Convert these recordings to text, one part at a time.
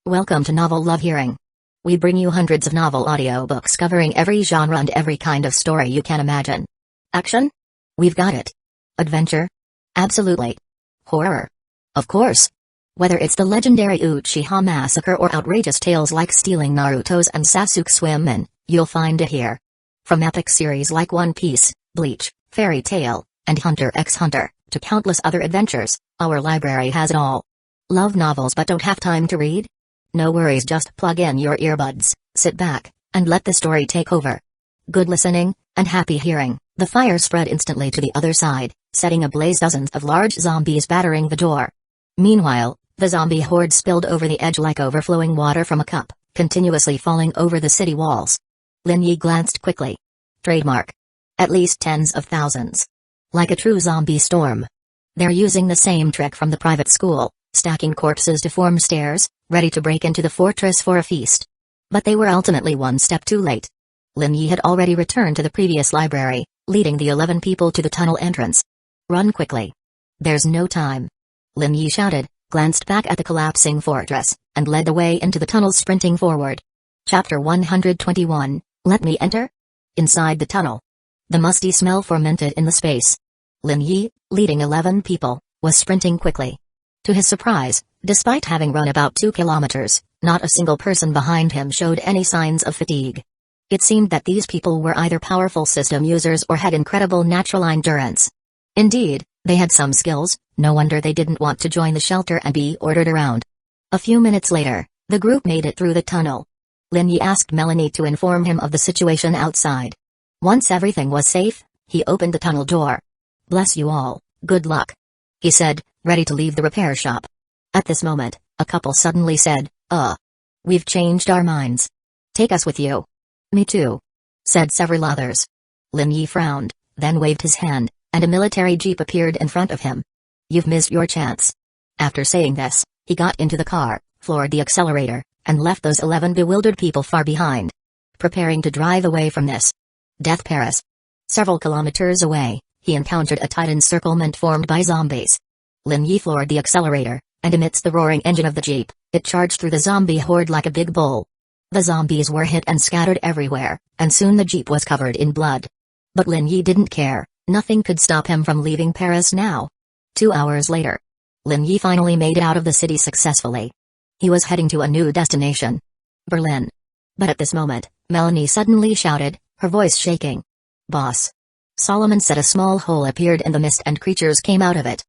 Welcome to Novel Love Hearing. We bring you hundreds of novel audiobooks covering every genre and every kind of story you can imagine. Action? We've got it. Adventure? Absolutely. Horror? Of course. Whether it's the legendary Uchiha Massacre or outrageous tales like stealing Naruto's and Sasuke's women, you'll find it here. From epic series like One Piece, Bleach, Fairy Tail, and Hunter x Hunter, to countless other adventures, our library has it all. Love novels but don't have time to read? No worries, just plug in your earbuds, sit back, and let the story take over. Good listening, and happy hearing. The fire spread instantly to the other side, setting ablaze dozens of large zombies battering the door. Meanwhile, the zombie horde spilled over the edge like overflowing water from a cup, continuously falling over the city walls. Lin Yi glanced quickly. Trademark. At least tens of thousands. Like a true zombie storm. They're using the same trick from the private school, stacking corpses to form stairs, ready to break into the fortress for a feast. But they were ultimately one step too late. Lin Yi had already returned to the previous library, leading the 11 people to the tunnel entrance. Run quickly. There's no time. Lin Yi shouted, glanced back at the collapsing fortress, and led the way into the tunnel, sprinting forward. Chapter 121, Let Me Enter? Inside the tunnel. The musty smell fermented in the space. Lin Yi, leading 11 people, was sprinting quickly. To his surprise, despite having run about 2 kilometers, not a single person behind him showed any signs of fatigue. It seemed that these people were either powerful system users or had incredible natural endurance. Indeed, they had some skills, no wonder they didn't want to join the shelter and be ordered around. A few minutes later, the group made it through the tunnel. Lin Yi asked Melanie to inform him of the situation outside. Once everything was safe, he opened the tunnel door. "Bless you all, good luck," he said, ready to leave the repair shop. At this moment, a couple suddenly said, "We've changed our minds. Take us with you." "Me too," said several others. Lin Yi frowned, then waved his hand, and a military jeep appeared in front of him. "You've missed your chance." After saying this, he got into the car, floored the accelerator, and left those 11 bewildered people far behind. Preparing to drive away from this Death Paris. Several kilometers away, he encountered a tight encirclement formed by zombies. Lin Yi floored the accelerator, and amidst the roaring engine of the jeep, it charged through the zombie horde like a big bull. The zombies were hit and scattered everywhere, and soon the jeep was covered in blood. But Lin Yi didn't care, nothing could stop him from leaving Paris now. 2 hours later, Lin Yi finally made it out of the city successfully. He was heading to a new destination. Berlin. But at this moment, Melanie suddenly shouted, her voice shaking. "Boss." Solomon said. A small hole appeared in the mist and creatures came out of it.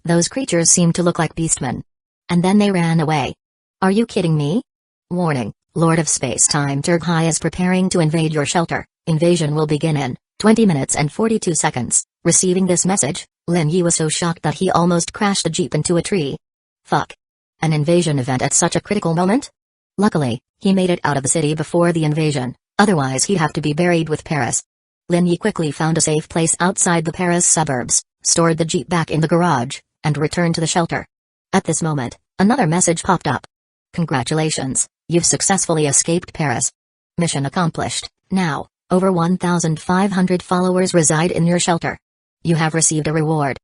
Those creatures seemed to look like beastmen. And then they ran away. "Are you kidding me?" Warning, Lord of Space-Time Turghai is preparing to invade your shelter. Invasion will begin in 20 minutes and 42 seconds. Receiving this message, Lin Yi was so shocked that he almost crashed the jeep into a tree. Fuck. An invasion event at such a critical moment? Luckily, he made it out of the city before the invasion, otherwise he'd have to be buried with Paris. Lin Yi quickly found a safe place outside the Paris suburbs, stored the jeep back in the garage, and returned to the shelter. At this moment, another message popped up. "Congratulations, you've successfully escaped Paris. Mission accomplished. Now, over 1,500 followers reside in your shelter. You have received a reward.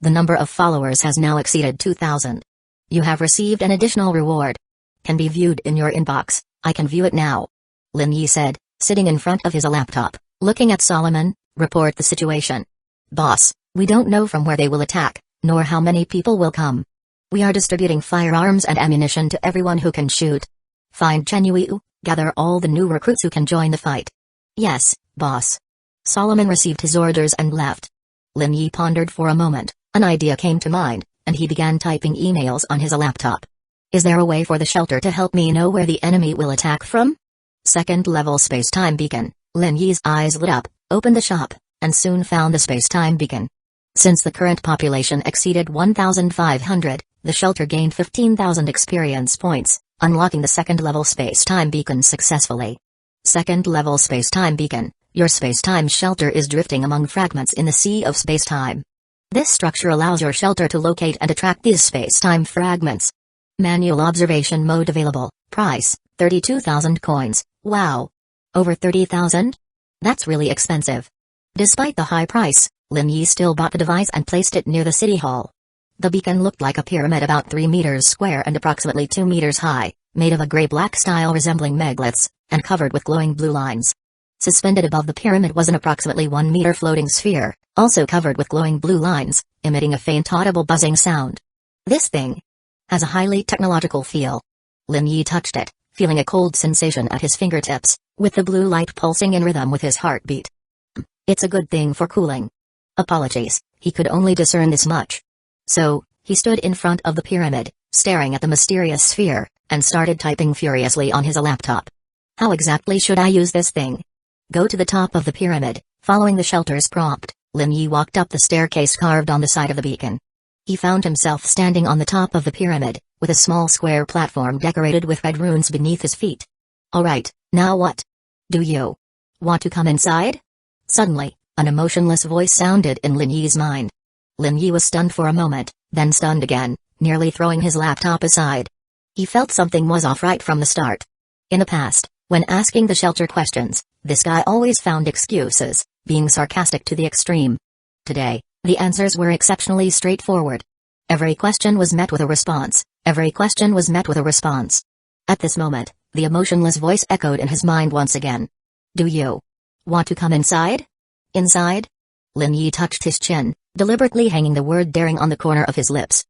The number of followers has now exceeded 2,000. You have received an additional reward. Can be viewed in your inbox. I can view it now," Lin Yi said, sitting in front of his laptop, looking at Solomon. "Report the situation." "Boss, we don't know from where they will attack, nor how many people will come. We are distributing firearms and ammunition to everyone who can shoot. Find Chen Yu, gather all the new recruits who can join the fight." "Yes, boss." Solomon received his orders and left. Lin Yi pondered for a moment. An idea came to mind, and he began typing emails on his laptop. "Is there a way for the shelter to help me know where the enemy will attack from?" Second-level space-time beacon. Lin Yi's eyes lit up, opened the shop, and soon found the space-time beacon. Since the current population exceeded 1,500, the shelter gained 15,000 experience points, unlocking the second-level space-time beacon successfully. Second-level space-time beacon. Your space-time shelter is drifting among fragments in the sea of space-time. This structure allows your shelter to locate and attract these space-time fragments. Manual observation mode available. Price, 32,000 coins. Wow. Over 30,000? That's really expensive. Despite the high price, Lin Yi still bought the device and placed it near the city hall. The beacon looked like a pyramid about 3 meters square and approximately 2 meters high, made of a gray-black style resembling megaliths, and covered with glowing blue lines. Suspended above the pyramid was an approximately 1-meter floating sphere, also covered with glowing blue lines, emitting a faint audible buzzing sound. This thing has a highly technological feel. Lin Yi touched it, feeling a cold sensation at his fingertips, with the blue light pulsing in rhythm with his heartbeat. It's a good thing for cooling. Apologies, he could only discern this much. So, he stood in front of the pyramid, staring at the mysterious sphere, and started typing furiously on his laptop. How exactly should I use this thing? Go to the top of the pyramid. Following the shelter's prompt, Lin Yi walked up the staircase carved on the side of the beacon. He found himself standing on the top of the pyramid, with a small square platform decorated with red runes beneath his feet. Alright, now what? Do you want to come inside? Suddenly, an emotionless voice sounded in Lin Yi's mind. Lin Yi was stunned for a moment, then stunned again, nearly throwing his laptop aside. He felt something was off right from the start. In the past, when asking the shelter questions, this guy always found excuses, being sarcastic to the extreme. Today, the answers were exceptionally straightforward. Every question was met with a response. Every question was met with a response. At this moment, the emotionless voice echoed in his mind once again. Do you want to come inside? Inside? Lin Yi touched his chin, deliberately hanging the word daring on the corner of his lips.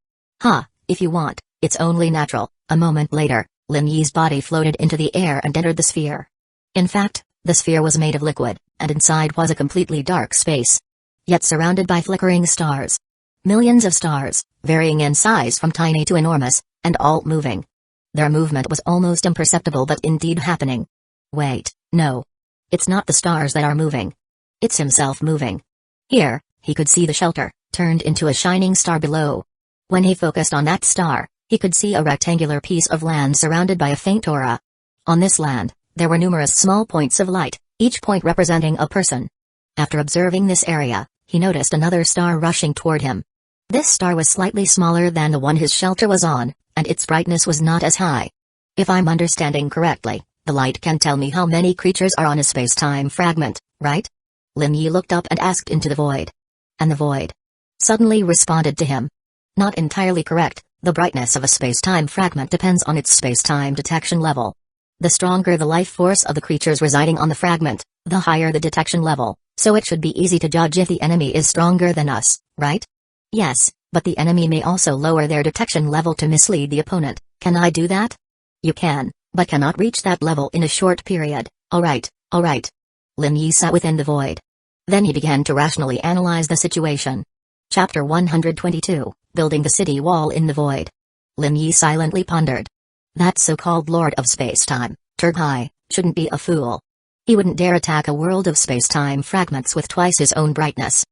If you want, it's only natural. A moment later, Lin Yi's body floated into the air and entered the sphere. In fact, the sphere was made of liquid, and inside was a completely dark space. Yet surrounded by flickering stars. Millions of stars, varying in size from tiny to enormous, and all moving. Their movement was almost imperceptible but indeed happening. Wait, no. It's not the stars that are moving. It's himself moving. Here, he could see the shelter, turned into a shining star below. When he focused on that star, he could see a rectangular piece of land surrounded by a faint aura. On this land, there were numerous small points of light, each point representing a person. After observing this area, he noticed another star rushing toward him. This star was slightly smaller than the one his shelter was on, and its brightness was not as high. If I'm understanding correctly, the light can tell me how many creatures are on a space-time fragment, right? Lin Yi looked up and asked into the void. And the void suddenly responded to him. Not entirely correct. The brightness of a space-time fragment depends on its space-time detection level. The stronger the life force of the creatures residing on the fragment, the higher the detection level, so it should be easy to judge if the enemy is stronger than us, right? Yes, but the enemy may also lower their detection level to mislead the opponent. Can I do that? You can, but cannot reach that level in a short period. Alright. Lin Yi sat within the void. Then he began to rationally analyze the situation. Chapter 122, Building the City Wall in the Void. Lin Yi silently pondered. That so-called Lord of Space-Time, Turgai, shouldn't be a fool. He wouldn't dare attack a world of space-time fragments with twice his own brightness.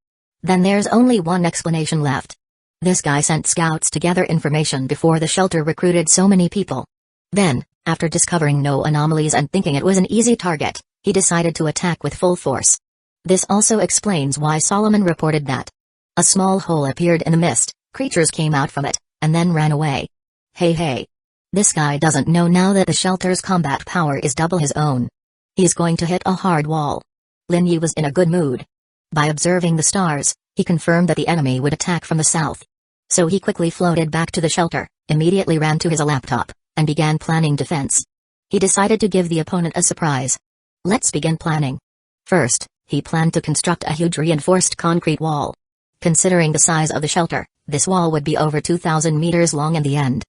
Then there's only one explanation left. This guy sent scouts to gather information before the shelter recruited so many people. Then, after discovering no anomalies and thinking it was an easy target, he decided to attack with full force. This also explains why Solomon reported that a small hole appeared in the mist, creatures came out from it, and then ran away. Hey. This guy doesn't know now that the shelter's combat power is double his own. He's going to hit a hard wall. Lin Yi was in a good mood. By observing the stars, he confirmed that the enemy would attack from the south. So he quickly floated back to the shelter, immediately ran to his laptop, and began planning defense. He decided to give the opponent a surprise. Let's begin planning. First, he planned to construct a huge reinforced concrete wall. Considering the size of the shelter, this wall would be over 2,000 meters long in the end.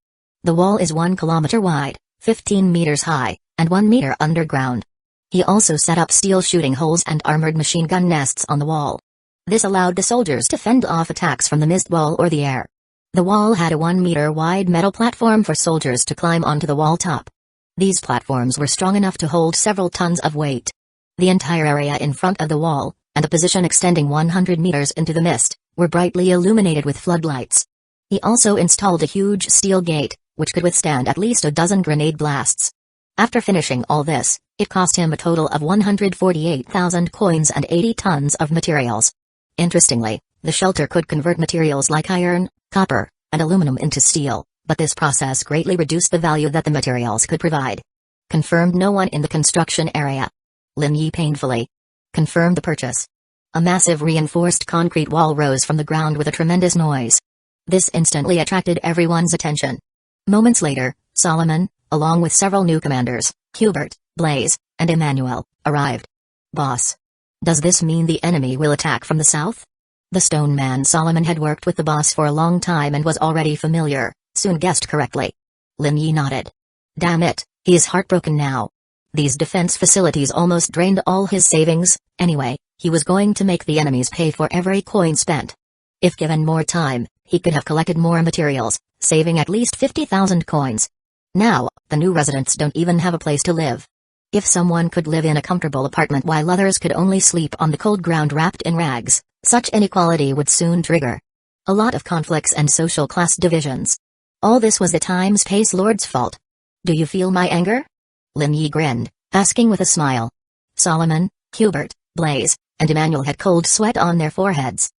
The wall is 1 kilometer wide, 15 meters high, and 1 meter underground. He also set up steel shooting holes and armored machine gun nests on the wall. This allowed the soldiers to fend off attacks from the mist wall or the air. The wall had a 1 meter wide metal platform for soldiers to climb onto the wall top. These platforms were strong enough to hold several tons of weight. The entire area in front of the wall, and a position extending 100 meters into the mist, were brightly illuminated with floodlights. He also installed a huge steel gate, which could withstand at least a dozen grenade blasts. After finishing all this, it cost him a total of 148,000 coins and 80 tons of materials. Interestingly, the shelter could convert materials like iron, copper, and aluminum into steel, but this process greatly reduced the value that the materials could provide. Confirmed no one in the construction area. Lin Yi painfully confirmed the purchase. A massive reinforced concrete wall rose from the ground with a tremendous noise. This instantly attracted everyone's attention. Moments later, Solomon, along with several new commanders, Hubert, Blaze, and Emmanuel, arrived. Boss. Does this mean the enemy will attack from the south? The stone man Solomon had worked with the boss for a long time and was already familiar, soon guessed correctly. Lin Yi nodded. Damn it, he is heartbroken now. These defense facilities almost drained all his savings. Anyway, he was going to make the enemies pay for every coin spent. If given more time, he could have collected more materials, saving at least 50,000 coins. Now, the new residents don't even have a place to live. If someone could live in a comfortable apartment while others could only sleep on the cold ground wrapped in rags, such inequality would soon trigger a lot of conflicts and social class divisions. All this was the Times Pace Lord's fault. Do you feel my anger? Lin Yi grinned, asking with a smile. Solomon, Hubert, Blaze, and Emmanuel had cold sweat on their foreheads.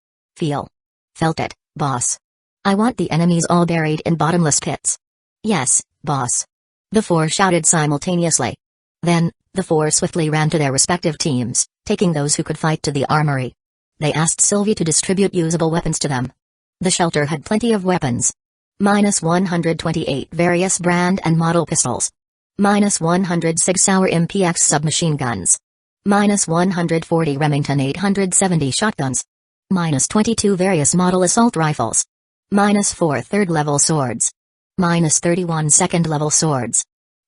Felt it, boss. I want the enemies all buried in bottomless pits. Yes, boss. The four shouted simultaneously. Then, the four swiftly ran to their respective teams, taking those who could fight to the armory. They asked Sylvie to distribute usable weapons to them. The shelter had plenty of weapons. -128 various brand and model pistols. -100 Sig Sauer MPX submachine guns. -140 Remington 870 shotguns. -22 various model assault rifles. -4 third-level swords. -31 second-level swords.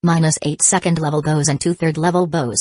-8 second-level bows and 2 third-level bows.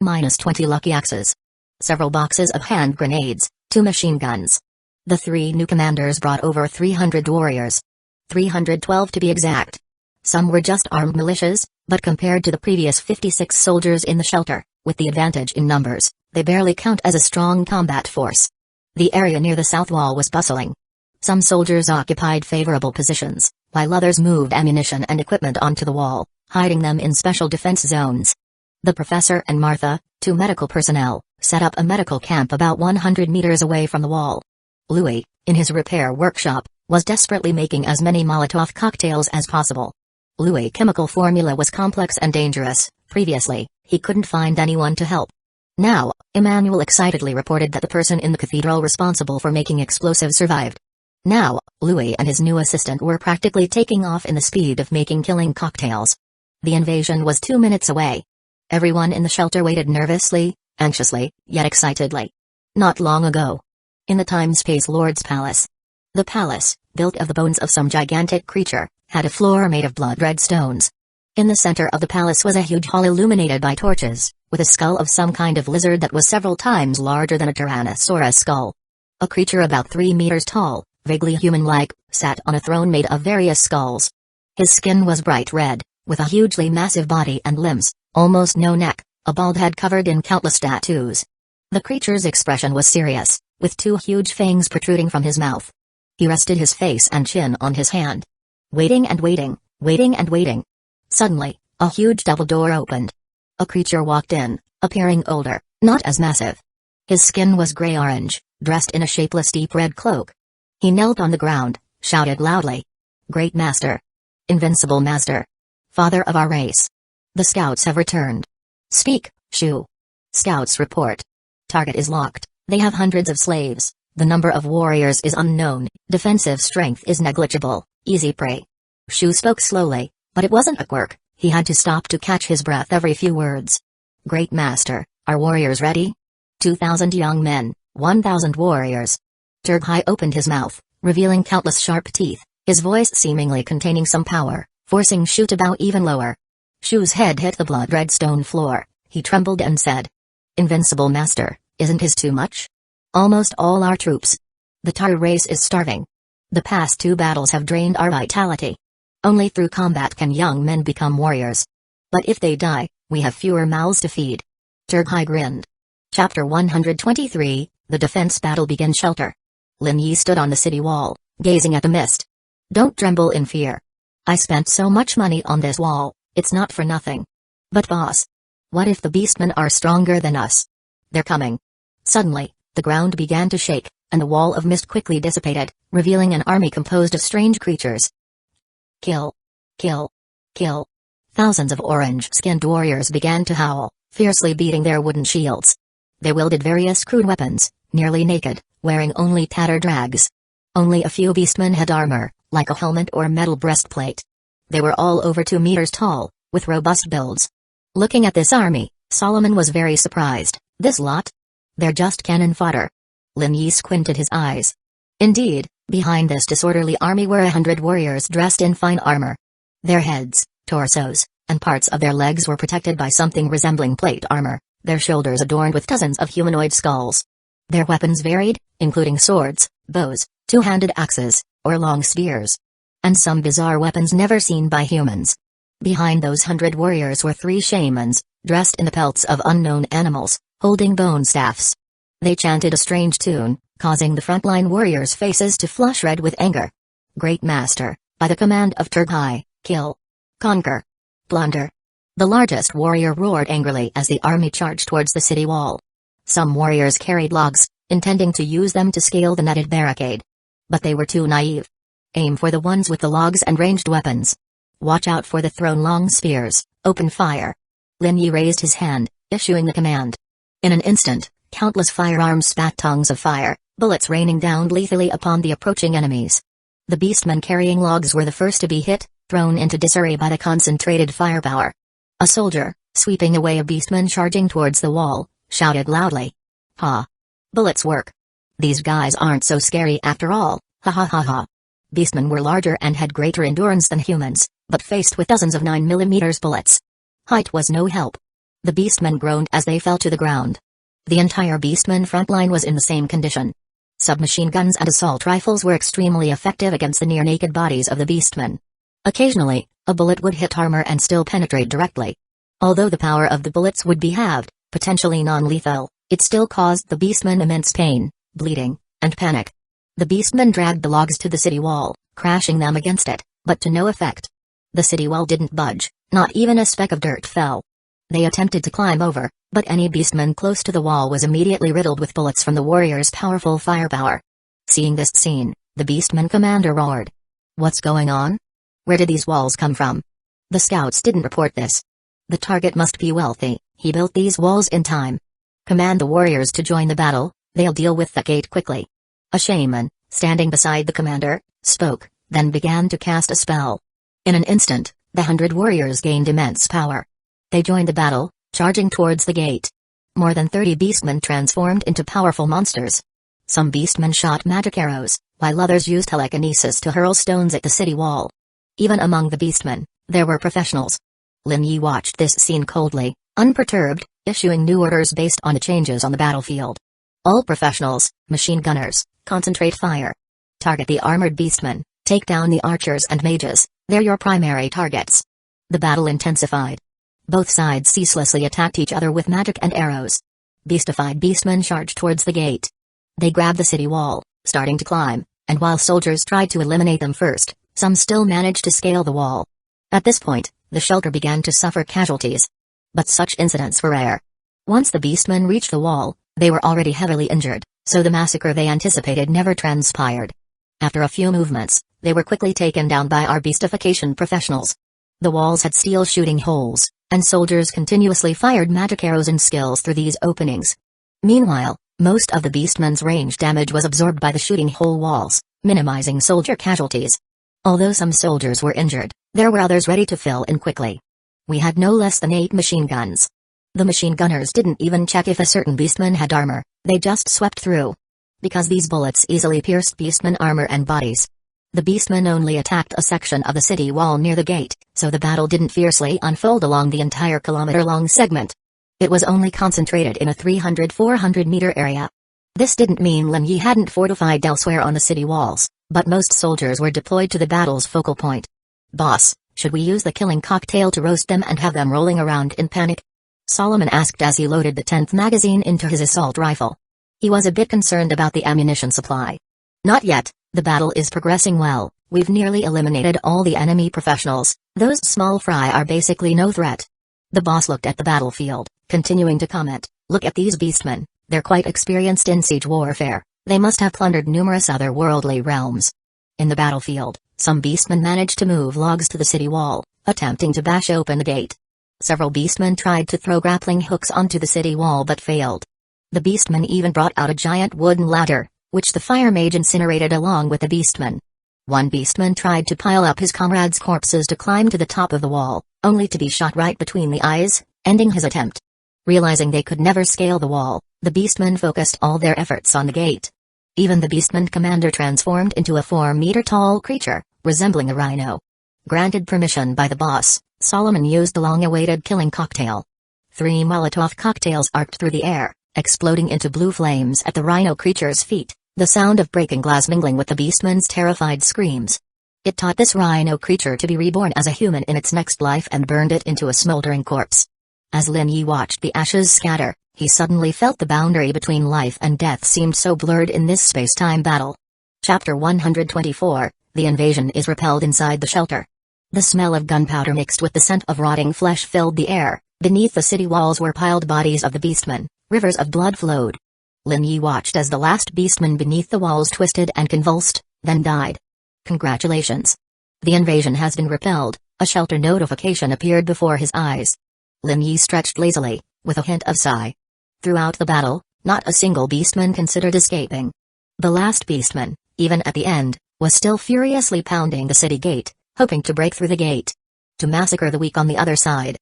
-20 lucky axes. Several boxes of hand grenades, 2 machine guns. The 3 new commanders brought over 300 warriors. 312 to be exact. Some were just armed militias, but compared to the previous 56 soldiers in the shelter, with the advantage in numbers, they barely count as a strong combat force. The area near the south wall was bustling. Some soldiers occupied favorable positions, while others moved ammunition and equipment onto the wall, hiding them in special defense zones. The professor and Martha, 2 medical personnel, set up a medical camp about 100 meters away from the wall. Louis, in his repair workshop, was desperately making as many Molotov cocktails as possible. Louis' chemical formula was complex and dangerous. Previously, he couldn't find anyone to help. Now, Emmanuel excitedly reported that the person in the cathedral responsible for making explosives survived. Now, Louis and his new assistant were practically taking off in the speed of making killing cocktails. The invasion was 2 minutes away. Everyone in the shelter waited nervously, anxiously, yet excitedly. Not long ago. In the Times Pace Lord's palace. The palace, built of the bones of some gigantic creature, had a floor made of blood-red stones. In the center of the palace was a huge hall illuminated by torches, with a skull of some kind of lizard that was several times larger than a Tyrannosaurus skull. A creature about 3 meters tall, vaguely human-like, sat on a throne made of various skulls. His skin was bright red, with a hugely massive body and limbs, almost no neck, a bald head covered in countless tattoos. The creature's expression was serious, with 2 huge fangs protruding from his mouth. He rested his face and chin on his hand. Waiting and waiting, waiting and waiting. Suddenly, a huge double door opened. A creature walked in, appearing older, not as massive. His skin was gray-orange, dressed in a shapeless deep red cloak. He knelt on the ground, shouted loudly. Great Master. Invincible Master. Father of our race. The scouts have returned. Speak, Shu. Scouts report. Target is locked, they have hundreds of slaves, the number of warriors is unknown, defensive strength is negligible, easy prey. Shu spoke slowly, but it wasn't a quirk, he had to stop to catch his breath every few words. Great Master, are warriors ready? 2,000 young men, 1,000 warriors. Turghai opened his mouth, revealing countless sharp teeth, his voice seemingly containing some power, forcing Shu to bow even lower. Shu's head hit the blood-red stone floor, he trembled and said. Invincible Master, isn't his too much? Almost all our troops. The Taru race is starving. The past 2 battles have drained our vitality. Only through combat can young men become warriors. But if they die, we have fewer mouths to feed. Turghai grinned. Chapter 123, The Defense Battle Begins. Shelter. Lin Yi stood on the city wall, gazing at the mist. Don't tremble in fear. I spent so much money on this wall, it's not for nothing. But boss. What if the beastmen are stronger than us? They're coming. Suddenly, the ground began to shake, and the wall of mist quickly dissipated, revealing an army composed of strange creatures. Kill. Kill. Kill. Thousands of orange-skinned warriors began to howl, fiercely beating their wooden shields. They wielded various crude weapons, nearly naked, wearing only tattered rags. Only a few beastmen had armor, like a helmet or metal breastplate. They were all over 2 meters tall, with robust builds. Looking at this army, Solomon was very surprised. This lot? They're just cannon fodder. Lin Yi squinted his eyes. Indeed, behind this disorderly army were 100 warriors dressed in fine armor. Their heads, torsos, and parts of their legs were protected by something resembling plate armor, their shoulders adorned with dozens of humanoid skulls. Their weapons varied, including swords, bows, two-handed axes, or long spears. And some bizarre weapons never seen by humans. Behind those 100 warriors were 3 shamans, dressed in the pelts of unknown animals, holding bone staffs. They chanted a strange tune, causing the frontline warriors' faces to flush red with anger. Great Master, by the command of Turghai, kill, conquer, plunder. The largest warrior roared angrily as the army charged towards the city wall. Some warriors carried logs, intending to use them to scale the netted barricade. But they were too naive. Aim for the ones with the logs and ranged weapons. Watch out for the thrown long spears, open fire. Lin Yi raised his hand, issuing the command. In an instant, countless firearms spat tongues of fire, bullets raining down lethally upon the approaching enemies. The beastmen carrying logs were the first to be hit, thrown into disarray by the concentrated firepower. A soldier, sweeping away a beastman charging towards the wall, shouted loudly. Ha! Bullets work. These guys aren't so scary after all, ha ha ha ha. Beastmen were larger and had greater endurance than humans, but faced with dozens of 9mm bullets. Height was no help. The beastmen groaned as they fell to the ground. The entire beastman front line was in the same condition. Submachine guns and assault rifles were extremely effective against the near-naked bodies of the beastmen. Occasionally, a bullet would hit armor and still penetrate directly. Although the power of the bullets would be halved, potentially non-lethal, it still caused the beastmen immense pain, bleeding, and panic. The beastmen dragged the logs to the city wall, crashing them against it, but to no effect. The city wall didn't budge, not even a speck of dirt fell. They attempted to climb over, but any beastman close to the wall was immediately riddled with bullets from the warriors' powerful firepower. Seeing this scene, the beastman commander roared. What's going on? Where did these walls come from? The scouts didn't report this. The target must be wealthy, he built these walls in time. Command the warriors to join the battle, they'll deal with the gate quickly. A shaman, standing beside the commander, spoke, then began to cast a spell. In an instant, the 100 warriors gained immense power. They joined the battle, charging towards the gate. More than 30 beastmen transformed into powerful monsters. Some beastmen shot magic arrows, while others used telekinesis to hurl stones at the city wall. Even among the beastmen, there were professionals. Lin Yi watched this scene coldly, unperturbed, issuing new orders based on the changes on the battlefield. All professionals, machine gunners, concentrate fire. Target the armored beastmen, take down the archers and mages, they're your primary targets. The battle intensified. Both sides ceaselessly attacked each other with magic and arrows. Beastified beastmen charged towards the gate. They grabbed the city wall, starting to climb, and while soldiers tried to eliminate them first, some still managed to scale the wall. At this point, the shelter began to suffer casualties. But such incidents were rare. Once the beastmen reached the wall, they were already heavily injured, so the massacre they anticipated never transpired. After a few movements, they were quickly taken down by our beastification professionals. The walls had steel shooting holes, and soldiers continuously fired magic arrows and skills through these openings. Meanwhile, most of the beastmen's range damage was absorbed by the shooting hole walls, minimizing soldier casualties. Although some soldiers were injured, there were others ready to fill in quickly. We had no less than 8 machine guns. The machine gunners didn't even check if a certain beastman had armor, they just swept through. Because these bullets easily pierced beastman armor and bodies. The beastmen only attacked a section of the city wall near the gate, so the battle didn't fiercely unfold along the entire kilometer-long segment. It was only concentrated in a 300-400 meter area. This didn't mean Lin Yi hadn't fortified elsewhere on the city walls, but most soldiers were deployed to the battle's focal point. Boss, should we use the killing cocktail to roast them and have them rolling around in panic? Solomon asked as he loaded the 10th magazine into his assault rifle. He was a bit concerned about the ammunition supply. Not yet, the battle is progressing well, we've nearly eliminated all the enemy professionals, those small fry are basically no threat. The boss looked at the battlefield, continuing to comment, look at these beastmen, they're quite experienced in siege warfare, they must have plundered numerous other worldly realms. In the battlefield, some beastmen managed to move logs to the city wall, attempting to bash open the gate. Several beastmen tried to throw grappling hooks onto the city wall but failed. The beastmen even brought out a giant wooden ladder, which the fire mage incinerated along with the beastmen. One beastman tried to pile up his comrades' corpses to climb to the top of the wall, only to be shot right between the eyes, ending his attempt. Realizing they could never scale the wall, the beastmen focused all their efforts on the gate. Even the beastman commander transformed into a 4-meter-tall creature, resembling a rhino. Granted permission by the boss, Solomon used the long-awaited killing cocktail. 3 Molotov cocktails arced through the air, exploding into blue flames at the rhino creature's feet, the sound of breaking glass mingling with the beastman's terrified screams. It taught this rhino creature to be reborn as a human in its next life and burned it into a smoldering corpse. As Lin Yi watched the ashes scatter, he suddenly felt the boundary between life and death seemed so blurred in this space-time battle. Chapter 124, The Invasion is repelled inside the shelter. The smell of gunpowder mixed with the scent of rotting flesh filled the air. Beneath the city walls were piled bodies of the beastmen. Rivers of blood flowed. Lin Yi watched as the last beastman beneath the walls twisted and convulsed, then died. Congratulations. The invasion has been repelled. A shelter notification appeared before his eyes. Lin Yi stretched lazily, with a hint of sigh. Throughout the battle, not a single beastman considered escaping. The last beastman, even at the end, was still furiously pounding the city gate, hoping to break through the gate. To massacre the weak on the other side.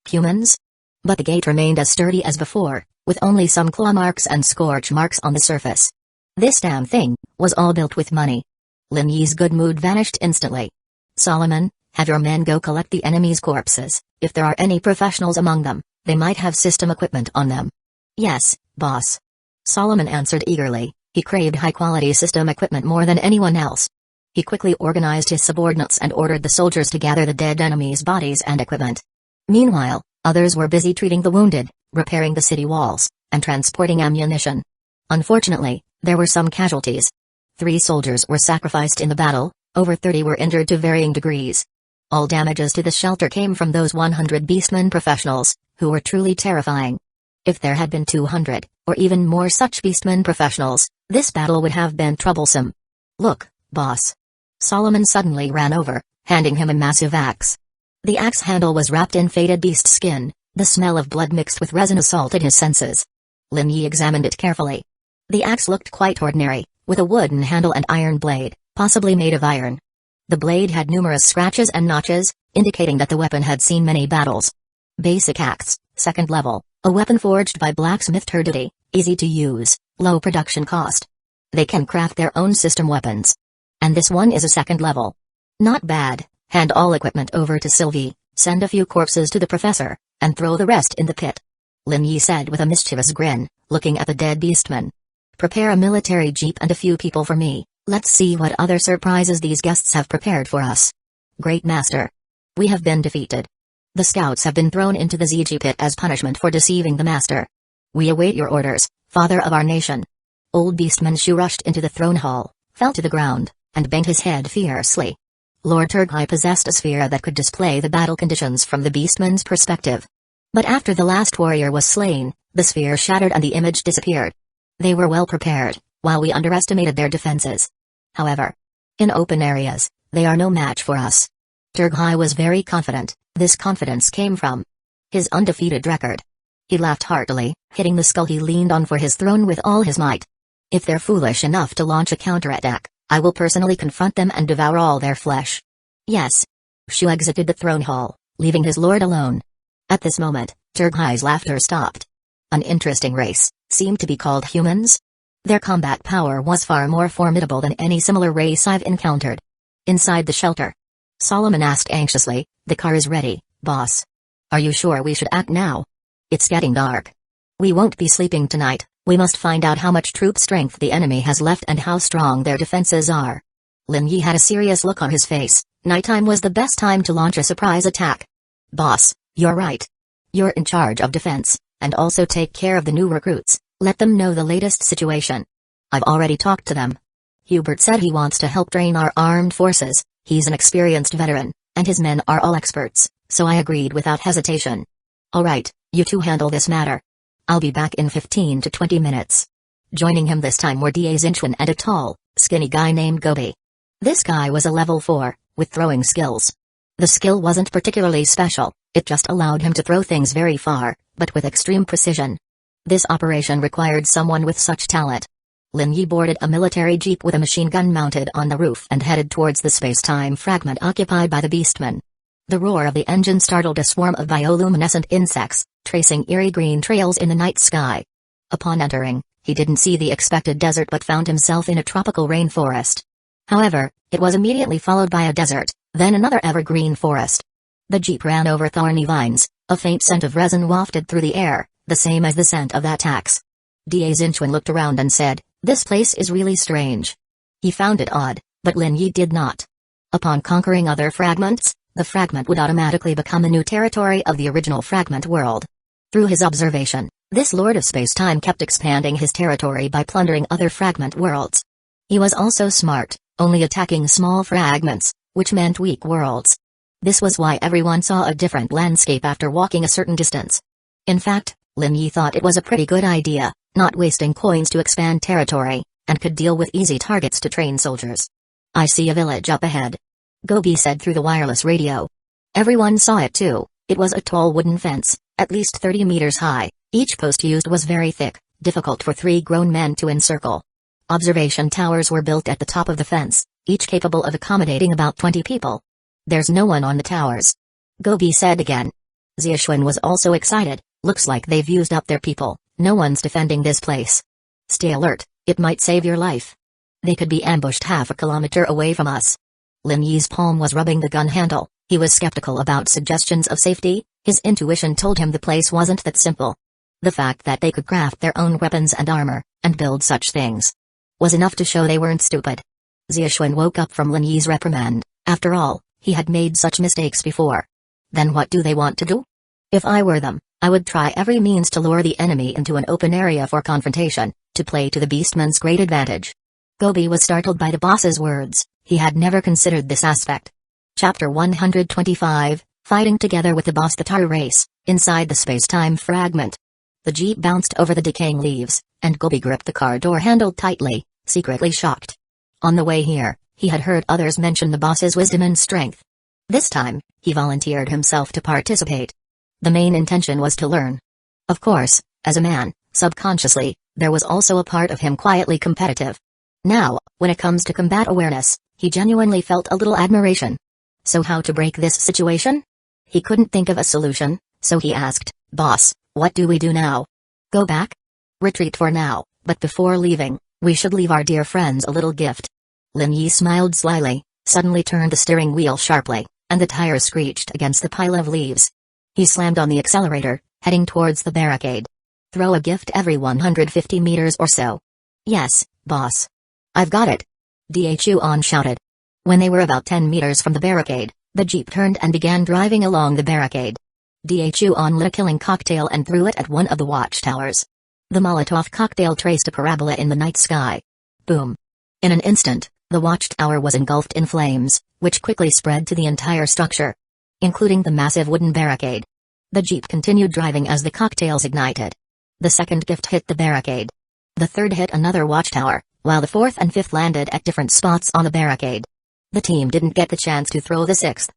Humans? But the gate remained as sturdy as before, with only some claw marks and scorch marks on the surface. This damn thing was all built with money. Lin Yi's good mood vanished instantly. Solomon, have your men go collect the enemy's corpses. If there are any professionals among them, they might have system equipment on them. Yes, boss. Solomon answered eagerly. He craved high-quality system equipment more than anyone else. He quickly organized his subordinates and ordered the soldiers to gather the dead enemy's bodies and equipment. Meanwhile, others were busy treating the wounded, repairing the city walls, and transporting ammunition. Unfortunately, there were some casualties. 3 soldiers were sacrificed in the battle, over 30 were injured to varying degrees. All damages to the shelter came from those 100 beastmen professionals, who were truly terrifying. If there had been 200, or even more such beastmen professionals, this battle would have been troublesome. Look, boss. Solomon suddenly ran over, handing him a massive axe. The axe handle was wrapped in faded beast skin, the smell of blood mixed with resin assaulted his senses. Lin Yi examined it carefully. The axe looked quite ordinary, with a wooden handle and iron blade, possibly made of iron. The blade had numerous scratches and notches, indicating that the weapon had seen many battles. Basic axe, 2nd level, a weapon forged by blacksmith Turdity, easy to use, low production cost. They can craft their own system weapons. And this one is a 2nd level. Not bad. Hand all equipment over to Sylvie, send a few corpses to the professor, and throw the rest in the pit. Lin Yi said with a mischievous grin, looking at the dead beastmen. Prepare a military jeep and a few people for me. Let's see what other surprises these guests have prepared for us. Great Master. We have been defeated. The scouts have been thrown into the ZG pit as punishment for deceiving the Master. We await your orders, Father of our nation. Old Beastman Shu rushed into the throne hall, fell to the ground, and banged his head fiercely. Lord Turghai possessed a sphere that could display the battle conditions from the Beastman's perspective. But after the last warrior was slain, the sphere shattered and the image disappeared. They were well prepared, while we underestimated their defenses. However, in open areas, they are no match for us. Turghai was very confident. This confidence came from his undefeated record. He laughed heartily, hitting the skull he leaned on for his throne with all his might. If they're foolish enough to launch a counterattack, I will personally confront them and devour all their flesh. Yes. Shu exited the throne hall, leaving his lord alone. At this moment, Turghai's laughter stopped. An interesting race, seemed to be called humans. Their combat power was far more formidable than any similar race I've encountered. Inside the shelter, Solomon asked anxiously, the car is ready, boss. Are you sure we should act now? It's getting dark. We won't be sleeping tonight. We must find out how much troop strength the enemy has left and how strong their defenses are. Lin Yi had a serious look on his face. Nighttime was the best time to launch a surprise attack. Boss, you're right. You're in charge of defense, and also take care of the new recruits. Let them know the latest situation. I've already talked to them. Hubert said he wants to help train our armed forces. He's an experienced veteran, and his men are all experts, so I agreed without hesitation. All right, you two handle this matter. I'll be back in 15 to 20 minutes. Joining him this time were Da Xinchuan and a tall, skinny guy named Gobi. This guy was a level 4, with throwing skills. The skill wasn't particularly special, it just allowed him to throw things very far, but with extreme precision. This operation required someone with such talent. Lin Yi boarded a military jeep with a machine gun mounted on the roof and headed towards the space-time fragment occupied by the beastmen. The roar of the engine startled a swarm of bioluminescent insects, tracing eerie green trails in the night sky. Upon entering, he didn't see the expected desert but found himself in a tropical rainforest. However, it was immediately followed by a desert, then another evergreen forest. The jeep ran over thorny vines, a faint scent of resin wafted through the air, the same as the scent of that axe. Da Xinchuan looked around and said, "This place is really strange." He found it odd, but Lin Yi did not. Upon conquering other fragments, the fragment would automatically become a new territory of the original fragment world. Through his observation, this Lord of Space-Time kept expanding his territory by plundering other fragment worlds. He was also smart, only attacking small fragments, which meant weak worlds. This was why everyone saw a different landscape after walking a certain distance. In fact, Lin Yi thought it was a pretty good idea, not wasting coins to expand territory, and could deal with easy targets to train soldiers. "I see a village up ahead," Gobi said through the wireless radio. Everyone saw it too. It was a tall wooden fence, at least 30 meters high. Each post used was very thick, difficult for 3 grown men to encircle. Observation towers were built at the top of the fence, each capable of accommodating about 20 people. "There's no one on the towers," Gobi said again. Xiaoxuan was also excited. "Looks like they've used up their people. No one's defending this place. Stay alert, it might save your life. They could be ambushed half a kilometer away from us." Lin Yi's palm was rubbing the gun handle. He was skeptical about suggestions of safety. His intuition told him the place wasn't that simple. The fact that they could craft their own weapons and armor, and build such things, was enough to show they weren't stupid. Xiaoxuan woke up from Lin Yi's reprimand. After all, he had made such mistakes before. Then what do they want to do? "If I were them, I would try every means to lure the enemy into an open area for confrontation, to play to the beastman's great advantage." Gobi was startled by the boss's words. He had never considered this aspect. Chapter 125, Fighting Together with the Boss. The tar race, inside the space-time fragment. The jeep bounced over the decaying leaves, and Gobi gripped the car door handle tightly, secretly shocked. On the way here, he had heard others mention the boss's wisdom and strength. This time, he volunteered himself to participate. The main intention was to learn. Of course, as a man, subconsciously, there was also a part of him quietly competitive. Now, when it comes to combat awareness, he genuinely felt a little admiration. So how to break this situation? He couldn't think of a solution, so he asked, "Boss, what do we do now? Go back? Retreat for now, but before leaving, we should leave our dear friends a little gift." Lin Yi smiled slyly, suddenly turned the steering wheel sharply, and the tires screeched against the pile of leaves. He slammed on the accelerator, heading towards the barricade. "Throw a gift every 150 meters or so." "Yes, boss. I've got it," Dhuan shouted. When they were about 10 meters from the barricade, the jeep turned and began driving along the barricade. Dhuan lit a killing cocktail and threw it at one of the watchtowers. The Molotov cocktail traced a parabola in the night sky. Boom. In an instant, the watchtower was engulfed in flames, which quickly spread to the entire structure, including the massive wooden barricade. The jeep continued driving as the cocktails ignited. The second gift hit the barricade. The third hit another watchtower, while the fourth and fifth landed at different spots on the barricade. The team didn't get the chance to throw the sixth.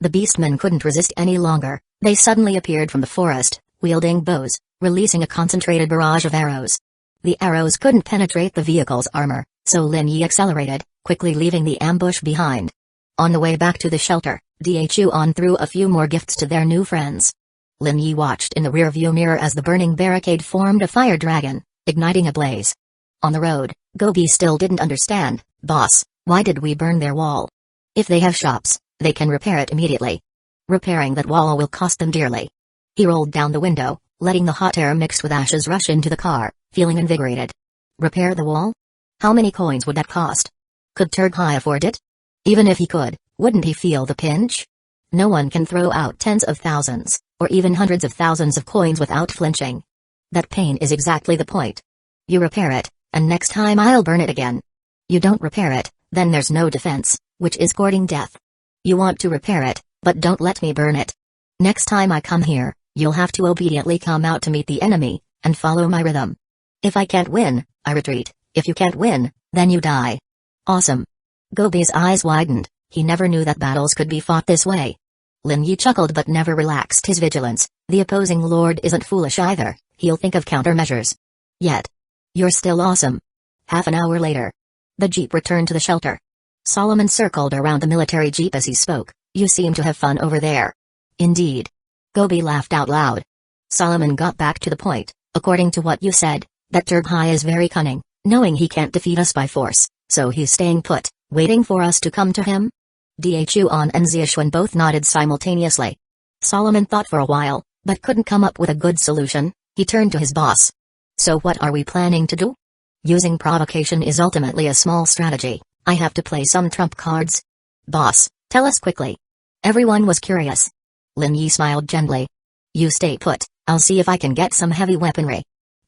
The beastmen couldn't resist any longer. They suddenly appeared from the forest, wielding bows, releasing a concentrated barrage of arrows. The arrows couldn't penetrate the vehicle's armor, so Lin Yi accelerated, quickly leaving the ambush behind. On the way back to the shelter, Dhuan threw a few more gifts to their new friends. Lin Yi watched in the rearview mirror as the burning barricade formed a fire dragon, igniting a blaze. On the road, Gobi still didn't understand. "Boss, why did we burn their wall? If they have shops, they can repair it immediately. Repairing that wall will cost them dearly." He rolled down the window, letting the hot air mixed with ashes rush into the car, feeling invigorated. Repair the wall? How many coins would that cost? Could Turghai afford it? Even if he could, wouldn't he feel the pinch? No one can throw out tens of thousands, or even hundreds of thousands of coins without flinching. That pain is exactly the point. You repair it, and next time I'll burn it again. You don't repair it, then there's no defense, which is courting death. You want to repair it, but don't let me burn it. Next time I come here, you'll have to obediently come out to meet the enemy, and follow my rhythm. If I can't win, I retreat. If you can't win, then you die. Awesome. Gobi's eyes widened. He never knew that battles could be fought this way. Lin Yi chuckled but never relaxed his vigilance. The opposing lord isn't foolish either. He'll think of countermeasures. Yet. You're still awesome. Half an hour later. The jeep returned to the shelter. Solomon circled around the military jeep as he spoke. You seem to have fun over there. Indeed. Gobi laughed out loud. Solomon got back to the point. According to what you said, that Turghai is very cunning, knowing he can't defeat us by force, so he's staying put, waiting for us to come to him? Dhuan and Xiaoxuan both nodded simultaneously. Solomon thought for a while, but couldn't come up with a good solution. He turned to his boss. So what are we planning to do? Using provocation is ultimately a small strategy. I have to play some trump cards. Boss, tell us quickly. Everyone was curious. Lin Yi smiled gently. You stay put, I'll see if I can get some heavy weaponry.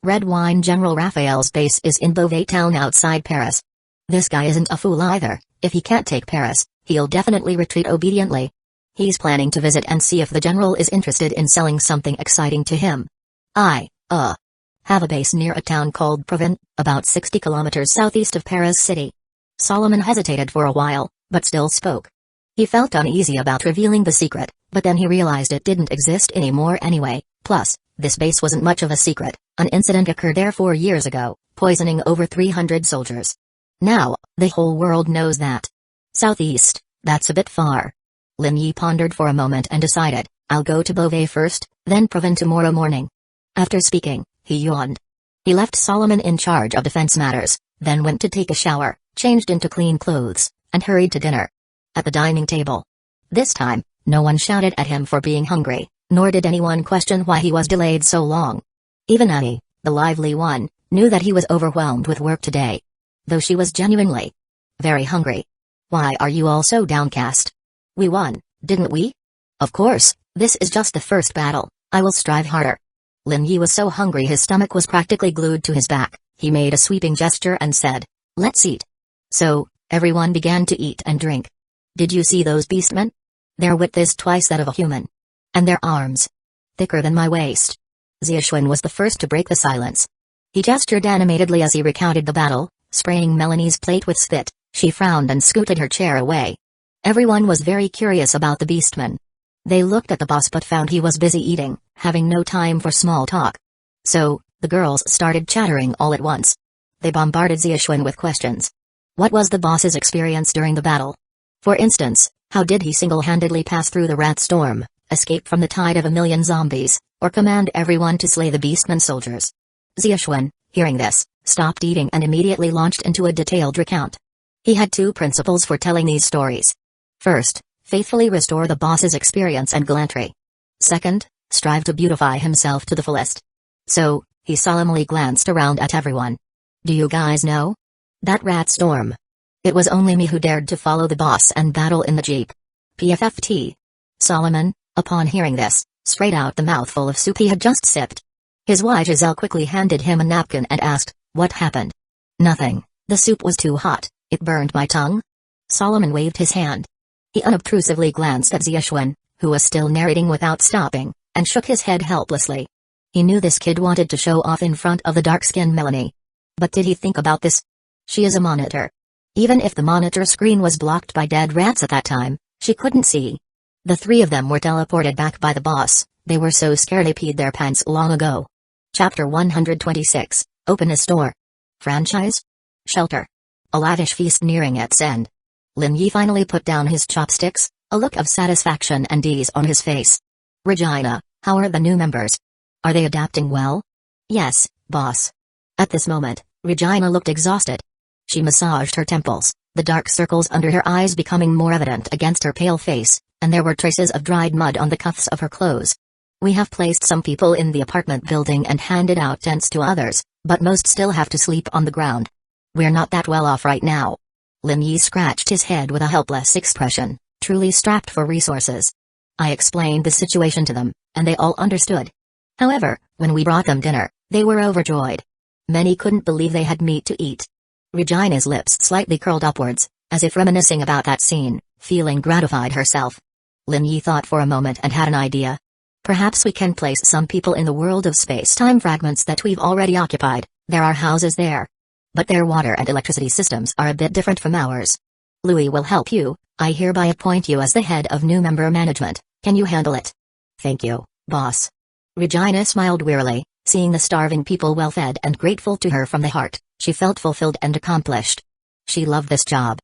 Red Wine General Raphael's base is in Beauvais town outside Paris. This guy isn't a fool either. If he can't take Paris, he'll definitely retreat obediently. He's planning to visit and see if the general is interested in selling something exciting to him. I have a base near a town called Provence, about 60 kilometers southeast of Paris city. Solomon hesitated for a while, but still spoke. He felt uneasy about revealing the secret, but then he realized it didn't exist anymore anyway. Plus, this base wasn't much of a secret. An incident occurred there 4 years ago, poisoning over 300 soldiers. Now, the whole world knows that. Southeast, that's a bit far. Lin Yi pondered for a moment and decided, I'll go to Beauvais first, then Provence tomorrow morning. After speaking, he yawned. He left Solomon in charge of defense matters, then went to take a shower, changed into clean clothes, and hurried to dinner. At the dining table. This time, no one shouted at him for being hungry, nor did anyone question why he was delayed so long. Even Annie, the lively one, knew that he was overwhelmed with work today. Though she was genuinely very hungry. Why are you all so downcast? We won, didn't we? Of course, this is just the first battle. I will strive harder. Lin Yi was so hungry his stomach was practically glued to his back. He made a sweeping gesture and said, let's eat. So, everyone began to eat and drink. Did you see those beastmen? Their width is twice that of a human. And their arms. Thicker than my waist. Xiaoxuan was the first to break the silence. He gestured animatedly as he recounted the battle, spraying Melanie's plate with spit. She frowned and scooted her chair away. Everyone was very curious about the beastman. They looked at the boss but found he was busy eating, having no time for small talk. So, the girls started chattering all at once. They bombarded Xiaoxuan with questions. What was the boss's experience during the battle? For instance, how did he single-handedly pass through the rat storm, escape from the tide of 1,000,000 zombies, or command everyone to slay the beastman soldiers? Xiaoxuan, hearing this, stopped eating and immediately launched into a detailed recount. He had 2 principles for telling these stories. First, faithfully restore the boss's experience and gallantry. Second, strive to beautify himself to the fullest. So, he solemnly glanced around at everyone. Do you guys know? That rat storm. It was only me who dared to follow the boss and battle in the jeep. PFFT. Solomon, upon hearing this, sprayed out the mouthful of soup he had just sipped. His wife Giselle quickly handed him a napkin and asked, what happened? Nothing, the soup was too hot, it burned my tongue. Solomon waved his hand. He unobtrusively glanced at Xiaoxuan, who was still narrating without stopping, and shook his head helplessly. He knew this kid wanted to show off in front of the dark-skinned Melanie. But did he think about this? She is a monitor. Even if the monitor screen was blocked by dead rats at that time, she couldn't see. The 3 of them were teleported back by the boss. They were so scared they peed their pants long ago. Chapter 126, Open a Store. Franchise? Shelter. A lavish feast nearing its end. Lin Yi finally put down his chopsticks, a look of satisfaction and ease on his face. Regina, how are the new members? Are they adapting well? Yes, boss. At this moment, Regina looked exhausted. She massaged her temples, the dark circles under her eyes becoming more evident against her pale face, and there were traces of dried mud on the cuffs of her clothes. We have placed some people in the apartment building and handed out tents to others, but most still have to sleep on the ground. We're not that well off right now. Lin Yi scratched his head with a helpless expression, truly strapped for resources. I explained the situation to them, and they all understood. However, when we brought them dinner, they were overjoyed. Many couldn't believe they had meat to eat. Regina's lips slightly curled upwards, as if reminiscing about that scene, feeling gratified herself. Lin Yi thought for a moment and had an idea. Perhaps we can place some people in the world of space-time fragments that we've already occupied. There are houses there. But their water and electricity systems are a bit different from ours. Louis will help you. I hereby appoint you as the head of new member management. Can you handle it? Thank you, boss. Regina smiled wearily, seeing the starving people well fed and grateful to her from the heart. She felt fulfilled and accomplished. She loved this job.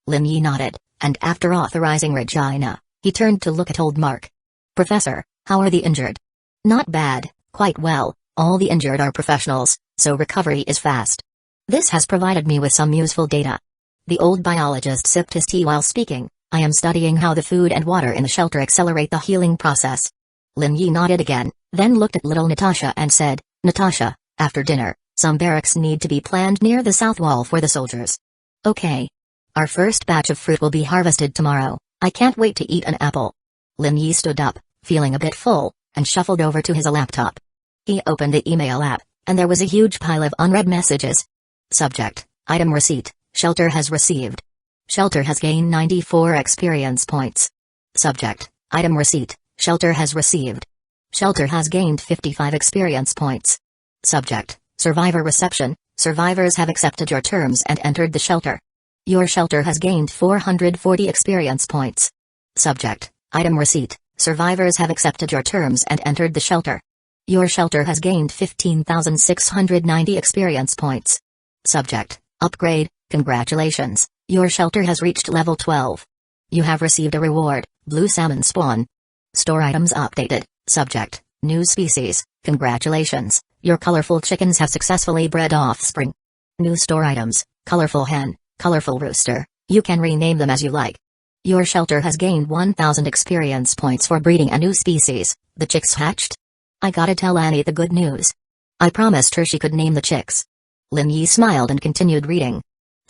Lin Yi nodded, and after authorizing Regina, he He turned to look at old Mark. "Professor, how are the injured?" "Not bad, quite well. All the injured are professionals, so recovery is fast. This has provided me with some useful data." The old biologist sipped his tea while speaking. "I am studying how the food and water in the shelter accelerate the healing process." Lin Yi nodded again, then looked at little Natasha and said, "Natasha, after dinner, some barracks need to be planned near the south wall for the soldiers." "Okay. Our first batch of fruit will be harvested tomorrow. I can't wait to eat an apple." Lin Yi stood up, feeling a bit full, and shuffled over to his laptop. He opened the email app, and there was a huge pile of unread messages. Subject: Item receipt. Shelter has received. Shelter has gained 94 experience points. Subject: Item receipt. Shelter has received. Shelter has gained 55 experience points. Subject: Survivor reception. Survivors have accepted your terms and entered the shelter. Your shelter has gained 440 experience points. Subject: Item receipt. Survivors have accepted your terms and entered the shelter. Your shelter has gained 15,690 experience points. Subject: Upgrade. Congratulations, your shelter has reached level 12. You have received a reward, blue salmon spawn. Store items updated. Subject: New species. Congratulations, your colorful chickens have successfully bred offspring. New store items: colorful hen, colorful rooster. You can rename them as you like. Your shelter has gained 1,000 experience points for breeding a new species. The chicks hatched? I gotta tell Annie the good news. I promised her she could name the chicks. Lin Yi smiled and continued reading.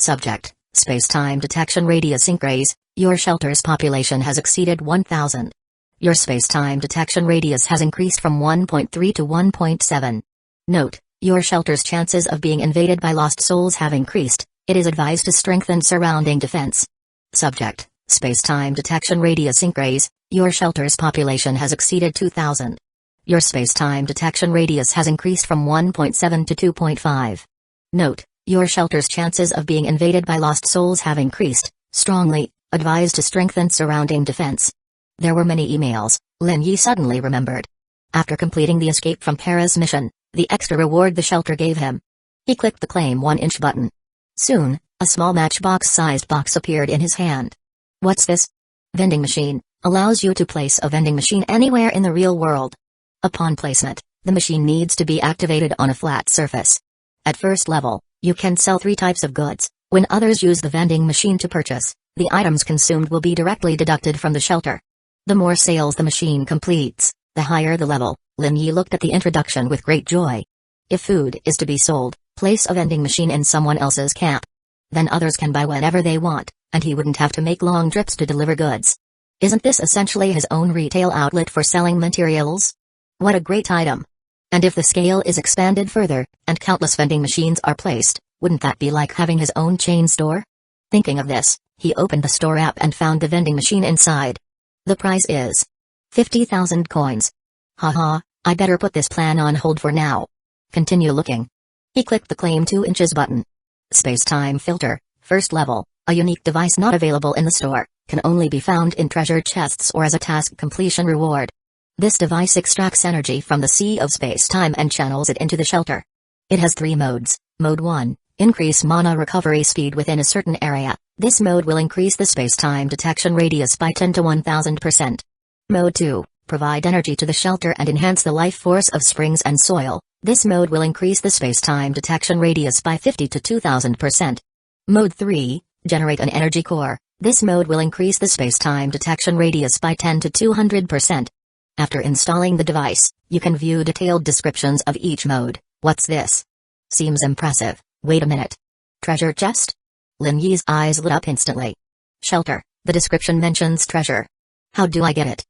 Subject: Space-time detection radius increase. Your shelter's population has exceeded 1,000. Your space-time detection radius has increased from 1.3 to 1.7. Note: your shelter's chances of being invaded by lost souls have increased. It is advised to strengthen surrounding defense. Subject: Space-time detection radius increase. Your shelter's population has exceeded 2,000. Your space-time detection radius has increased from 1.7 to 2.5. Note: your shelter's chances of being invaded by lost souls have increased. Strongly advised to strengthen surrounding defense. There were many emails, Lin Yi suddenly remembered. After completing the Escape from Paris mission, the extra reward the shelter gave him. He clicked the Claim 1-inch button. Soon, a small matchbox-sized box appeared in his hand. What's this? Vending machine. Allows you to place a vending machine anywhere in the real world. Upon placement, the machine needs to be activated on a flat surface. At first level, you can sell 3 types of goods. When others use the vending machine to purchase, the items consumed will be directly deducted from the shelter. The more sales the machine completes, the higher the level. Lin Yi looked at the introduction with great joy. If food is to be sold, place a vending machine in someone else's camp. Then others can buy whenever they want, and he wouldn't have to make long trips to deliver goods. Isn't this essentially his own retail outlet for selling materials? What a great item! And if the scale is expanded further, and countless vending machines are placed, wouldn't that be like having his own chain store? Thinking of this, he opened the store app and found the vending machine inside. The price is 50,000 coins. Haha, I better put this plan on hold for now. Continue looking. He clicked the Claim 2 inches button. Space-time filter, first level, a unique device not available in the store, can only be found in treasure chests or as a task completion reward. This device extracts energy from the sea of space-time and channels it into the shelter. It has 3 modes. Mode 1, increase mana recovery speed within a certain area. This mode will increase the space-time detection radius by 10 to 1000%. Mode 2, provide energy to the shelter and enhance the life force of springs and soil. This mode will increase the space-time detection radius by 50 to 2000%. Mode 3, generate an energy core. This mode will increase the space-time detection radius by 10 to 200%. After installing the device, you can view detailed descriptions of each mode. What's this? Seems impressive. Wait a minute. Treasure chest? Lin Yi's eyes lit up instantly. Shelter, the description mentions treasure. How do I get it?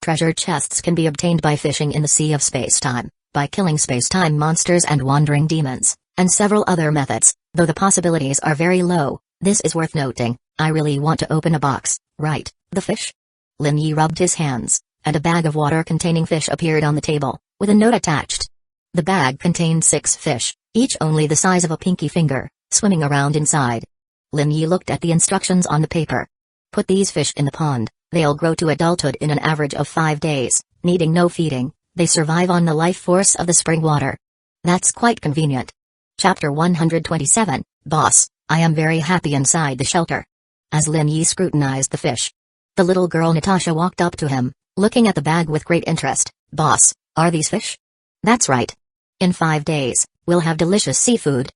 Treasure chests can be obtained by fishing in the sea of space-time, by killing space-time monsters and wandering demons, and several other methods, though the possibilities are very low. This is worth noting. I really want to open a box, right? The fish? Lin Yi rubbed his hands, and a bag of water containing fish appeared on the table, with a note attached. The bag contained 6 fish, each only the size of a pinky finger, swimming around inside. Lin Yi looked at the instructions on the paper. Put these fish in the pond, they'll grow to adulthood in an average of 5 days, needing no feeding. They survive on the life force of the spring water. That's quite convenient. Chapter 127, Boss, I am very happy inside the shelter. As Lin Yi scrutinized the fish. The little girl Natasha walked up to him, looking at the bag with great interest. "Boss, are these fish?" "That's right. In 5 days, we'll have delicious seafood.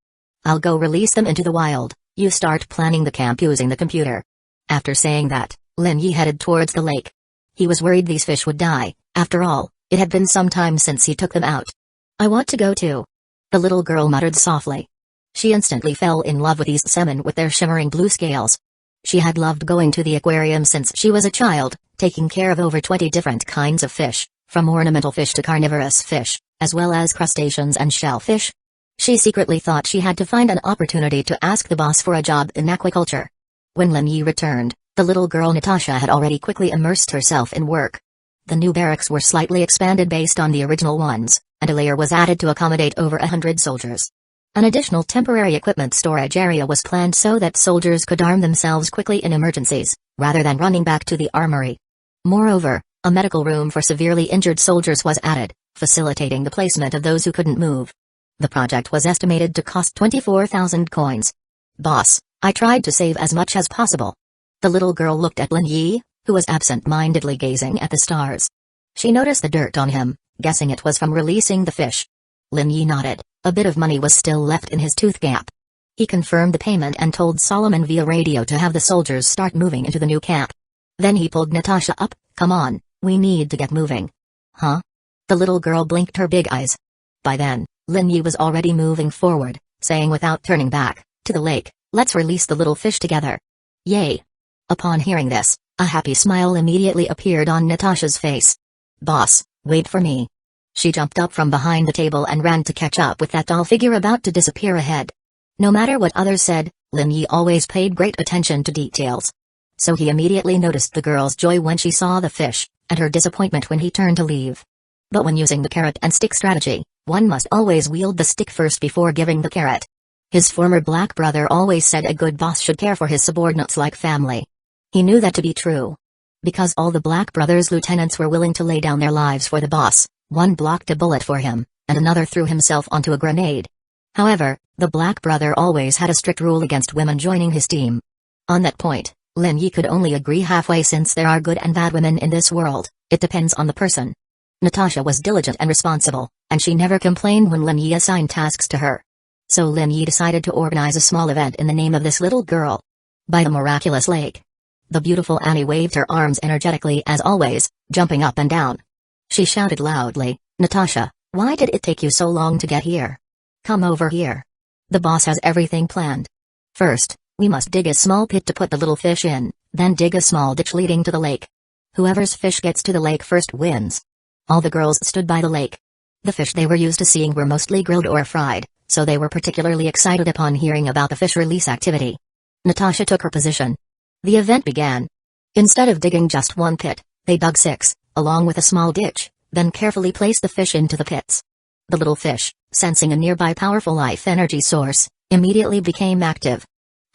I'll go release them into the wild. You start planning the camp using the computer." After saying that, Lin Yi headed towards the lake. He was worried these fish would die. After all, it had been some time since he took them out. "I want to go too," the little girl muttered softly. She instantly fell in love with these salmon with their shimmering blue scales. She had loved going to the aquarium since she was a child, taking care of over 20 different kinds of fish, from ornamental fish to carnivorous fish, as well as crustaceans and shellfish. She secretly thought she had to find an opportunity to ask the boss for a job in aquaculture. When Lin Yi returned, the little girl Natasha had already quickly immersed herself in work. The new barracks were slightly expanded based on the original ones, and a layer was added to accommodate over 100 soldiers. An additional temporary equipment storage area was planned so that soldiers could arm themselves quickly in emergencies, rather than running back to the armory. Moreover, a medical room for severely injured soldiers was added, facilitating the placement of those who couldn't move. The project was estimated to cost 24,000 coins. "Boss, I tried to save as much as possible." The little girl looked at Lin Yi, who was absent-mindedly gazing at the stars. She noticed the dirt on him, guessing it was from releasing the fish. Lin Yi nodded. A bit of money was still left in his tooth gap. He confirmed the payment and told Solomon via radio to have the soldiers start moving into the new camp. Then he pulled Natasha up. "Come on, we need to get moving." "Huh?" The little girl blinked her big eyes. By then, Lin Yi was already moving forward, saying without turning back, "To the lake, let's release the little fish together." "Yay!" Upon hearing this, a happy smile immediately appeared on Natasha's face. "Boss, wait for me." She jumped up from behind the table and ran to catch up with that doll figure about to disappear ahead. No matter what others said, Lin Yi always paid great attention to details. So he immediately noticed the girl's joy when she saw the fish, and her disappointment when he turned to leave. But when using the carrot and stick strategy, one must always wield the stick first before giving the carrot. His former black brother always said a good boss should care for his subordinates like family. He knew that to be true. Because all the black brothers' lieutenants were willing to lay down their lives for the boss, one blocked a bullet for him, and another threw himself onto a grenade. However, the black brother always had a strict rule against women joining his team. On that point, Lin Yi could only agree halfway since there are good and bad women in this world. It depends on the person. Natasha was diligent and responsible, and she never complained when Lin Yi assigned tasks to her. So Lin Yi decided to organize a small event in the name of this little girl. By the miraculous lake. The beautiful Annie waved her arms energetically as always, jumping up and down. She shouted loudly, "Natasha, why did it take you so long to get here? Come over here. The boss has everything planned. First, we must dig a small pit to put the little fish in, then dig a small ditch leading to the lake. Whoever's fish gets to the lake first wins." All the girls stood by the lake. The fish they were used to seeing were mostly grilled or fried, so they were particularly excited upon hearing about the fish release activity. Natasha took her position. The event began. Instead of digging just one pit, they dug 6, along with a small ditch, then carefully placed the fish into the pits. The little fish, sensing a nearby powerful life energy source, immediately became active.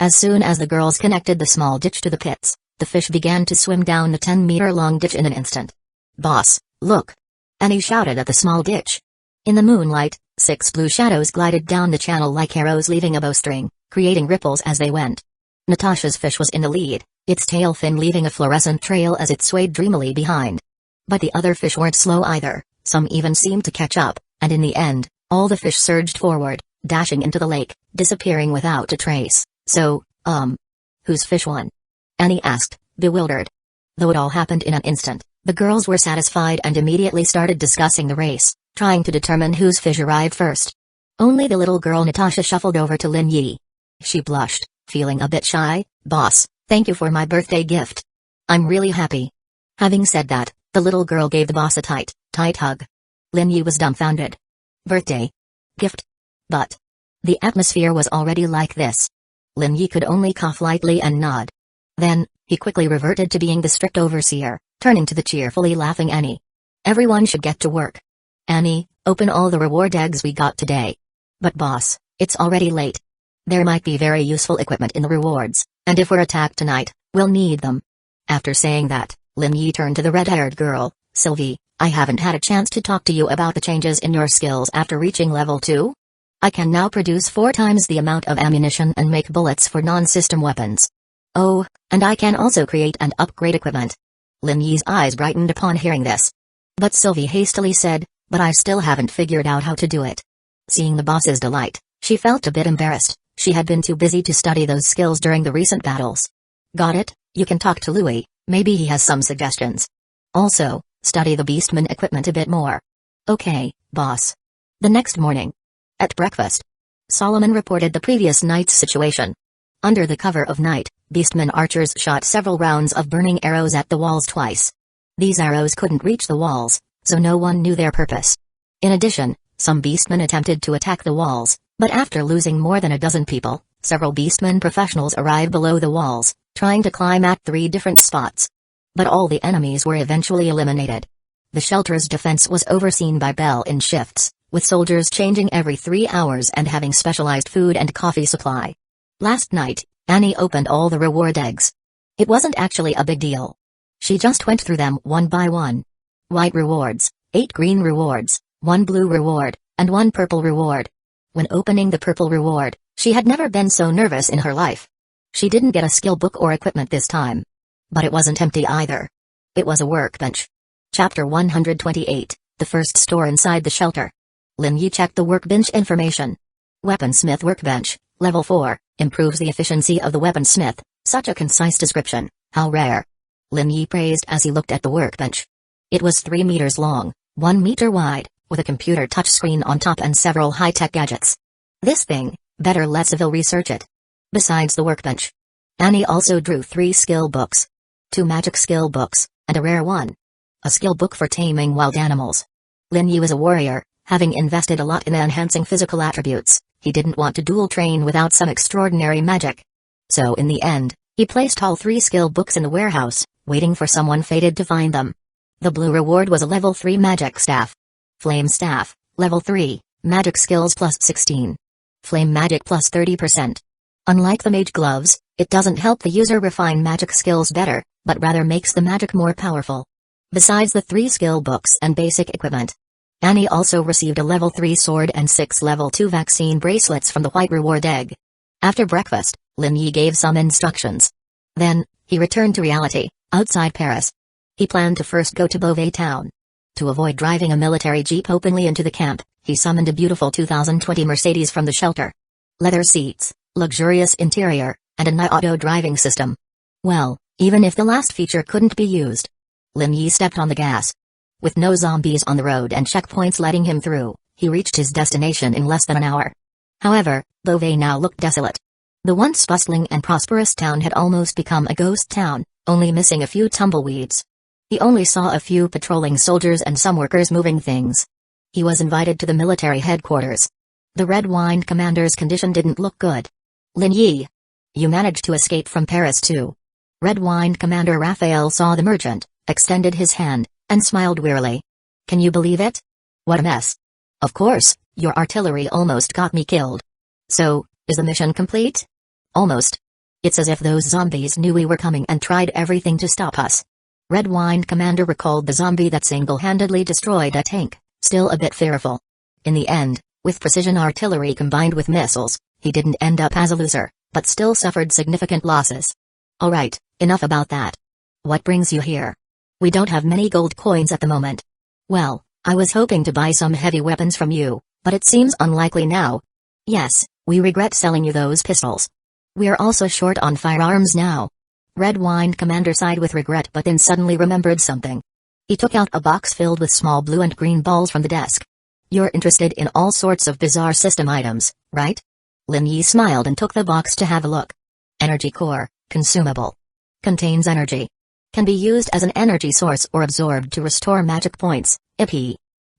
As soon as the girls connected the small ditch to the pits, the fish began to swim down the 10-meter-long ditch in an instant. "Boss, look!" Annie shouted at the small ditch. In the moonlight, 6 blue shadows glided down the channel like arrows leaving a bowstring, creating ripples as they went. Natasha's fish was in the lead, its tail fin leaving a fluorescent trail as it swayed dreamily behind. But the other fish weren't slow either, some even seemed to catch up, and in the end, all the fish surged forward, dashing into the lake, disappearing without a trace. "So, whose fish won?" Annie asked, bewildered. Though it all happened in an instant, the girls were satisfied and immediately started discussing the race, trying to determine whose fish arrived first. Only the little girl Natasha shuffled over to Lin Yi. She blushed, feeling a bit shy. "Boss, thank you for my birthday gift. I'm really happy." Having said that, the little girl gave the boss a tight hug. Lin Yi was dumbfounded. Birthday gift? But the atmosphere was already like this. Lin Yi could only cough lightly and nod. Then, he quickly reverted to being the strict overseer, turning to the cheerfully laughing Annie. "Everyone should get to work. Annie, open all the reward eggs we got today." "But boss, it's already late. There might be very useful equipment in the rewards, and if we're attacked tonight, we'll need them." After saying that, Lin Yi turned to the red-haired girl. "Sylvie, I haven't had a chance to talk to you about the changes in your skills after reaching level 2. I can now produce 4 times the amount of ammunition and make bullets for non-system weapons. Oh, and I can also create and upgrade equipment. Lin Yi's eyes brightened upon hearing this. But Sylvie hastily said, but I still haven't figured out how to do it. Seeing the boss's delight, she felt a bit embarrassed. She had been too busy to study those skills during the recent battles. Got it, you can talk to Louis, maybe he has some suggestions. Also, study the Beastman equipment a bit more. Okay, boss. The next morning. At breakfast. Solomon reported the previous night's situation. Under the cover of night, Beastman archers shot several rounds of burning arrows at the walls twice. These arrows couldn't reach the walls, so no one knew their purpose. In addition, some Beastmen attempted to attack the walls, but after losing more than a dozen people, several Beastmen professionals arrived below the walls, trying to climb at 3 different spots. But all the enemies were eventually eliminated. The shelter's defense was overseen by Bell in shifts, with soldiers changing every 3 hours and having specialized food and coffee supply. Last night, Annie opened all the reward eggs. It wasn't actually a big deal. She just went through them one by one. White rewards, 8 green rewards, 1 blue reward, and 1 purple reward. When opening the purple reward, she had never been so nervous in her life. She didn't get a skill book or equipment this time. But it wasn't empty either. It was a workbench. Chapter 128, the first store inside the shelter. Lin Yi checked the workbench information. Weaponsmith workbench, level 4, improves the efficiency of the weaponsmith. Such a concise description, how rare. Lin Yi praised as he looked at the workbench. It was 3 meters long, 1 meter wide, with a computer touchscreen on top and several high-tech gadgets. This thing, better let Seville research it. Besides the workbench, Annie also drew 3 skill books. 2 magic skill books, and a rare one. A skill book for taming wild animals. Lin Yi was a warrior, having invested a lot in enhancing physical attributes. He didn't want to dual train without some extraordinary magic. So in the end, he placed all 3 skill books in the warehouse, waiting for someone fated to find them. The blue reward was a level 3 magic staff. Flame staff, level 3, magic skills plus 16. Flame magic plus 30%. Unlike the mage gloves, it doesn't help the user refine magic skills better, but rather makes the magic more powerful. Besides the 3 skill books and basic equipment, Annie also received a level 3 sword and 6 level 2 vaccine bracelets from the white reward egg. After breakfast, Lin Yi gave some instructions. Then, he returned to reality, outside Paris. He planned to first go to Beauvais town. To avoid driving a military jeep openly into the camp, he summoned a beautiful 2020 Mercedes from the shelter. Leather seats, luxurious interior, and a new auto driving system. Well, even if the last feature couldn't be used. Lin Yi stepped on the gas. With no zombies on the road and checkpoints letting him through, he reached his destination in less than an hour. However, Beauvais now looked desolate. The once bustling and prosperous town had almost become a ghost town, only missing a few tumbleweeds. He only saw a few patrolling soldiers and some workers moving things. He was invited to the military headquarters. The Red Wine commander's condition didn't look good. Lin Yi, you managed to escape from Paris too. Red Wine Commander Raphael saw the merchant, extended his hand, and smiled wearily. Can you believe it? What a mess. Of course, your artillery almost got me killed. So, is the mission complete? Almost. It's as if those zombies knew we were coming and tried everything to stop us. Red Wine Commander recalled the zombie that single-handedly destroyed a tank, still a bit fearful. In the end, with precision artillery combined with missiles, he didn't end up as a loser, but still suffered significant losses. Alright, enough about that. What brings you here? We don't have many gold coins at the moment. Well, I was hoping to buy some heavy weapons from you, but it seems unlikely now. Yes, we regret selling you those pistols. We're also short on firearms now. Red Wine Commander sighed with regret but then suddenly remembered something. He took out a box filled with small blue and green balls from the desk. You're interested in all sorts of bizarre system items, right? Lin Yi smiled and took the box to have a look. Energy core, consumable. Contains energy. Can be used as an energy source or absorbed to restore magic points, IP.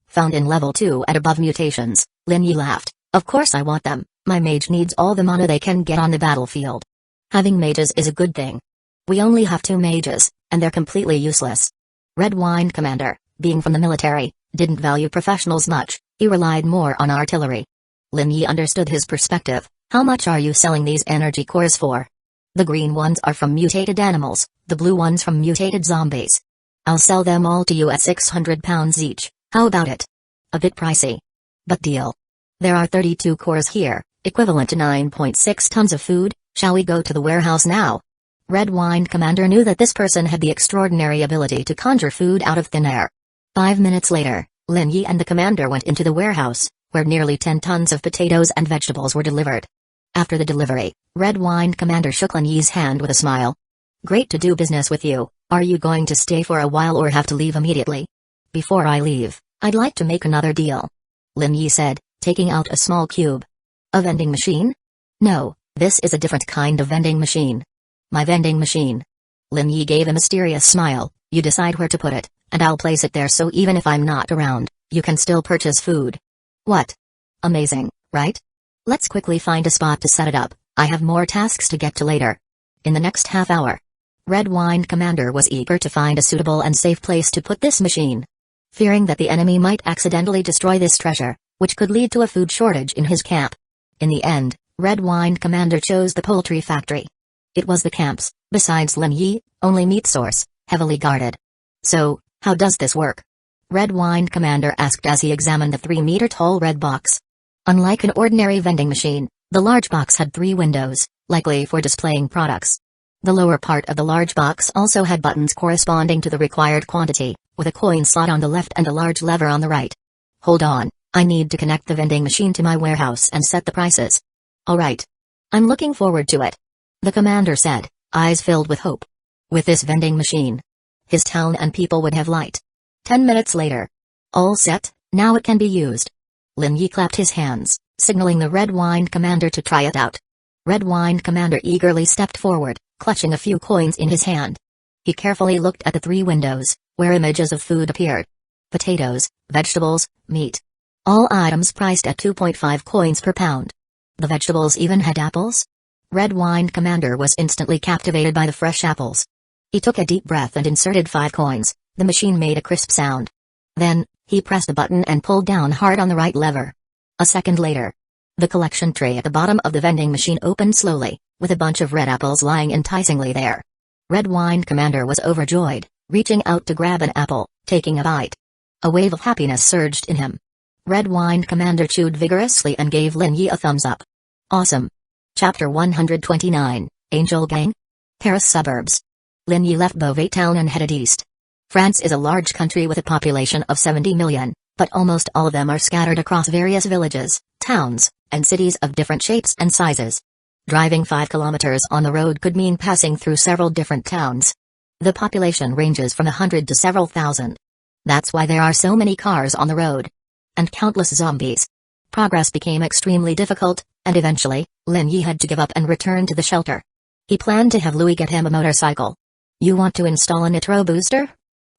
Found in level 2 at above mutations, Lin Yi laughed. Of course I want them, my mage needs all the mana they can get on the battlefield. Having mages is a good thing. We only have 2 mages, and they're completely useless. Red Wine Commander, being from the military, didn't value professionals much, he relied more on artillery. Lin Yi understood his perspective. How much are you selling these energy cores for? The green ones are from mutated animals, the blue ones from mutated zombies. I'll sell them all to you at 600 pounds each, how about it? A bit pricey. But deal. There are 32 cores here, equivalent to 9.6 tons of food. Shall we go to the warehouse now? Red Wine Commander knew that this person had the extraordinary ability to conjure food out of thin air. 5 minutes later, Lin Yi and the commander went into the warehouse, where nearly 10 tons of potatoes and vegetables were delivered. After the delivery, Red Wine Commander shook Lin Yi's hand with a smile. Great to do business with you. Are you going to stay for a while or have to leave immediately? Before I leave, I'd like to make another deal. Lin Yi said, taking out a small cube. A vending machine? No, this is a different kind of vending machine. My vending machine. Lin Yi gave a mysterious smile. You decide where to put it, and I'll place it there so even if I'm not around, you can still purchase food. What? Amazing, right? Let's quickly find a spot to set it up. I have more tasks to get to later. In the next half hour, Red Wine Commander was eager to find a suitable and safe place to put this machine. Fearing that the enemy might accidentally destroy this treasure, which could lead to a food shortage in his camp. In the end, Red Wine Commander chose the poultry factory. It was the camp's, besides Lin Yi, only meat source, heavily guarded. So, how does this work? Red Wine Commander asked as he examined the 3-meter-tall red box. Unlike an ordinary vending machine, the large box had 3 windows, likely for displaying products. The lower part of the large box also had buttons corresponding to the required quantity, with a coin slot on the left and a large lever on the right. Hold on, I need to connect the vending machine to my warehouse and set the prices. All right. I'm looking forward to it. The commander said, eyes filled with hope. With this vending machine, his town and people would have light. 10 minutes later. All set, now it can be used. Lin Yi clapped his hands, signaling the Red Wine Commander to try it out. Red Wine Commander eagerly stepped forward, clutching a few coins in his hand. He carefully looked at the 3 windows, where images of food appeared. Potatoes, vegetables, meat. All items priced at 2.5 coins per pound. The vegetables even had apples? Red Wine Commander was instantly captivated by the fresh apples. He took a deep breath and inserted 5 coins. The machine made a crisp sound. Then, he pressed a button and pulled down hard on the right lever. A second later, the collection tray at the bottom of the vending machine opened slowly, with a bunch of red apples lying enticingly there. Red Wine Commander was overjoyed, reaching out to grab an apple, taking a bite. A wave of happiness surged in him. Red Wine Commander chewed vigorously and gave Lin Yi a thumbs up. Awesome. Chapter 129, Angel Gang? Paris suburbs. Lin Yi left Beauvais town and headed east. France is a large country with a population of 70 million, but almost all of them are scattered across various villages, towns, and cities of different shapes and sizes. Driving 5 kilometers on the road could mean passing through several different towns. The population ranges from 100 to several thousand. That's why there are so many cars on the road. And countless zombies. Progress became extremely difficult, and eventually, Lin Yi had to give up and return to the shelter. He planned to have Louis get him a motorcycle. You want to install a nitro booster?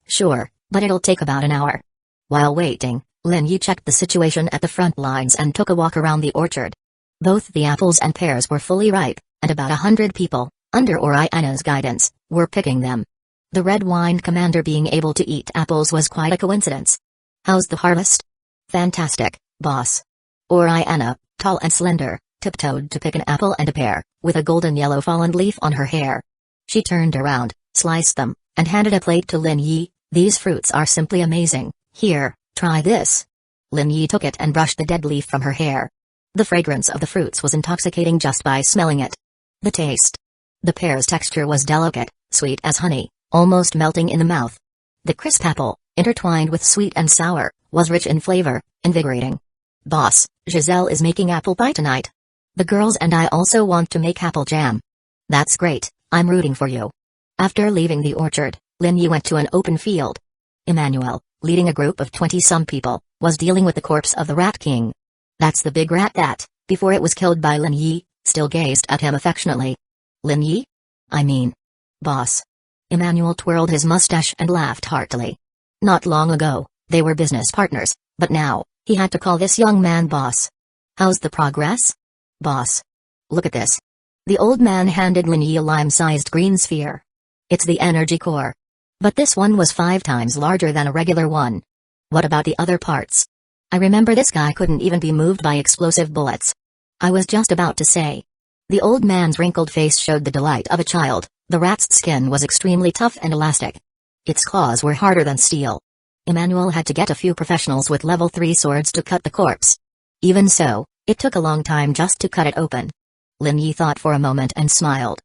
Sure, but it'll take about an hour. While waiting, Lin Yi checked the situation at the front lines and took a walk around the orchard. Both the apples and pears were fully ripe, and about 100 people, under Oriana's guidance, were picking them. The Red Wine Commander being able to eat apples was quite a coincidence. How's the harvest? Fantastic, boss. Oriana, tall and slender, tiptoed to pick an apple and a pear, with a golden yellow fallen leaf on her hair. She turned around, sliced them, and handed a plate to Lin Yi. These fruits are simply amazing. Here, try this. Lin Yi took it and brushed the dead leaf from her hair. The fragrance of the fruits was intoxicating just by smelling it. The taste. The pear's texture was delicate, sweet as honey, almost melting in the mouth. The crisp apple, intertwined with sweet and sour, was rich in flavor, invigorating. Boss, Giselle is making apple pie tonight. The girls and I also want to make apple jam. That's great, I'm rooting for you. After leaving the orchard, Lin Yi went to an open field. Emmanuel, leading a group of 20-some people, was dealing with the corpse of the Rat King. That's the big rat that, before it was killed by Lin Yi, still gazed at him affectionately. Lin Yi? I mean, boss. Emmanuel twirled his mustache and laughed heartily. Not long ago, they were business partners, but now, he had to call this young man boss. How's the progress? Boss. Look at this. The old man handed Lin Yi a lime-sized green sphere. It's the energy core. But this one was 5 times larger than a regular one. What about the other parts? I remember this guy couldn't even be moved by explosive bullets. I was just about to say. The old man's wrinkled face showed the delight of a child. The rat's skin was extremely tough and elastic. Its claws were harder than steel. Emmanuel had to get a few professionals with level 3 swords to cut the corpse. Even so, it took a long time just to cut it open. Lin Yi thought for a moment and smiled.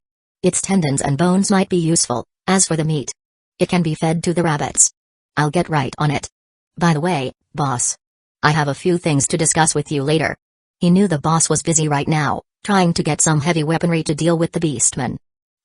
Its tendons and bones might be useful. As for the meat, it can be fed to the rabbits. I'll get right on it. By the way, boss, I have a few things to discuss with you later. He knew the boss was busy right now, trying to get some heavy weaponry to deal with the beastmen.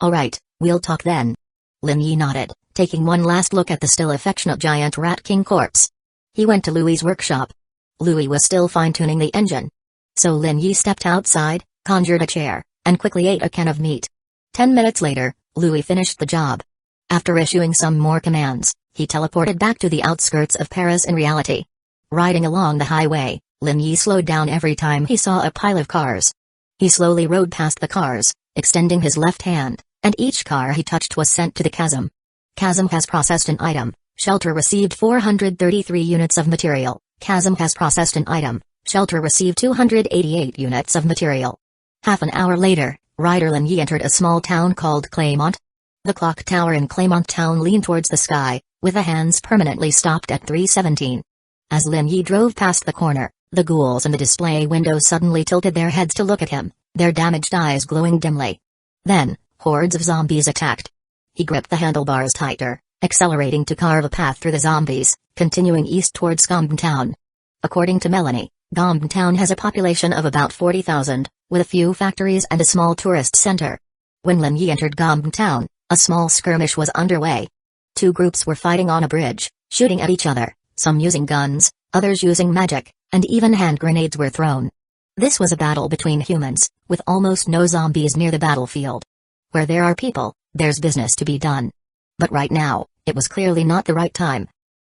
Alright, we'll talk then. Lin Yi nodded, taking one last look at the still affectionate giant rat king corpse. He went to Louis's workshop. Louis was still fine-tuning the engine. So Lin Yi stepped outside, conjured a chair, and quickly ate a can of meat. 10 minutes later, Louis finished the job. After issuing some more commands, he teleported back to the outskirts of Paris in reality. Riding along the highway, Lin Yi slowed down every time he saw a pile of cars. He slowly rode past the cars, extending his left hand, and each car he touched was sent to the chasm. Chasm has processed an item. Shelter received 433 units of material. Chasm has processed an item. Shelter received 288 units of material. Half an hour later, rider Lin Yi entered a small town called Claymont. The clock tower in Claymont town leaned towards the sky, with the hands permanently stopped at 3:17. As Lin Yi drove past the corner, the ghouls in the display windows suddenly tilted their heads to look at him, their damaged eyes glowing dimly. Then, hordes of zombies attacked. He gripped the handlebars tighter, accelerating to carve a path through the zombies, continuing east towards Gombin town. According to Melanie, Gombin town has a population of about 40,000, with a few factories and a small tourist center. When Lin Yi entered Gombin town, a small skirmish was underway. Two groups were fighting on a bridge, shooting at each other, some using guns, others using magic, and even hand grenades were thrown. This was a battle between humans, with almost no zombies near the battlefield. Where there are people, there's business to be done. But right now, it was clearly not the right time.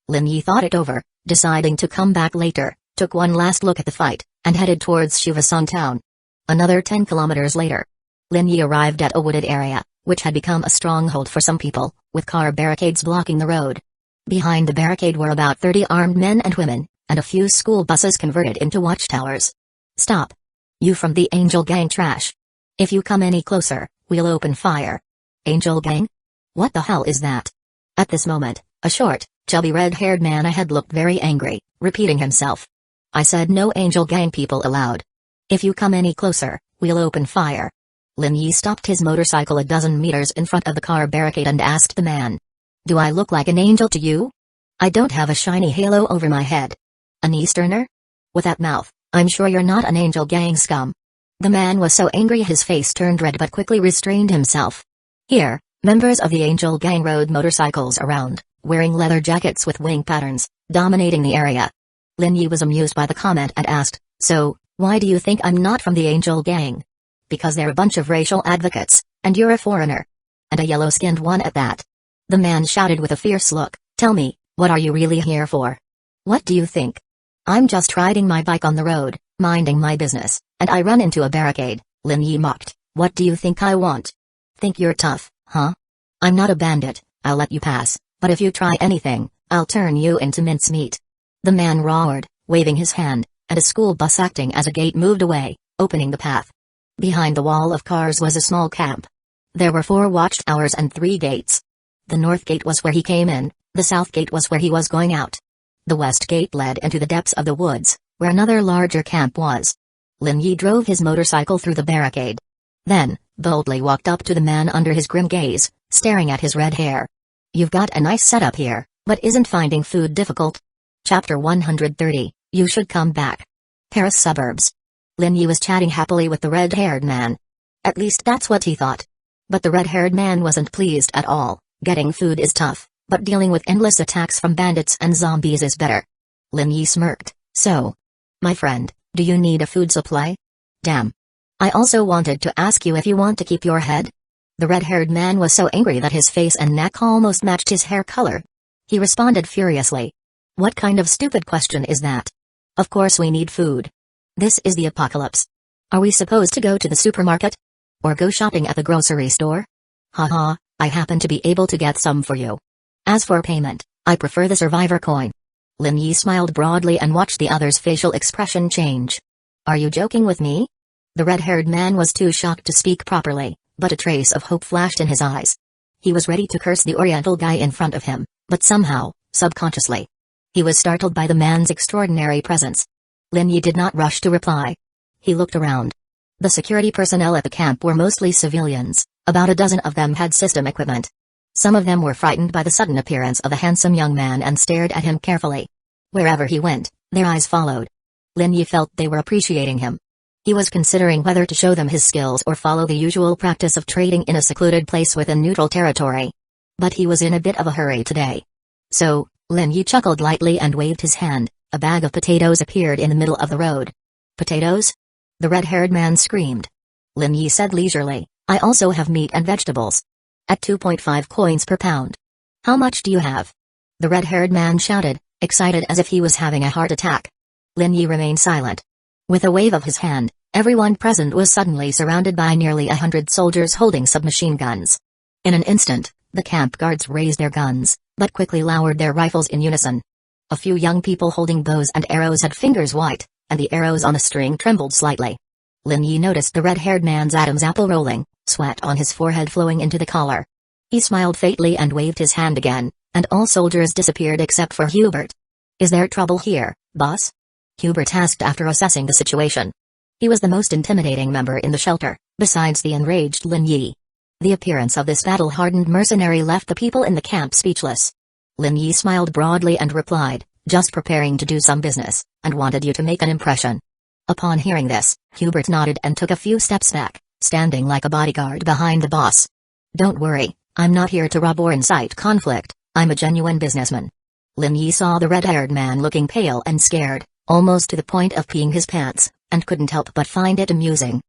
Lin Yi thought it over, deciding to come back later, took one last look at the fight, and headed towards Shivasan town. Another 10 kilometers later, Lin Yi arrived at a wooded area, which had become a stronghold for some people, with car barricades blocking the road. Behind the barricade were about 30 armed men and women, and a few school buses converted into watchtowers. Stop. You from the Angel Gang trash. If you come any closer, we'll open fire. Angel Gang? What the hell is that? At this moment, a short, chubby red-haired man ahead looked very angry, repeating himself. I said no Angel Gang people allowed. If you come any closer, we'll open fire. Lin Yi stopped his motorcycle a dozen meters in front of the car barricade and asked the man. Do I look like an angel to you? I don't have a shiny halo over my head. An Easterner? With that mouth, I'm sure you're not an Angel Gang scum. The man was so angry his face turned red but quickly restrained himself. Here, members of the Angel Gang rode motorcycles around, wearing leather jackets with wing patterns, dominating the area. Lin Yi was amused by the comment and asked, so, why do you think I'm not from the Angel Gang? Because they're a bunch of racial advocates, and you're a foreigner. And a yellow-skinned one at that. The man shouted with a fierce look, tell me, what are you really here for? What do you think? I'm just riding my bike on the road, minding my business, and I run into a barricade, Lin Yi mocked. What do you think I want? Think you're tough, huh? I'm not a bandit, I'll let you pass, but if you try anything, I'll turn you into mincemeat. The man roared, waving his hand, and a school bus acting as a gate moved away, opening the path. Behind the wall of cars was a small camp. There were 4 watchtowers and 3 gates. The north gate was where he came in, the south gate was where he was going out. The west gate led into the depths of the woods, where another larger camp was. Lin Yi drove his motorcycle through the barricade. Then, boldly walked up to the man under his grim gaze, staring at his red hair. You've got a nice setup here, but isn't finding food difficult? Chapter 130, You Should Come Back. Paris suburbs. Lin Yi was chatting happily with the red-haired man. At least that's what he thought. But the red-haired man wasn't pleased at all. Getting food is tough, but dealing with endless attacks from bandits and zombies is better. Lin Yi smirked, so. My friend, do you need a food supply? Damn. I also wanted to ask you if you want to keep your head? The red-haired man was so angry that his face and neck almost matched his hair color. He responded furiously. What kind of stupid question is that? Of course we need food. This is the apocalypse. Are we supposed to go to the supermarket? Or go shopping at the grocery store? Haha, I happen to be able to get some for you. As for payment, I prefer the survivor coin. Lin Yi smiled broadly and watched the other's facial expression change. Are you joking with me? The red-haired man was too shocked to speak properly, but a trace of hope flashed in his eyes. He was ready to curse the Oriental guy in front of him, but somehow, subconsciously, he was startled by the man's extraordinary presence. Lin Yi did not rush to reply. He looked around. The security personnel at the camp were mostly civilians, About a dozen of them had system equipment. Some of them were frightened by the sudden appearance of a handsome young man and stared at him carefully. Wherever he went, their eyes followed. Lin Yi felt they were appreciating him. He was considering whether to show them his skills or follow the usual practice of trading in a secluded place within neutral territory. But he was in a bit of a hurry today. So, Lin Yi chuckled lightly and waved his hand. A bag of potatoes appeared in the middle of the road. Potatoes? The red-haired man screamed. Lin Yi said leisurely, I also have meat and vegetables. At 2.5 coins per pound. How much do you have? The red-haired man shouted, excited as if he was having a heart attack. Lin Yi remained silent. With a wave of his hand, everyone present was suddenly surrounded by nearly 100 soldiers holding submachine guns. In an instant, the camp guards raised their guns, but quickly lowered their rifles in unison. A few young people holding bows and arrows had fingers white, and the arrows on the string trembled slightly. Lin Yi noticed the red-haired man's Adam's apple rolling, sweat on his forehead flowing into the collar. He smiled faintly and waved his hand again, and all soldiers disappeared except for Hubert. Is there trouble here, boss? Hubert asked after assessing the situation. He was the most intimidating member in the shelter, besides the enraged Lin Yi. The appearance of this battle-hardened mercenary left the people in the camp speechless. Lin Yi smiled broadly and replied, just preparing to do some business, and wanted you to make an impression. Upon hearing this, Hubert nodded and took a few steps back, standing like a bodyguard behind the boss. Don't worry, I'm not here to rob or incite conflict, I'm a genuine businessman. Lin Yi saw the red-haired man looking pale and scared, almost to the point of peeing his pants, and couldn't help but find it amusing.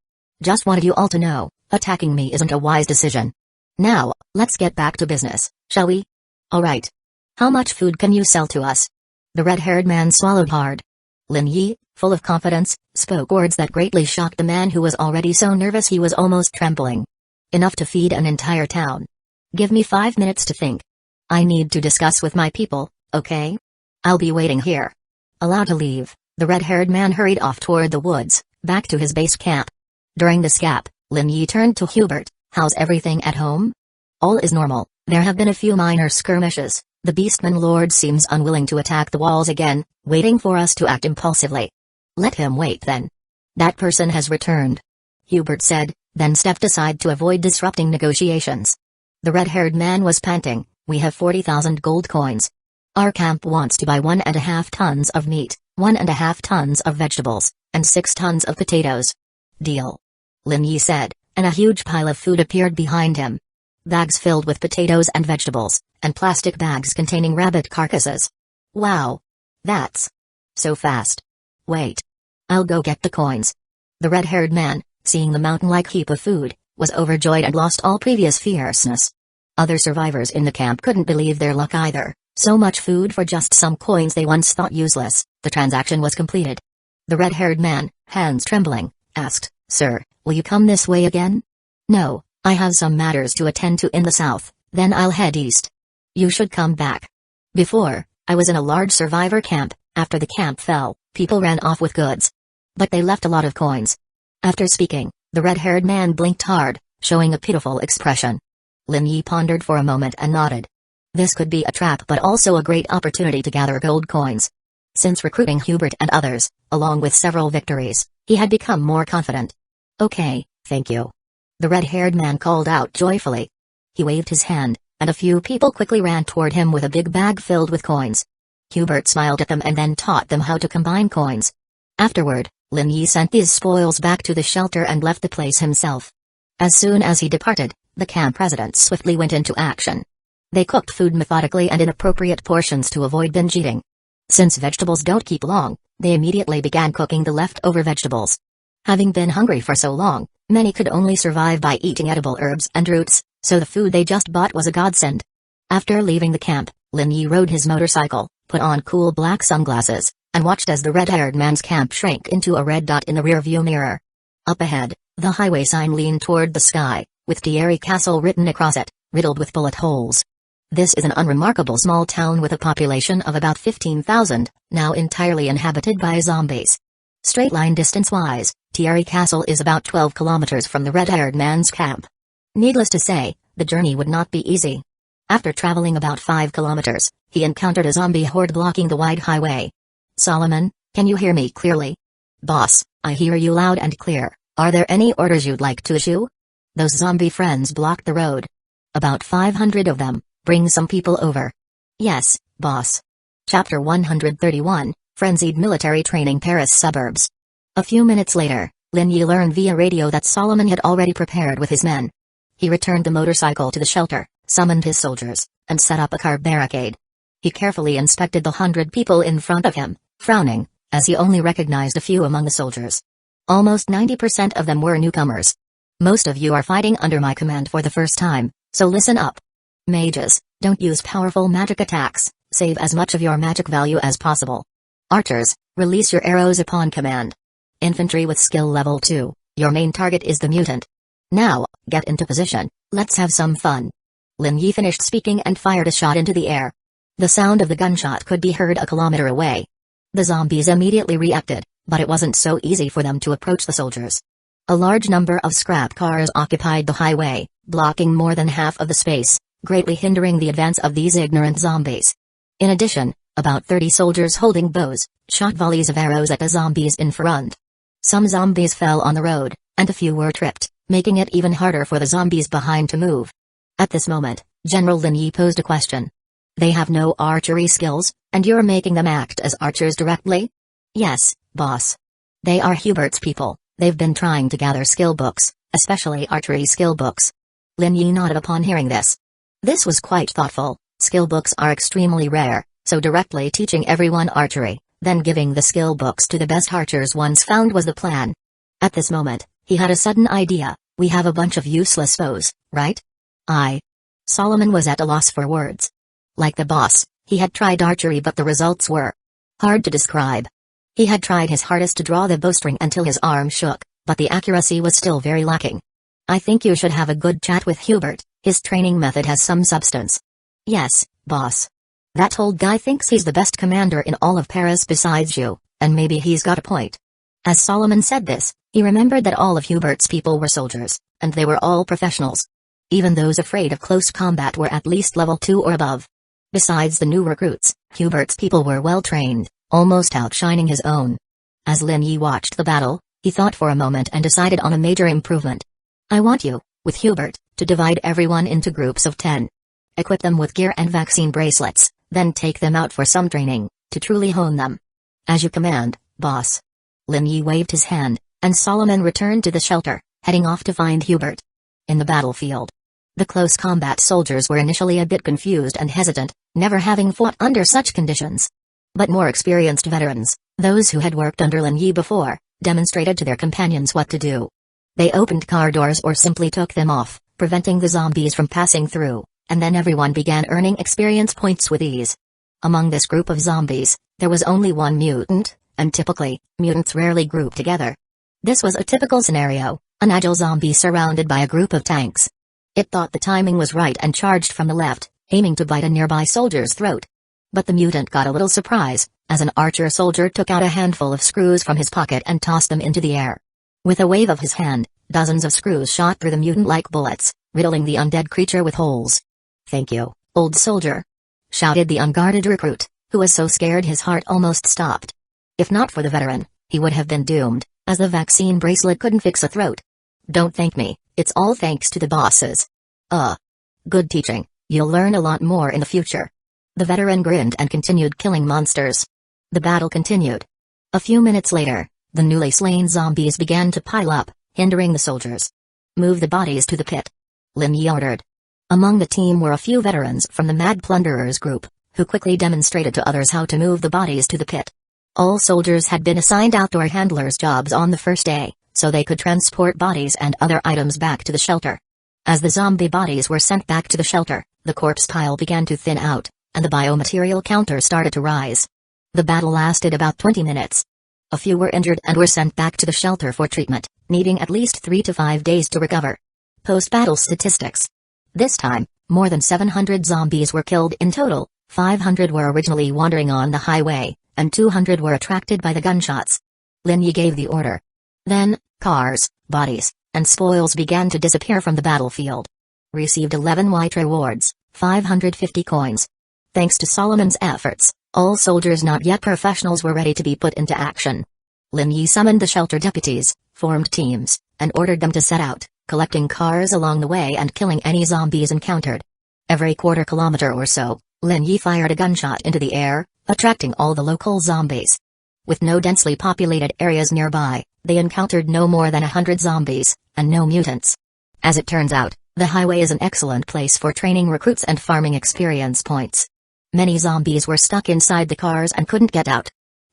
Just wanted you all to know, attacking me isn't a wise decision. Now, let's get back to business, shall we? Alright. How much food can you sell to us? The red-haired man swallowed hard. Lin Yi, full of confidence, spoke words that greatly shocked the man who was already so nervous he was almost trembling. Enough to feed an entire town. Give me 5 minutes to think. I need to discuss with my people, okay? I'll be waiting here. Allowed to leave, the red-haired man hurried off toward the woods, back to his base camp. During this gap, Lin Yi turned to Hubert. How's everything at home? All is normal, there have been a few minor skirmishes. The Beastman Lord seems unwilling to attack the walls again, waiting for us to act impulsively. Let him wait then. That person has returned. Hubert said, then stepped aside to avoid disrupting negotiations. The red-haired man was panting, we have 40,000 gold coins. Our camp wants to buy 1.5 tons of meat, 1.5 tons of vegetables, and 6 tons of potatoes. Deal. Lin Yi said, and a huge pile of food appeared behind him. Bags filled with potatoes and vegetables, and plastic bags containing rabbit carcasses. Wow. That's so fast. Wait. I'll go get the coins. The red-haired man, seeing the mountain-like heap of food, was overjoyed and lost all previous fierceness. Other survivors in the camp couldn't believe their luck either. So much food for just some coins they once thought useless. The transaction was completed. The red-haired man, hands trembling, asked, Sir, will you come this way again? No, I have some matters to attend to in the south, then I'll head east. You should come back. Before, I was in a large survivor camp. After the camp fell, people ran off with goods. But they left a lot of coins. After speaking, the red-haired man blinked hard, showing a pitiful expression. Lin Yi pondered for a moment and nodded. This could be a trap but also a great opportunity to gather gold coins. Since recruiting Hubert and others, along with several victories, he had become more confident. Okay, thank you. The red-haired man called out joyfully. He waved his hand, and a few people quickly ran toward him with a big bag filled with coins. Hubert smiled at them and then taught them how to combine coins. Afterward, Lin Yi sent these spoils back to the shelter and left the place himself. As soon as he departed, the camp residents swiftly went into action. They cooked food methodically and in appropriate portions to avoid binge eating. Since vegetables don't keep long, they immediately began cooking the leftover vegetables. Having been hungry for so long, many could only survive by eating edible herbs and roots, so the food they just bought was a godsend. After leaving the camp, Lin Yi rode his motorcycle, put on cool black sunglasses, and watched as the red-haired man's camp shrank into a red dot in the rearview mirror. Up ahead, the highway sign leaned toward the sky, with Thierry Castle written across it, riddled with bullet holes. This is an unremarkable small town with a population of about 15,000, now entirely inhabited by zombies. Straight line distance-wise, Thierry Castle is about 12 kilometers from the red-haired man's camp. Needless to say, the journey would not be easy. After traveling about 5 kilometers, he encountered a zombie horde blocking the wide highway. Solomon, can you hear me clearly? Boss, I hear you loud and clear. Are there any orders you'd like to issue? Those zombie friends blocked the road. About 500 of them. Bring some people over. Yes, boss. Chapter 131, Frenzied Military Training Paris Suburbs. A few minutes later, Lin Yi learned via radio that Solomon had already prepared with his men. He returned the motorcycle to the shelter, summoned his soldiers, and set up a car barricade. He carefully inspected the 100 people in front of him, frowning, as he only recognized a few among the soldiers. Almost 90% of them were newcomers. Most of you are fighting under my command for the first time, so listen up. Mages, don't use powerful magic attacks, save as much of your magic value as possible. Archers, release your arrows upon command. Infantry with skill level 2, your main target is the mutant. Now, get into position, let's have some fun. Lin Yi finished speaking and fired a shot into the air. The sound of the gunshot could be heard a kilometer away. The zombies immediately reacted, but it wasn't so easy for them to approach the soldiers. A large number of scrap cars occupied the highway, blocking more than half of the space, greatly hindering the advance of these ignorant zombies. In addition, about 30 soldiers holding bows, shot volleys of arrows at the zombies in front. Some zombies fell on the road, and a few were tripped, making it even harder for the zombies behind to move. At this moment, General Lin Yi posed a question. They have no archery skills, and you're making them act as archers directly? Yes, boss. They are Hubert's people, they've been trying to gather skill books, especially archery skill books. Lin Yi nodded upon hearing this. This was quite thoughtful. Skill books are extremely rare, so directly teaching everyone archery, then giving the skill books to the best archers once found was the plan. At this moment, he had a sudden idea. We have a bunch of useless foes, right? Solomon was at a loss for words. Like the boss, he had tried archery but the results were hard to describe. He had tried his hardest to draw the bowstring until his arm shook, but the accuracy was still very lacking. I think you should have a good chat with Hubert, his training method has some substance. Yes, boss. That old guy thinks he's the best commander in all of Paris besides you, and maybe he's got a point. As Solomon said this, he remembered that all of Hubert's people were soldiers, and they were all professionals. Even those afraid of close combat were at least level 2 or above. Besides the new recruits, Hubert's people were well trained, almost outshining his own. As Lin Yi watched the battle, he thought for a moment and decided on a major improvement. I want you, with Hubert, to divide everyone into groups of 10. Equip them with gear and vaccine bracelets, then take them out for some training, to truly hone them. As you command, boss. Lin Yi waved his hand, and Solomon returned to the shelter, heading off to find Hubert. In the battlefield, the close combat soldiers were initially a bit confused and hesitant, never having fought under such conditions. But more experienced veterans, those who had worked under Lin Yi before, demonstrated to their companions what to do. They opened car doors or simply took them off, preventing the zombies from passing through, and then everyone began earning experience points with ease. Among this group of zombies, there was only one mutant, and typically, mutants rarely group together. This was a typical scenario, an agile zombie surrounded by a group of tanks. It thought the timing was right and charged from the left, aiming to bite a nearby soldier's throat. But the mutant got a little surprise, as an archer soldier took out a handful of screws from his pocket and tossed them into the air. With a wave of his hand, dozens of screws shot through the mutant like bullets, riddling the undead creature with holes. Thank you, old soldier, shouted the unguarded recruit, who was so scared his heart almost stopped. If not for the veteran, he would have been doomed, as the vaccine bracelet couldn't fix a throat. Don't thank me, it's all thanks to the bosses. Good teaching, you'll learn a lot more in the future. The veteran grinned and continued killing monsters. The battle continued. A few minutes later, the newly slain zombies began to pile up, hindering the soldiers. Move the bodies to the pit. Lin Yi ordered. Among the team were a few veterans from the Mad Plunderers group, who quickly demonstrated to others how to move the bodies to the pit. All soldiers had been assigned outdoor handlers' jobs on the first day, so they could transport bodies and other items back to the shelter. As the zombie bodies were sent back to the shelter, the corpse pile began to thin out, and the biomaterial counter started to rise. The battle lasted about 20 minutes. A few were injured and were sent back to the shelter for treatment, needing at least 3 to 5 days to recover. Post-battle statistics. This time, more than 700 zombies were killed in total, 500 were originally wandering on the highway, and 200 were attracted by the gunshots. Lin Yi gave the order. Then, cars, bodies, and spoils began to disappear from the battlefield. Received 11 white rewards, 550 coins. Thanks to Solomon's efforts, all soldiers not yet professionals were ready to be put into action. Lin Yi summoned the shelter deputies, formed teams, and ordered them to set out, collecting cars along the way and killing any zombies encountered. Every quarter kilometer or so, Lin Yi fired a gunshot into the air, attracting all the local zombies. With no densely populated areas nearby, they encountered no more than 100 zombies, and no mutants. As it turns out, the highway is an excellent place for training recruits and farming experience points. Many zombies were stuck inside the cars and couldn't get out.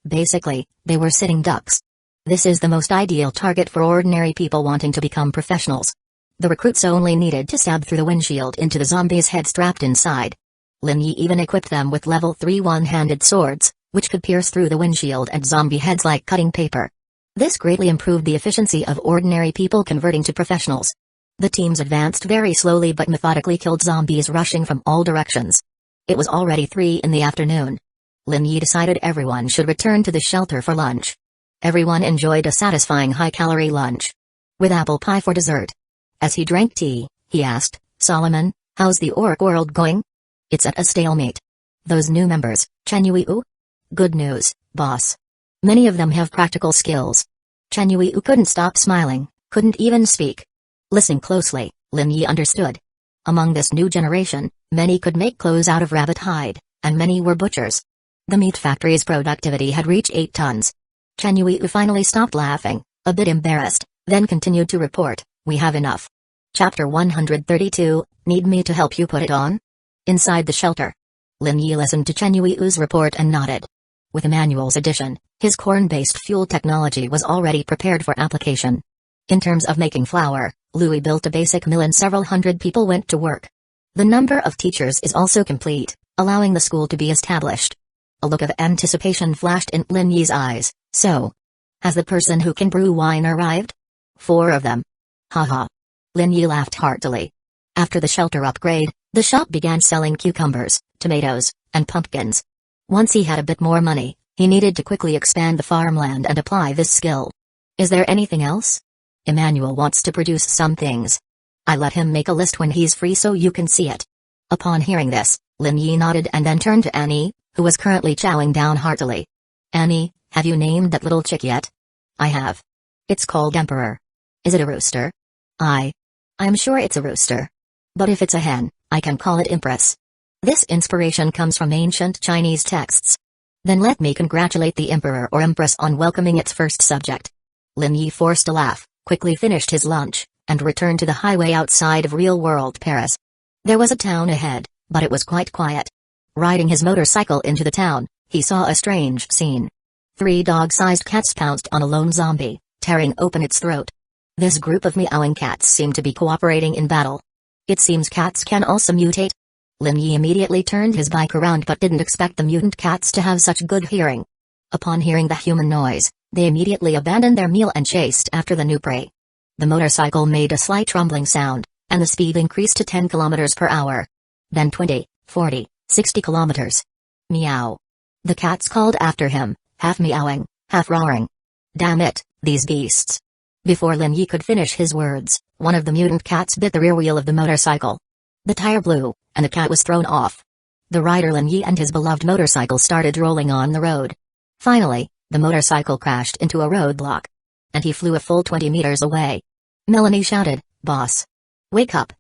Basically, they were sitting ducks. This is the most ideal target for ordinary people wanting to become professionals. The recruits only needed to stab through the windshield into the zombie's head strapped inside. Lin Yi even equipped them with level 3 one-handed swords, which could pierce through the windshield and zombie heads like cutting paper. This greatly improved the efficiency of ordinary people converting to professionals. The teams advanced very slowly but methodically killed zombies rushing from all directions. It was already 3 in the afternoon. Lin Yi decided everyone should return to the shelter for lunch. Everyone enjoyed a satisfying high-calorie lunch. With apple pie for dessert. As he drank tea, he asked, "Solomon, how's the orc world going?" "It's at a stalemate. Those new members, Chen Yuiu?" "Good news, boss. Many of them have practical skills." Chen Yuiu couldn't stop smiling, couldn't even speak. Listening closely, Lin Yi understood. Among this new generation, many could make clothes out of rabbit hide, and many were butchers. The meat factory's productivity had reached 8 tons. Chen Yuiu finally stopped laughing, a bit embarrassed, then continued to report, "We have enough." Chapter 132, Need me to help you put it on? Inside the shelter. Lin Yi listened to Chen Yuiu's report and nodded. With Emmanuel's addition, his corn-based fuel technology was already prepared for application. In terms of making flour, Louis built a basic mill and several hundred people went to work. The number of teachers is also complete, allowing the school to be established. A look of anticipation flashed in Lin Yi's eyes. "So, has the person who can brew wine arrived?" "4 of them." Haha. Lin Yi laughed heartily. After the shelter upgrade, the shop began selling cucumbers, tomatoes, and pumpkins. Once he had a bit more money, he needed to quickly expand the farmland and apply this skill. "Is there anything else?" "Emmanuel wants to produce some things. I let him make a list when he's free so you can see it." Upon hearing this, Lin Yi nodded and then turned to Annie, who was currently chowing down heartily. "Annie, have you named that little chick yet?" "I have. It's called Emperor." "Is it a rooster?" I'm sure it's a rooster. But if it's a hen, I can call it Empress." This inspiration comes from ancient Chinese texts. "Then let me congratulate the Emperor or Empress on welcoming its first subject." Lin Yi forced a laugh, quickly finished his lunch, and returned to the highway outside of real-world Paris. There was a town ahead, but it was quite quiet. Riding his motorcycle into the town, he saw a strange scene. 3 dog-sized cats pounced on a lone zombie, tearing open its throat. This group of meowing cats seemed to be cooperating in battle. It seems cats can also mutate. Lin Yi immediately turned his bike around but didn't expect the mutant cats to have such good hearing. Upon hearing the human noise, they immediately abandoned their meal and chased after the new prey. The motorcycle made a slight rumbling sound, and the speed increased to 10 kilometers per hour. Then 20, 40, 60 kilometers. Meow. The cats called after him, half meowing, half roaring. Damn it, these beasts. Before Lin Yi could finish his words, one of the mutant cats bit the rear wheel of the motorcycle. The tire blew, and the cat was thrown off. The rider Lin Yi and his beloved motorcycle started rolling on the road. Finally, the motorcycle crashed into a roadblock. And he flew a full 20 meters away. Melanie shouted, "Boss! Wake up!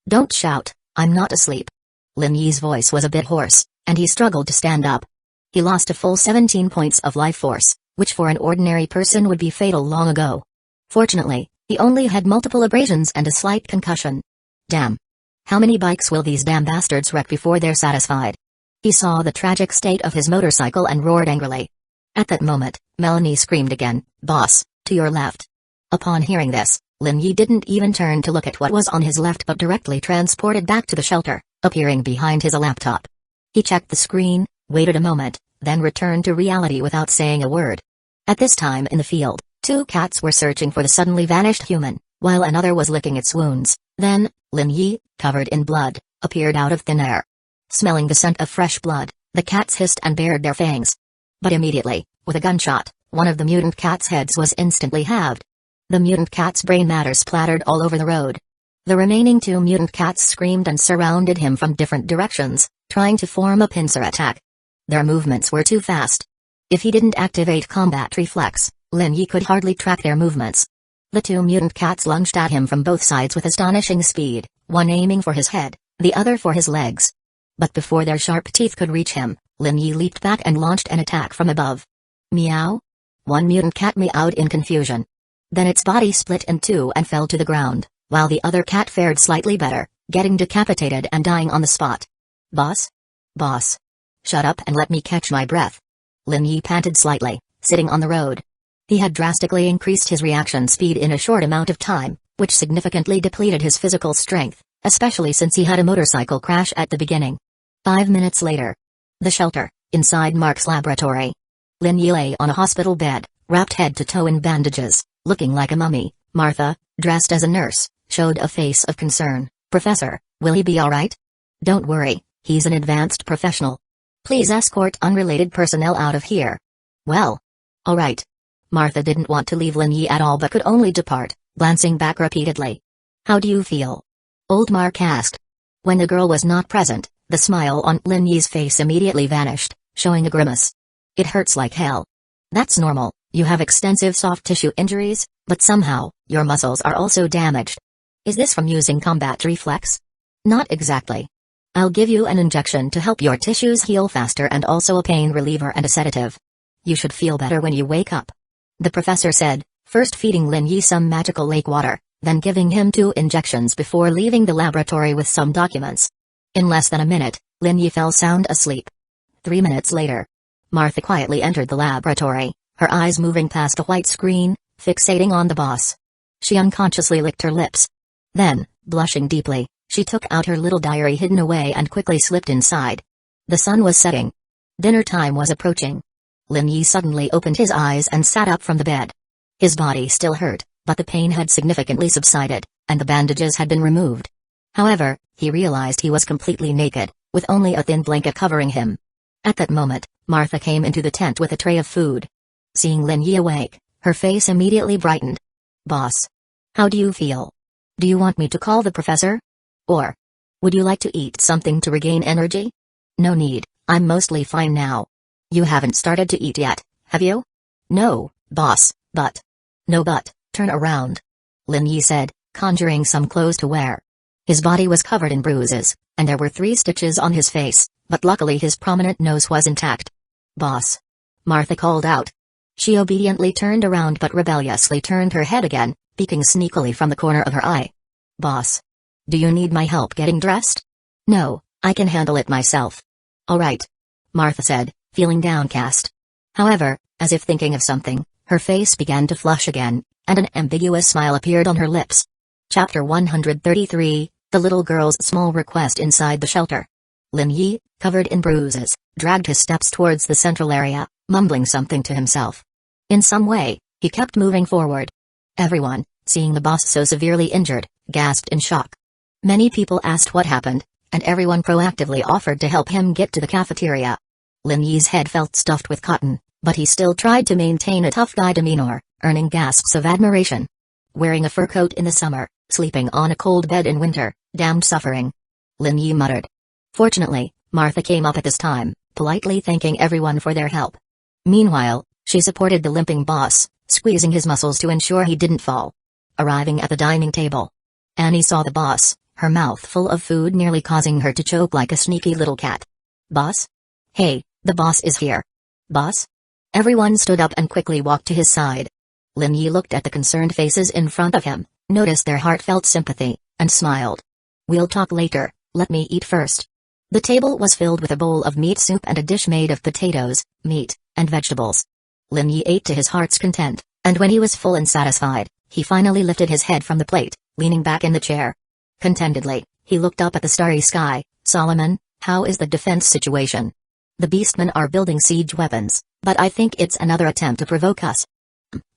Don't shout, I'm not asleep." Lin Yi's voice was a bit hoarse, and he struggled to stand up. He lost a full 17 points of life force, which for an ordinary person would be fatal long ago. Fortunately, he only had multiple abrasions and a slight concussion. Damn. How many bikes will these damn bastards wreck before they're satisfied? He saw the tragic state of his motorcycle and roared angrily. At that moment, Melanie screamed again, "Boss, to your left." Upon hearing this, Lin Yi didn't even turn to look at what was on his left but directly transported back to the shelter, appearing behind his laptop. He checked the screen, waited a moment, then returned to reality without saying a word. At this time in the field, 2 cats were searching for the suddenly vanished human, while another was licking its wounds. Then, Lin Yi, covered in blood, appeared out of thin air. Smelling the scent of fresh blood, the cats hissed and bared their fangs. But immediately, with a gunshot, one of the mutant cats' heads was instantly halved. The mutant cat's brain matter splattered all over the road. The remaining 2 mutant cats screamed and surrounded him from different directions, trying to form a pincer attack. Their movements were too fast. If he didn't activate combat reflex, Lin Yi could hardly track their movements. The two mutant cats lunged at him from both sides with astonishing speed, one aiming for his head, the other for his legs. But before their sharp teeth could reach him, Lin Yi leaped back and launched an attack from above. Meow? One mutant cat meowed in confusion. Then its body split in two and fell to the ground, while the other cat fared slightly better, getting decapitated and dying on the spot. Boss? Boss. Shut up and let me catch my breath. Lin Yi panted slightly, sitting on the road. He had drastically increased his reaction speed in a short amount of time, which significantly depleted his physical strength, especially since he had a motorcycle crash at the beginning. 5 minutes later. The shelter, inside Mark's laboratory. Lin Yi lay on a hospital bed, wrapped head to toe in bandages, looking like a mummy. Martha, dressed as a nurse, showed a face of concern. Professor, will he be alright? Don't worry, he's an advanced professional. Please escort unrelated personnel out of here. Well. Alright. Martha didn't want to leave Lin Yi at all but could only depart, glancing back repeatedly. How do you feel? Old Mark asked. When the girl was not present, the smile on Lin Yi's face immediately vanished, showing a grimace. It hurts like hell. That's normal, you have extensive soft tissue injuries, but somehow, your muscles are also damaged. Is this from using combat reflex? Not exactly. I'll give you an injection to help your tissues heal faster and also a pain reliever and a sedative. You should feel better when you wake up. The professor said, first feeding Lin Yi some magical lake water, then giving him 2 injections before leaving the laboratory with some documents. In less than a minute, Lin Yi fell sound asleep. 3 minutes later. Martha quietly entered the laboratory, her eyes moving past a white screen, fixating on the boss. She unconsciously licked her lips. Then, blushing deeply, she took out her little diary hidden away and quickly slipped inside. The sun was setting. Dinner time was approaching. Lin Yi suddenly opened his eyes and sat up from the bed. His body still hurt, but the pain had significantly subsided, and the bandages had been removed. However, he realized he was completely naked, with only a thin blanket covering him. At that moment, Martha came into the tent with a tray of food. Seeing Lin Yi awake, her face immediately brightened. Boss. How do you feel? Do you want me to call the professor? Or would you like to eat something to regain energy? No need, I'm mostly fine now. You haven't started to eat yet, have you? No, boss, but. No but, turn around. Lin Yi said, conjuring some clothes to wear. His body was covered in bruises, and there were 3 stitches on his face, but luckily his prominent nose was intact. Boss. Martha called out. She obediently turned around but rebelliously turned her head again, peeking sneakily from the corner of her eye. Boss. Do you need my help getting dressed? No, I can handle it myself. Alright. Martha said, feeling downcast. However, as if thinking of something, her face began to flush again, and an ambiguous smile appeared on her lips. Chapter 133, The Little Girl's Small Request Inside the Shelter. Lin Yi, covered in bruises, dragged his steps towards the central area, mumbling something to himself. In some way, he kept moving forward. Everyone, seeing the boss so severely injured, gasped in shock. Many people asked what happened, and everyone proactively offered to help him get to the cafeteria. Lin Yi's head felt stuffed with cotton, but he still tried to maintain a tough guy demeanor, earning gasps of admiration. Wearing a fur coat in the summer, sleeping on a cold bed in winter, damned suffering. Lin Yi muttered. Fortunately, Martha came up at this time, politely thanking everyone for their help. Meanwhile, she supported the limping boss, squeezing his muscles to ensure he didn't fall. Arriving at the dining table, Annie saw the boss, her mouth full of food nearly causing her to choke like a sneaky little cat. Boss? Hey, the boss is here. Boss? Everyone stood up and quickly walked to his side. Lin Yi looked at the concerned faces in front of him, noticed their heartfelt sympathy, and smiled. We'll talk later, let me eat first. The table was filled with a bowl of meat soup and a dish made of potatoes, meat, and vegetables. Lin Yi ate to his heart's content, and when he was full and satisfied, he finally lifted his head from the plate, leaning back in the chair. Contentedly, he looked up at the starry sky. Solomon, how is the defense situation? The beastmen are building siege weapons, but I think it's another attempt to provoke us.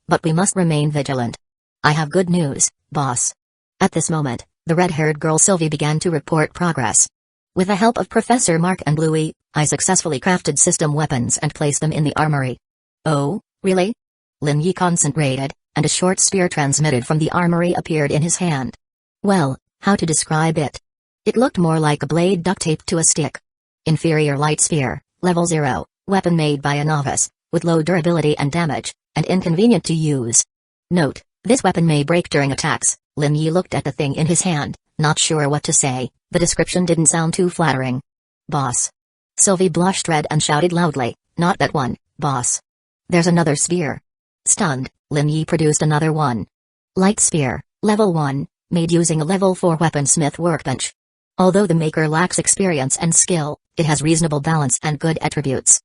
But we must remain vigilant. I have good news, boss. At this moment, the red-haired girl Sylvie began to report progress. With the help of Professor Mark and Louis, I successfully crafted system weapons and placed them in the armory. Oh, really? Lin Yi concentrated, and a short spear transmitted from the armory appeared in his hand. Well, how to describe it? It looked more like a blade duct taped to a stick. Inferior light spear, level 0, weapon made by a novice, with low durability and damage, and inconvenient to use. Note, This weapon may break during attacks. Lin Yi looked at the thing in his hand, not sure what to say. The description didn't sound too flattering. Boss. Sylvie blushed red and shouted loudly, "Not that one, boss. There's another spear." Stunned, Lin Yi produced another one. Light spear, level 1, made using a level 4 weaponsmith workbench. Although the maker lacks experience and skill, it has reasonable balance and good attributes.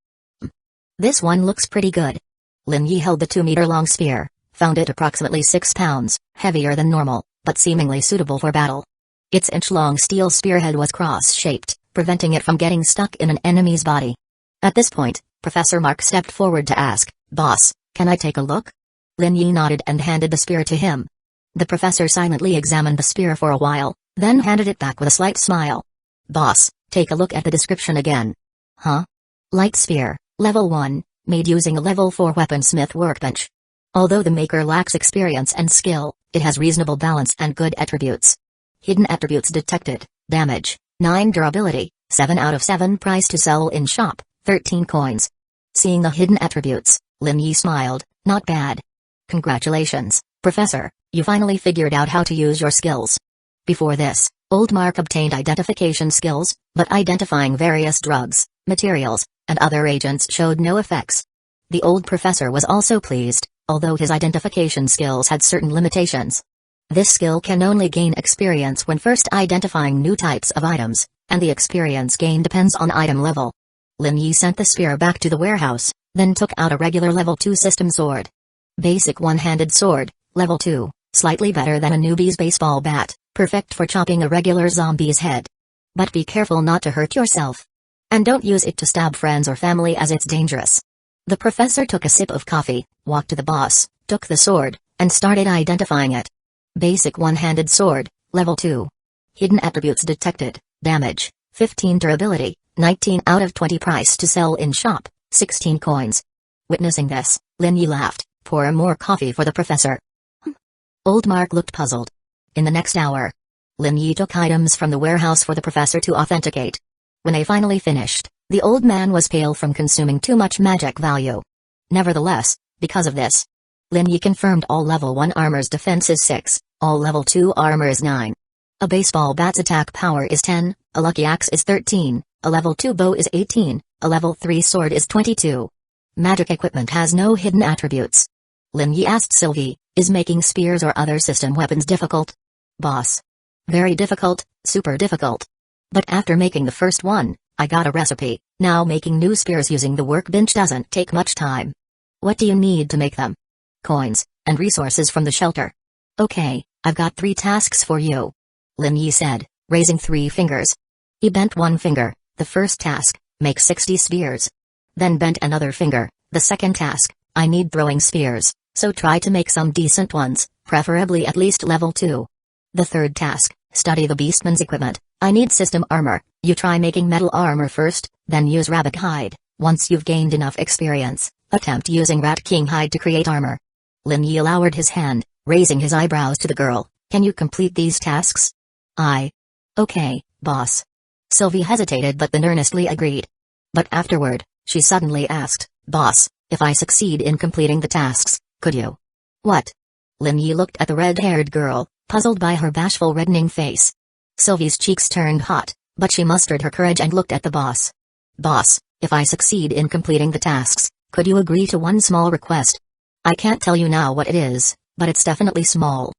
This one looks pretty good. Lin Yi held the 2-meter-long spear, found it approximately 6 pounds, heavier than normal, but seemingly suitable for battle. Its inch-long steel spearhead was cross-shaped, preventing it from getting stuck in an enemy's body. At this point, Professor Mark stepped forward to ask, "Boss, can I take a look?" Lin Yi nodded and handed the spear to him. The professor silently examined the spear for a while, then handed it back with a slight smile. "Boss, take a look at the description again." "Huh?" Light spear, level 1, made using a level 4 weaponsmith workbench. Although the maker lacks experience and skill, it has reasonable balance and good attributes. Hidden attributes detected: damage, 9 durability, 7 out of 7 price to sell in shop, 13 coins. Seeing the hidden attributes, Lin Yi smiled, "Not bad. Congratulations, Professor, you finally figured out how to use your skills." Before this, Old Mark obtained identification skills, but identifying various drugs, materials, and other agents showed no effects. The old professor was also pleased, although his identification skills had certain limitations. This skill can only gain experience when first identifying new types of items, and the experience gain depends on item level. Lin Yi sent the spear back to the warehouse, then took out a regular level 2 system sword. Basic one-handed sword, level 2, slightly better than a newbie's baseball bat, perfect for chopping a regular zombie's head. But be careful not to hurt yourself. And don't use it to stab friends or family as it's dangerous. The professor took a sip of coffee, walked to the boss, took the sword, and started identifying it. Basic one-handed sword, level 2. Hidden attributes detected: damage, 15 durability, 19 out of 20 price to sell in shop, 16 coins. Witnessing this, Lin Yi laughed, "Pour more coffee for the professor." Old Mark looked puzzled. In the next hour, Lin Yi took items from the warehouse for the professor to authenticate. When they finally finished, the old man was pale from consuming too much magic value. Nevertheless, because of this, Lin Yi confirmed all level 1 armor's defense is 6, all level 2 armor is 9. A baseball bat's attack power is 10, a lucky axe is 13, a level 2 bow is 18, a level 3 sword is 22. Magic equipment has no hidden attributes. Lin Yi asked Sylvie, "Is making spears or other system weapons difficult?" "Boss. Very difficult, super difficult. But after making the first one, I got a recipe. Now making new spears using the workbench doesn't take much time." "What do you need to make them?" "Coins, and resources from the shelter." "Okay, I've got 3 tasks for you," Lin Yi said, raising 3 fingers. He bent one finger. The first task, make 60 spears. Then bent another finger. The second task, I need throwing spears, so try to make some decent ones, preferably at least level 2. The third task, study the beastman's equipment. I need system armor. You try making metal armor first, then use rabbit hide. Once you've gained enough experience, attempt using rat king hide to create armor. Lin Yi lowered his hand, raising his eyebrows to the girl. "Can you complete these tasks?" Okay, boss." Sylvie hesitated but then earnestly agreed. But afterward, she suddenly asked, "Boss, if I succeed in completing the tasks, could you?" "What?" Lin Yi looked at the red-haired girl, puzzled by her bashful reddening face. Sylvie's cheeks turned hot, but she mustered her courage and looked at the boss. "Boss, if I succeed in completing the tasks, could you agree to one small request? I can't tell you now what it is, but it's definitely small."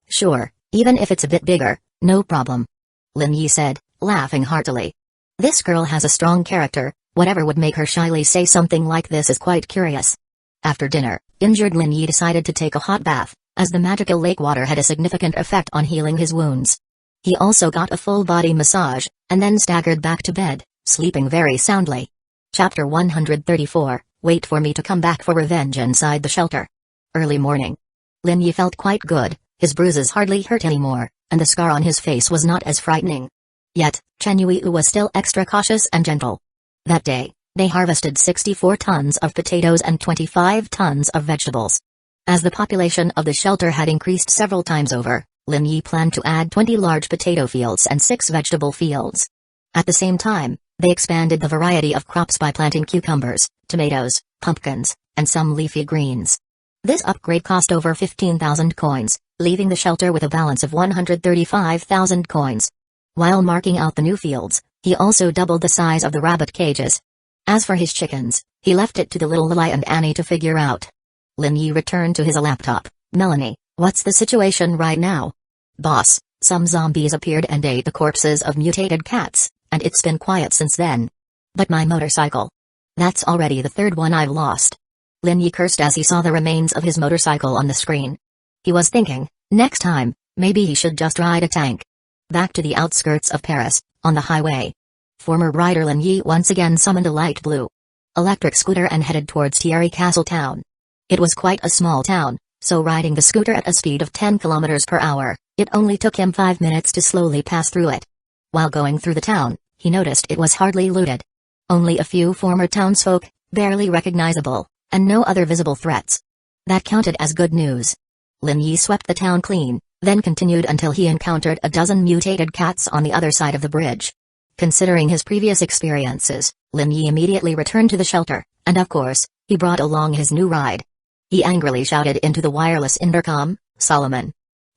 "Sure, even if it's a bit bigger, no problem," Lin Yi said, laughing heartily. This girl has a strong character. Whatever would make her shyly say something like this is quite curious. After dinner, injured Lin Yi decided to take a hot bath, as the magical lake water had a significant effect on healing his wounds. He also got a full-body massage, and then staggered back to bed, sleeping very soundly. Chapter 134, Wait for me to come back for revenge. Inside the shelter. Early morning. Lin Yi felt quite good, his bruises hardly hurt anymore, and the scar on his face was not as frightening. Yet, Chen Yui was still extra cautious and gentle. That day, they harvested 64 tons of potatoes and 25 tons of vegetables. As the population of the shelter had increased several times over, Lin Yi planned to add 20 large potato fields and 6 vegetable fields. At the same time, they expanded the variety of crops by planting cucumbers, tomatoes, pumpkins, and some leafy greens. This upgrade cost over 15,000 coins, leaving the shelter with a balance of 135,000 coins. While marking out the new fields, he also doubled the size of the rabbit cages. As for his chickens, he left it to the little Lily and Annie to figure out. Lin Yi returned to his laptop. Melanie, what's the situation right now? Boss, some zombies appeared and ate the corpses of mutated cats, and it's been quiet since then. But my motorcycle. That's already the third one I've lost. Lin Yi cursed as he saw the remains of his motorcycle on the screen. He was thinking, next time, maybe he should just ride a tank. Back to the outskirts of Paris, on the highway. Former rider Lin Yi once again summoned a light blue electric scooter and headed towards Thierry Castle town. It was quite a small town, so riding the scooter at a speed of 10 kilometers per hour, it only took him 5 minutes to slowly pass through it. While going through the town, he noticed it was hardly looted. Only a few former townsfolk, barely recognizable, and no other visible threats. That counted as good news. Lin Yi swept the town clean, then continued until he encountered a dozen mutated cats on the other side of the bridge. Considering his previous experiences, Lin Yi immediately returned to the shelter, and of course, he brought along his new ride. He angrily shouted into the wireless intercom, Solomon.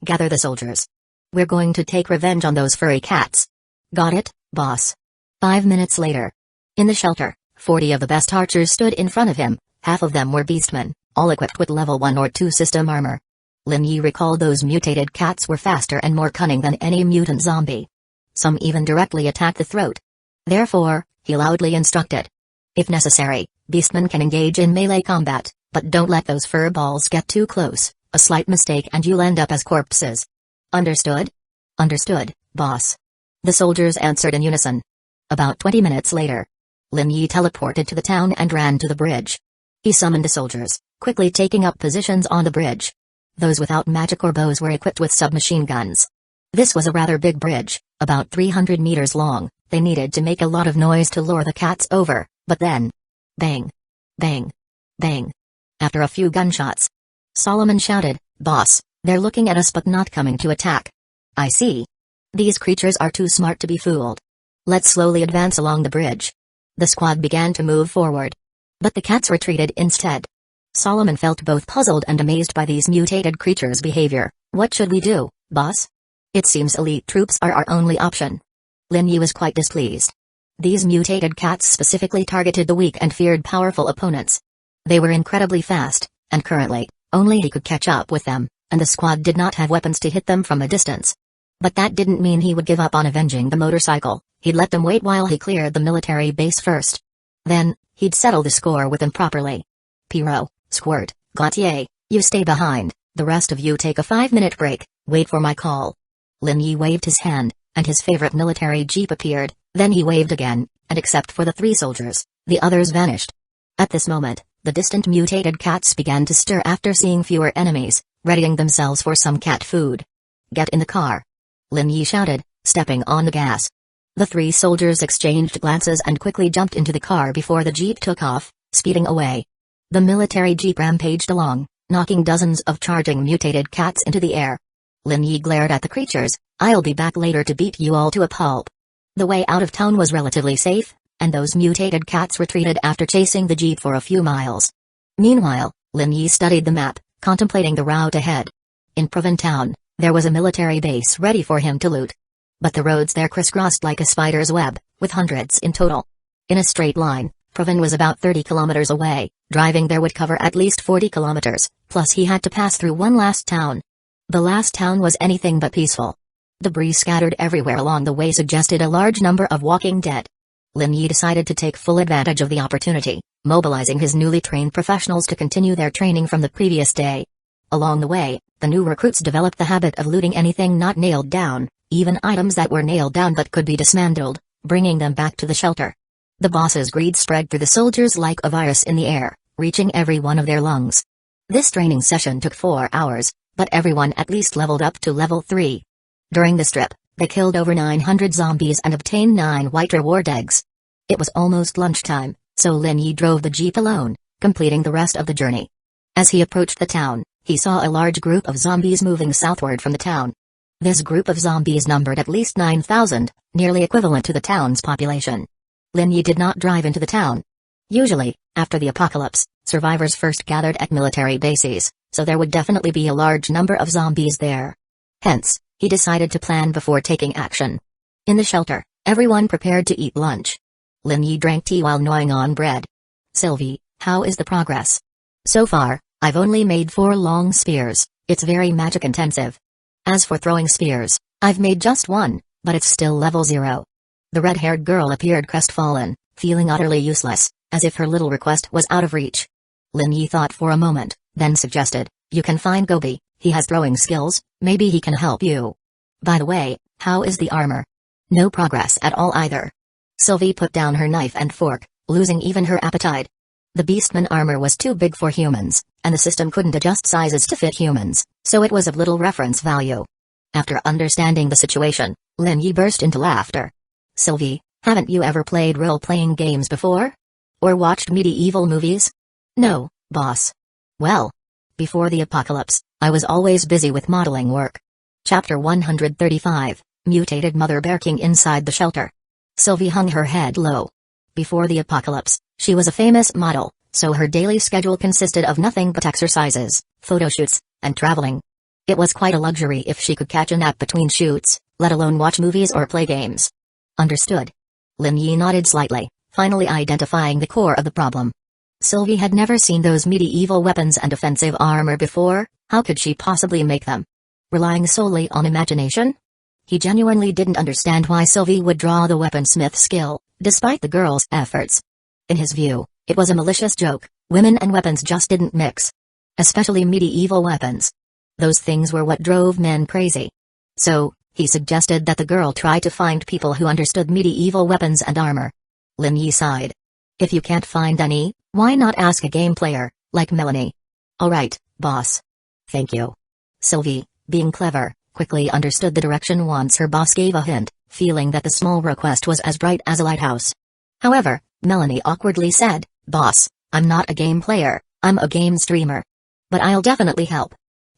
Gather the soldiers. We're going to take revenge on those furry cats. Got it, boss. 5 minutes later. In the shelter, 40 of the best archers stood in front of him, half of them were beastmen, all equipped with level 1 or 2 system armor. Lin Yi recalled those mutated cats were faster and more cunning than any mutant zombie. Some even directly attacked the throat. Therefore, he loudly instructed. If necessary, beastmen can engage in melee combat, but don't let those fur balls get too close, a slight mistake and you'll end up as corpses. Understood? Understood, boss. The soldiers answered in unison. About 20 minutes later, Lin Yi teleported to the town and ran to the bridge. He summoned the soldiers, quickly taking up positions on the bridge. Those without magic or bows were equipped with submachine guns. This was a rather big bridge, about 300 meters long. They needed to make a lot of noise to lure the cats over, but then... bang! Bang! Bang! After a few gunshots, Solomon shouted, "Boss, they're looking at us but not coming to attack." I see. These creatures are too smart to be fooled. Let's slowly advance along the bridge. The squad began to move forward. But the cats retreated instead. Solomon felt both puzzled and amazed by these mutated creatures' behavior. What should we do, boss? It seems elite troops are our only option. Lin Yi was quite displeased. These mutated cats specifically targeted the weak and feared powerful opponents. They were incredibly fast, and currently, only he could catch up with them, and the squad did not have weapons to hit them from a distance. But that didn't mean he would give up on avenging the motorcycle. He'd let them wait while he cleared the military base first. Then, he'd settle the score with them properly. Pierrot, Squirt, Gautier, you stay behind, the rest of you take a 5-minute break, wait for my call. Lin Yi waved his hand, and his favorite military jeep appeared, then he waved again, and except for the 3 soldiers, the others vanished. At this moment, the distant mutated cats began to stir after seeing fewer enemies, readying themselves for some cat food. Get in the car. Lin Yi shouted, stepping on the gas. The 3 soldiers exchanged glances and quickly jumped into the car before the jeep took off, speeding away. The military jeep rampaged along, knocking dozens of charging mutated cats into the air. Lin Yi glared at the creatures. I'll be back later to beat you all to a pulp. The way out of town was relatively safe, and those mutated cats retreated after chasing the jeep for a few miles. Meanwhile, Lin Yi studied the map, contemplating the route ahead. In Provincetown, there was a military base ready for him to loot. But the roads there crisscrossed like a spider's web, with hundreds in total. In a straight line, Provin was about 30 kilometers away. Driving there would cover at least 40 kilometers, plus he had to pass through one last town. The last town was anything but peaceful. Debris scattered everywhere along the way suggested a large number of walking dead. Lin Yi decided to take full advantage of the opportunity, mobilizing his newly trained professionals to continue their training from the previous day. Along the way, the new recruits developed the habit of looting anything not nailed down, even items that were nailed down but could be dismantled, bringing them back to the shelter. The boss's greed spread through the soldiers like a virus in the air, reaching every one of their lungs. This training session took 4 hours, but everyone at least leveled up to level 3. During this trip, they killed over 900 zombies and obtained 9 white reward eggs. It was almost lunchtime, so Lin Yi drove the jeep alone, completing the rest of the journey. As he approached the town, he saw a large group of zombies moving southward from the town. This group of zombies numbered at least 9,000, nearly equivalent to the town's population. Lin Yi did not drive into the town. Usually, after the apocalypse, survivors first gathered at military bases, so there would definitely be a large number of zombies there. Hence, he decided to plan before taking action. In the shelter, everyone prepared to eat lunch. Lin Yi drank tea while gnawing on bread. Sylvie, how is the progress? So far, I've only made 4 long spears. It's very magic intensive. As for throwing spears, I've made just 1, but it's still level 0. The red-haired girl appeared crestfallen, feeling utterly useless, as if her little request was out of reach. Lin Yi thought for a moment, then suggested, you can find Gobi, he has throwing skills, maybe he can help you. By the way, how is the armor? No progress at all either. Sylvie put down her knife and fork, losing even her appetite. The beastman armor was too big for humans, and the system couldn't adjust sizes to fit humans, so it was of little reference value. After understanding the situation, Lin Yi burst into laughter. Sylvie, haven't you ever played role-playing games before? Or watched medieval movies? No, boss. Well, before the apocalypse, I was always busy with modeling work. Chapter 135, Mutated Mother Bear King inside the shelter. Sylvie hung her head low. Before the apocalypse, she was a famous model, so her daily schedule consisted of nothing but exercises, photo shoots, and traveling. It was quite a luxury if she could catch a nap between shoots, let alone watch movies or play games. Understood. Lin Yi nodded slightly, finally identifying the core of the problem. Sylvie had never seen those medieval weapons and offensive armor before. How could she possibly make them? Relying solely on imagination? He genuinely didn't understand why Sylvie would draw the weaponsmith skill, despite the girl's efforts. In his view, it was a malicious joke. Women and weapons just didn't mix. Especially medieval weapons. Those things were what drove men crazy. So, he suggested that the girl try to find people who understood medieval weapons and armor. Lin Yi sighed. If you can't find any, why not ask a game player, like Melanie? Alright, boss. Thank you. Sylvie, being clever, quickly understood the direction once her boss gave a hint, feeling that the small request was as bright as a lighthouse. However, Melanie awkwardly said, Boss, I'm not a game player, I'm a game streamer. But I'll definitely help.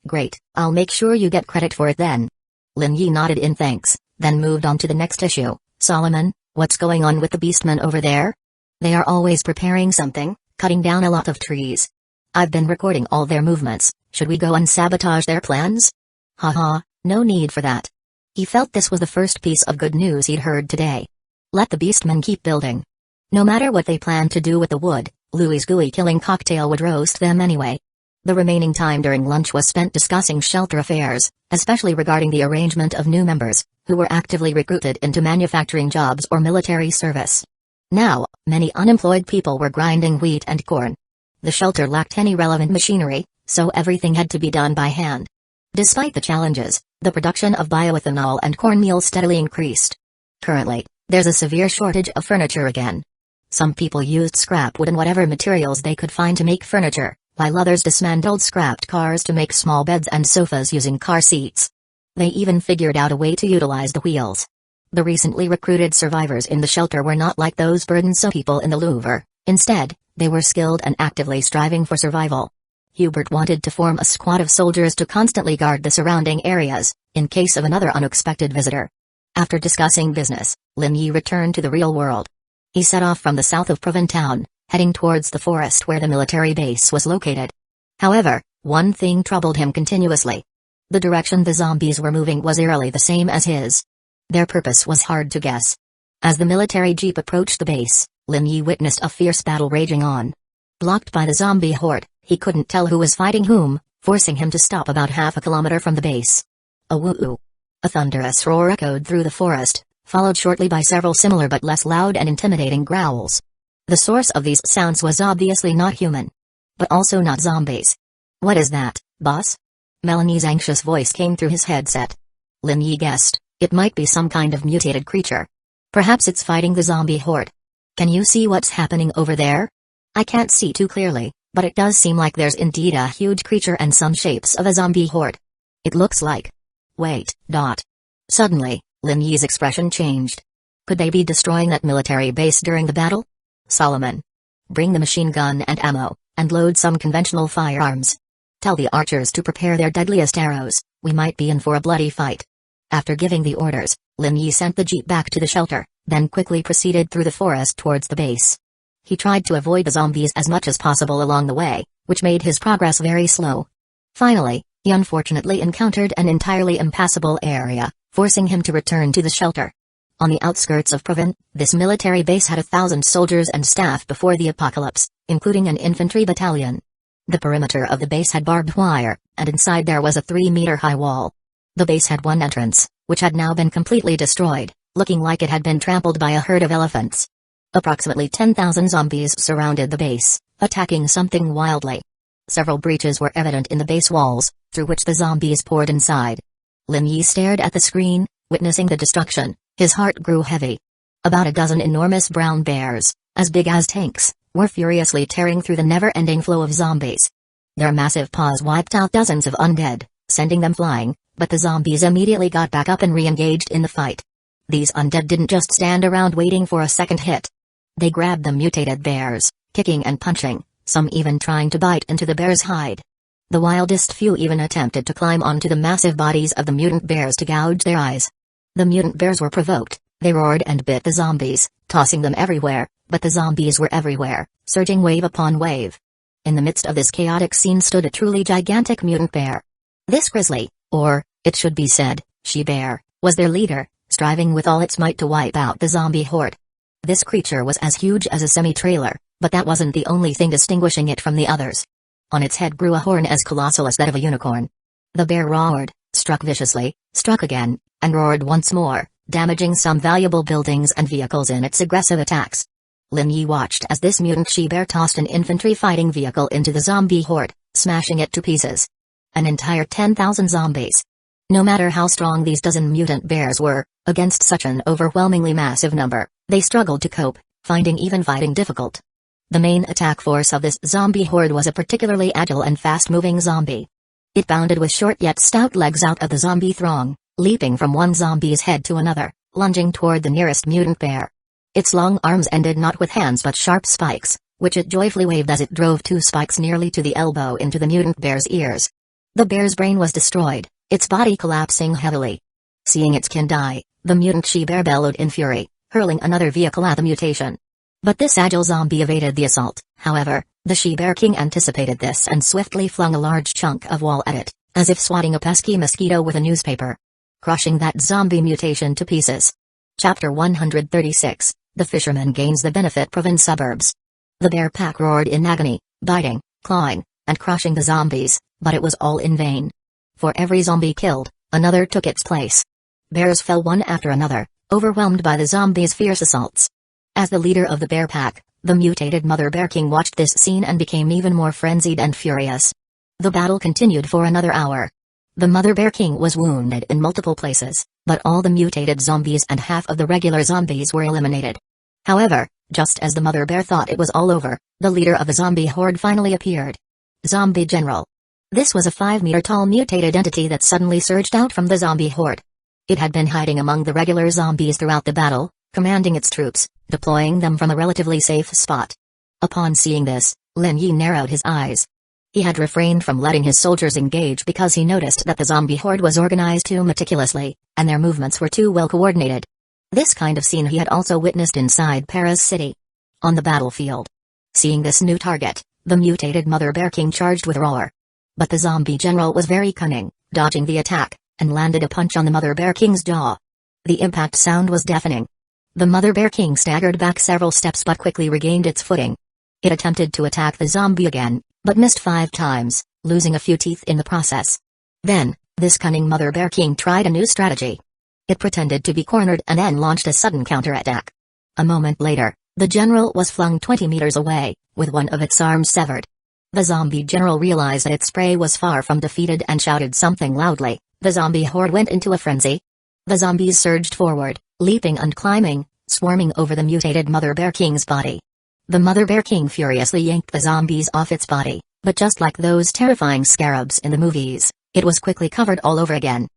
Great, I'll make sure you get credit for it then. Lin Yi nodded in thanks, then moved on to the next issue. Solomon, what's going on with the beastmen over there? They are always preparing something, cutting down a lot of trees. I've been recording all their movements, should we go and sabotage their plans? Haha, no need for that. He felt this was the first piece of good news he'd heard today. Let the beastmen keep building. No matter what they planned to do with the wood, Louis's gooey killing cocktail would roast them anyway. The remaining time during lunch was spent discussing shelter affairs, especially regarding the arrangement of new members, who were actively recruited into manufacturing jobs or military service. Now, many unemployed people were grinding wheat and corn. The shelter lacked any relevant machinery, so everything had to be done by hand. Despite the challenges, the production of bioethanol and cornmeal steadily increased. Currently, there's a severe shortage of furniture again. Some people used scrap wood and whatever materials they could find to make furniture, while others dismantled scrapped cars to make small beds and sofas using car seats. They even figured out a way to utilize the wheels. The recently recruited survivors in the shelter were not like those burdensome people in the Louvre. Instead, they were skilled and actively striving for survival. Hubert wanted to form a squad of soldiers to constantly guard the surrounding areas, in case of another unexpected visitor. After discussing business, Lin Yi returned to the real world. He set off from the south of Provincetown, heading towards the forest where the military base was located. However, one thing troubled him continuously. The direction the zombies were moving was eerily the same as his. Their purpose was hard to guess. As the military jeep approached the base, Lin Yi witnessed a fierce battle raging on. Blocked by the zombie horde, he couldn't tell who was fighting whom, forcing him to stop about half a kilometer from the base. A woo-oo. A thunderous roar echoed through the forest, followed shortly by several similar but less loud and intimidating growls. The source of these sounds was obviously not human. But also not zombies. What is that, boss? Melanie's anxious voice came through his headset. Lin Yi guessed, it might be some kind of mutated creature. Perhaps it's fighting the zombie horde. Can you see what's happening over there? I can't see too clearly, but it does seem like there's indeed a huge creature and some shapes of a zombie horde. It looks like... Wait, dot. Suddenly, Lin Yi's expression changed. Could they be destroying that military base during the battle? Solomon. Bring the machine gun and ammo, and load some conventional firearms. Tell the archers to prepare their deadliest arrows, we might be in for a bloody fight. After giving the orders, Lin Yi sent the jeep back to the shelter, then quickly proceeded through the forest towards the base. He tried to avoid the zombies as much as possible along the way, which made his progress very slow. Finally, he unfortunately encountered an entirely impassable area, forcing him to return to the shelter. On the outskirts of Provence, this military base had 1,000 soldiers and staff before the apocalypse, including an infantry battalion. The perimeter of the base had barbed wire, and inside there was a 3-meter-high wall. The base had one entrance, which had now been completely destroyed, looking like it had been trampled by a herd of elephants. Approximately 10,000 zombies surrounded the base, attacking something wildly. Several breaches were evident in the base walls, through which the zombies poured inside. Lin Yi stared at the screen, witnessing the destruction. His heart grew heavy. About a dozen enormous brown bears, as big as tanks, were furiously tearing through the never-ending flow of zombies. Their massive paws wiped out dozens of undead, sending them flying, but the zombies immediately got back up and re-engaged in the fight. These undead didn't just stand around waiting for a second hit. They grabbed the mutated bears, kicking and punching, some even trying to bite into the bear's hide. The wildest few even attempted to climb onto the massive bodies of the mutant bears to gouge their eyes. The mutant bears were provoked. They roared and bit the zombies, tossing them everywhere, but the zombies were everywhere, surging wave upon wave. In the midst of this chaotic scene stood a truly gigantic mutant bear. This grizzly, or, it should be said, she-bear, was their leader, striving with all its might to wipe out the zombie horde. This creature was as huge as a semi-trailer, but that wasn't the only thing distinguishing it from the others. On its head grew a horn as colossal as that of a unicorn. The bear roared, struck viciously, struck again, and roared once more, damaging some valuable buildings and vehicles in its aggressive attacks. Lin Yi watched as this mutant she-bear tossed an infantry fighting vehicle into the zombie horde, smashing it to pieces. An entire 10,000 zombies. No matter how strong these dozen mutant bears were, against such an overwhelmingly massive number, they struggled to cope, finding even fighting difficult. The main attack force of this zombie horde was a particularly agile and fast-moving zombie. It bounded with short yet stout legs out of the zombie throng, leaping from one zombie's head to another, lunging toward the nearest mutant bear. Its long arms ended not with hands but sharp spikes, which it joyfully waved as it drove 2 spikes nearly to the elbow into the mutant bear's ears. The bear's brain was destroyed, its body collapsing heavily. Seeing its kin die, the mutant she-bear bellowed in fury, hurling another vehicle at the mutation. But this agile zombie evaded the assault. However, the she-bear king anticipated this and swiftly flung a large chunk of wall at it, as if swatting a pesky mosquito with a newspaper, crushing that zombie mutation to pieces. Chapter 136, The Fisherman Gains the Benefit. Provence suburbs. The bear pack roared in agony, biting, clawing, and crushing the zombies, but it was all in vain. For every zombie killed, another took its place. Bears fell one after another, overwhelmed by the zombies' fierce assaults. As the leader of the bear pack, the mutated mother bear king watched this scene and became even more frenzied and furious. The battle continued for another hour. The mother bear king was wounded in multiple places, but all the mutated zombies and half of the regular zombies were eliminated. However, just as the mother bear thought it was all over, the leader of the zombie horde finally appeared. Zombie General. This was a 5-meter-tall mutated entity that suddenly surged out from the zombie horde. It had been hiding among the regular zombies throughout the battle, commanding its troops, deploying them from a relatively safe spot. Upon seeing this, Lin Yi narrowed his eyes. He had refrained from letting his soldiers engage because he noticed that the zombie horde was organized too meticulously, and their movements were too well coordinated. This kind of scene he had also witnessed inside Paris City. On the battlefield. Seeing this new target, the mutated mother bear king charged with roar. But the zombie general was very cunning, dodging the attack, and landed a punch on the mother bear king's jaw. The impact sound was deafening. The mother bear king staggered back several steps but quickly regained its footing. It attempted to attack the zombie again, but missed 5 times, losing a few teeth in the process. Then, this cunning mother bear king tried a new strategy. It pretended to be cornered and then launched a sudden counterattack. A moment later, the general was flung 20 meters away, with one of its arms severed. The zombie general realized that its prey was far from defeated and shouted something loudly. The zombie horde went into a frenzy. The zombies surged forward, leaping and climbing, swarming over the mutated mother bear king's body. The mother bear king furiously yanked the zombies off its body, but just like those terrifying scarabs in the movies, it was quickly covered all over again.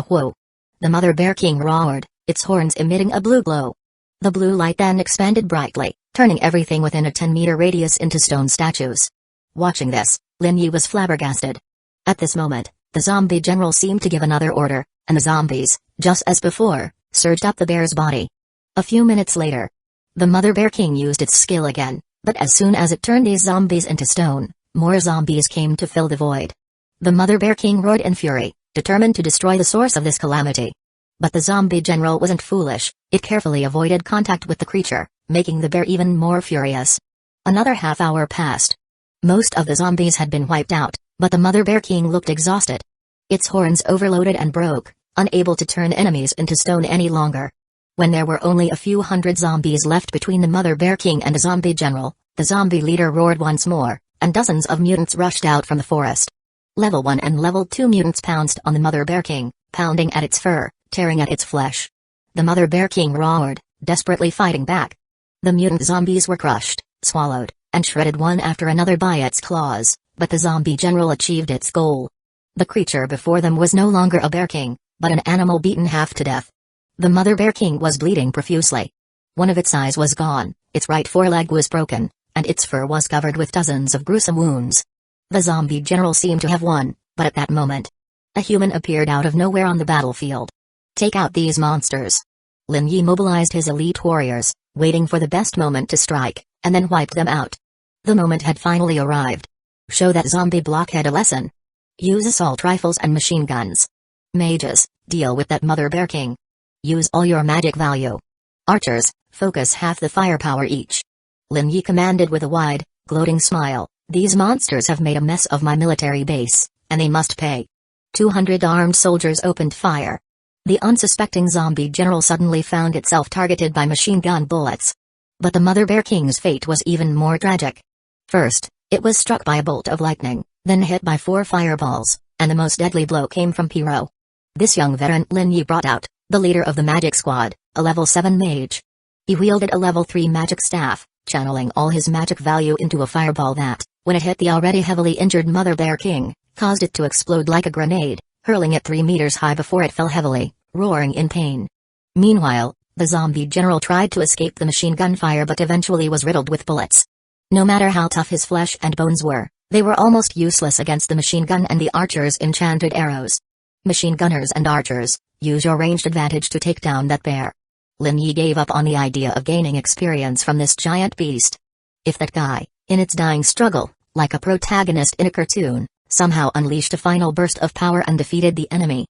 Whoa! The mother bear king roared, its horns emitting a blue glow. The blue light then expanded brightly, turning everything within a 10-meter radius into stone statues. Watching this, Lin Yi was flabbergasted. At this moment, the zombie general seemed to give another order, and the zombies, just as before, surged up the bear's body. A few minutes later, the mother bear king used its skill again, But as soon as it turned these zombies into stone, more zombies came to fill the void. The Mother Bear King roared in fury, determined to destroy the source of this calamity. But the zombie general wasn't foolish. It carefully avoided contact with the creature, making the bear even more furious. Another half hour passed. Most of the zombies had been wiped out, but the Mother Bear King looked exhausted. Its horns overloaded and broke, unable to turn enemies into stone any longer. When there were only a few hundred zombies left between the Mother Bear King and the zombie general, the zombie leader roared once more, and dozens of mutants rushed out from the forest. Level 1 and Level 2 mutants pounced on the Mother Bear King, pounding at its fur, tearing at its flesh. The Mother Bear King roared, desperately fighting back. The mutant zombies were crushed, swallowed, and shredded one after another by its claws, but the zombie general achieved its goal. The creature before them was no longer a bear king, but an animal beaten half to death. The Mother Bear King was bleeding profusely. One of its eyes was gone, its right foreleg was broken, and its fur was covered with dozens of gruesome wounds. The zombie general seemed to have won, but at that moment, a human appeared out of nowhere on the battlefield. Take out these monsters. Lin Yi mobilized his elite warriors, waiting for the best moment to strike, and then wiped them out. The moment had finally arrived. Show that zombie blockhead a lesson. Use assault rifles and machine guns. Mages, deal with that Mother Bear King. Use all your magic value. Archers, focus half the firepower each. Lin Yi commanded with a wide, gloating smile, these monsters have made a mess of my military base, and they must pay. 200 armed soldiers opened fire. The unsuspecting zombie general suddenly found itself targeted by machine gun bullets. But the Mother Bear King's fate was even more tragic. First, it was struck by a bolt of lightning, then hit by 4 fireballs, and the most deadly blow came from Pyro. This young veteran Lin Yi brought out, the leader of the magic squad, a level 7 mage. He wielded a level 3 magic staff, channeling all his magic value into a fireball that, when it hit the already heavily injured Mother Bear King, caused it to explode like a grenade, hurling it 3 meters high before it fell heavily, roaring in pain. Meanwhile, the zombie general tried to escape the machine gun fire but eventually was riddled with bullets. No matter how tough his flesh and bones were, they were almost useless against the machine gun and the archer's enchanted arrows. Machine gunners and archers, use your ranged advantage to take down that bear. Lin Yi gave up on the idea of gaining experience from this giant beast. If that guy, in its dying struggle, like a protagonist in a cartoon, somehow unleashed a final burst of power and defeated the enemy.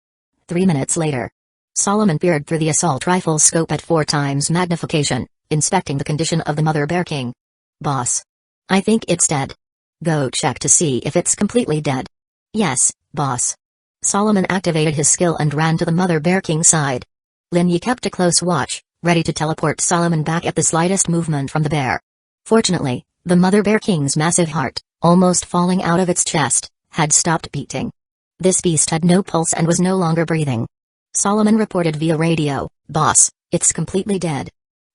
3 minutes later, Solomon peered through the assault rifle's scope at 4 times magnification, inspecting the condition of the Mother Bear King. Boss. I think it's dead. Go check to see if it's completely dead. Yes, boss. Solomon activated his skill and ran to the Mother Bear King's side. Lin Yi kept a close watch, ready to teleport Solomon back at the slightest movement from the bear. Fortunately, the Mother Bear King's massive heart, almost falling out of its chest, had stopped beating. This beast had no pulse and was no longer breathing. Solomon reported via radio, "Boss, it's completely dead."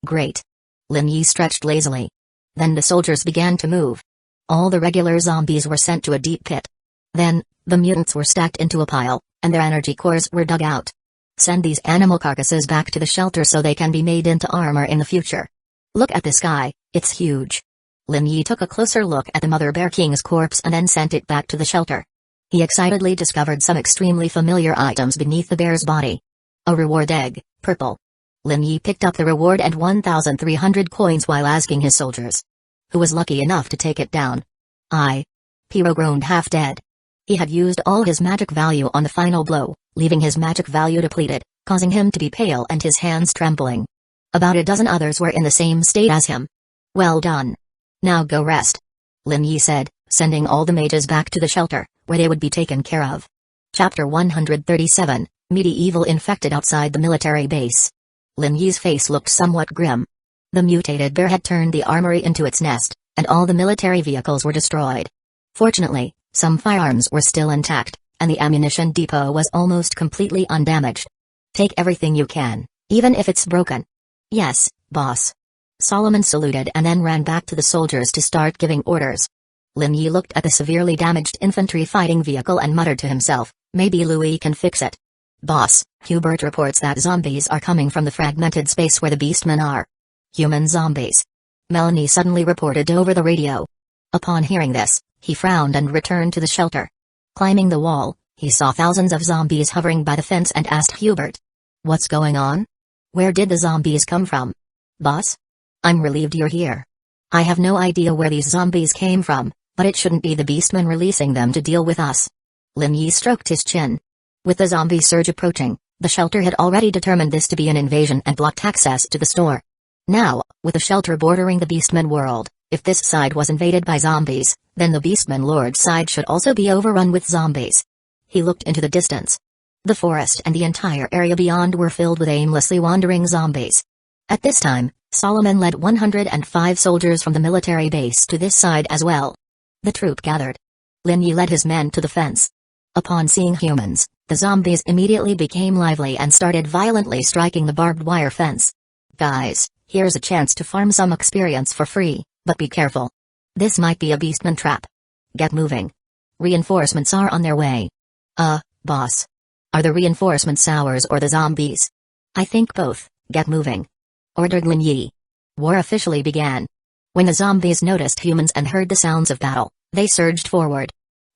Great. Lin Yi stretched lazily. Then the soldiers began to move. All the regular zombies were sent to a deep pit. Then, the mutants were stacked into a pile, and their energy cores were dug out. Send these animal carcasses back to the shelter so they can be made into armor in the future. Look at this guy, it's huge. Lin Yi took a closer look at the Mother Bear King's corpse and then sent it back to the shelter. He excitedly discovered some extremely familiar items beneath the bear's body. A reward egg, purple. Lin Yi picked up the reward and 1,300 coins while asking his soldiers, who was lucky enough to take it down. Pyro groaned half dead. He had used all his magic value on the final blow, leaving his magic value depleted, causing him to be pale and his hands trembling. About a dozen others were in the same state as him. Well done. Now go rest. Lin Yi said, sending all the mages back to the shelter, where they would be taken care of. Chapter 137, Medieval Infected outside the military base. Lin Yi's face looked somewhat grim. The mutated bear had turned the armory into its nest, and all the military vehicles were destroyed. Fortunately, some firearms were still intact, and the ammunition depot was almost completely undamaged. Take everything you can, even if it's broken. Yes, boss. Solomon saluted and then ran back to the soldiers to start giving orders. Lin Yi looked at the severely damaged infantry fighting vehicle and muttered to himself, maybe Louis can fix it. Boss, Hubert reports that zombies are coming from the fragmented space where the beastmen are. Human zombies. Melanie suddenly reported over the radio. Upon hearing this, he frowned and returned to the shelter. Climbing the wall, he saw thousands of zombies hovering by the fence and asked Hubert, "What's going on? Where did the zombies come from?" "Boss? I'm relieved you're here. I have no idea where these zombies came from, but it shouldn't be the beastmen releasing them to deal with us. Lin Yi stroked his chin. With the zombie surge approaching, the shelter had already determined this to be an invasion and blocked access to the store. Now, with the shelter bordering the beastmen world, if this side was invaded by zombies, then the beastmen lord's side should also be overrun with zombies. He looked into the distance. The forest and the entire area beyond were filled with aimlessly wandering zombies. At this time, Solomon led 105 soldiers from the military base to this side as well. The troop gathered. Lin Yi led his men to the fence. Upon seeing humans, the zombies immediately became lively and started violently striking the barbed wire fence. Guys, here's a chance to farm some experience for free, but be careful. This might be a beastman trap. Get moving. Reinforcements are on their way. Boss. Are the reinforcements ours or the zombies? I think both. Get moving. Ordered Lin Yi. War officially began. When the zombies noticed humans and heard the sounds of battle, they surged forward.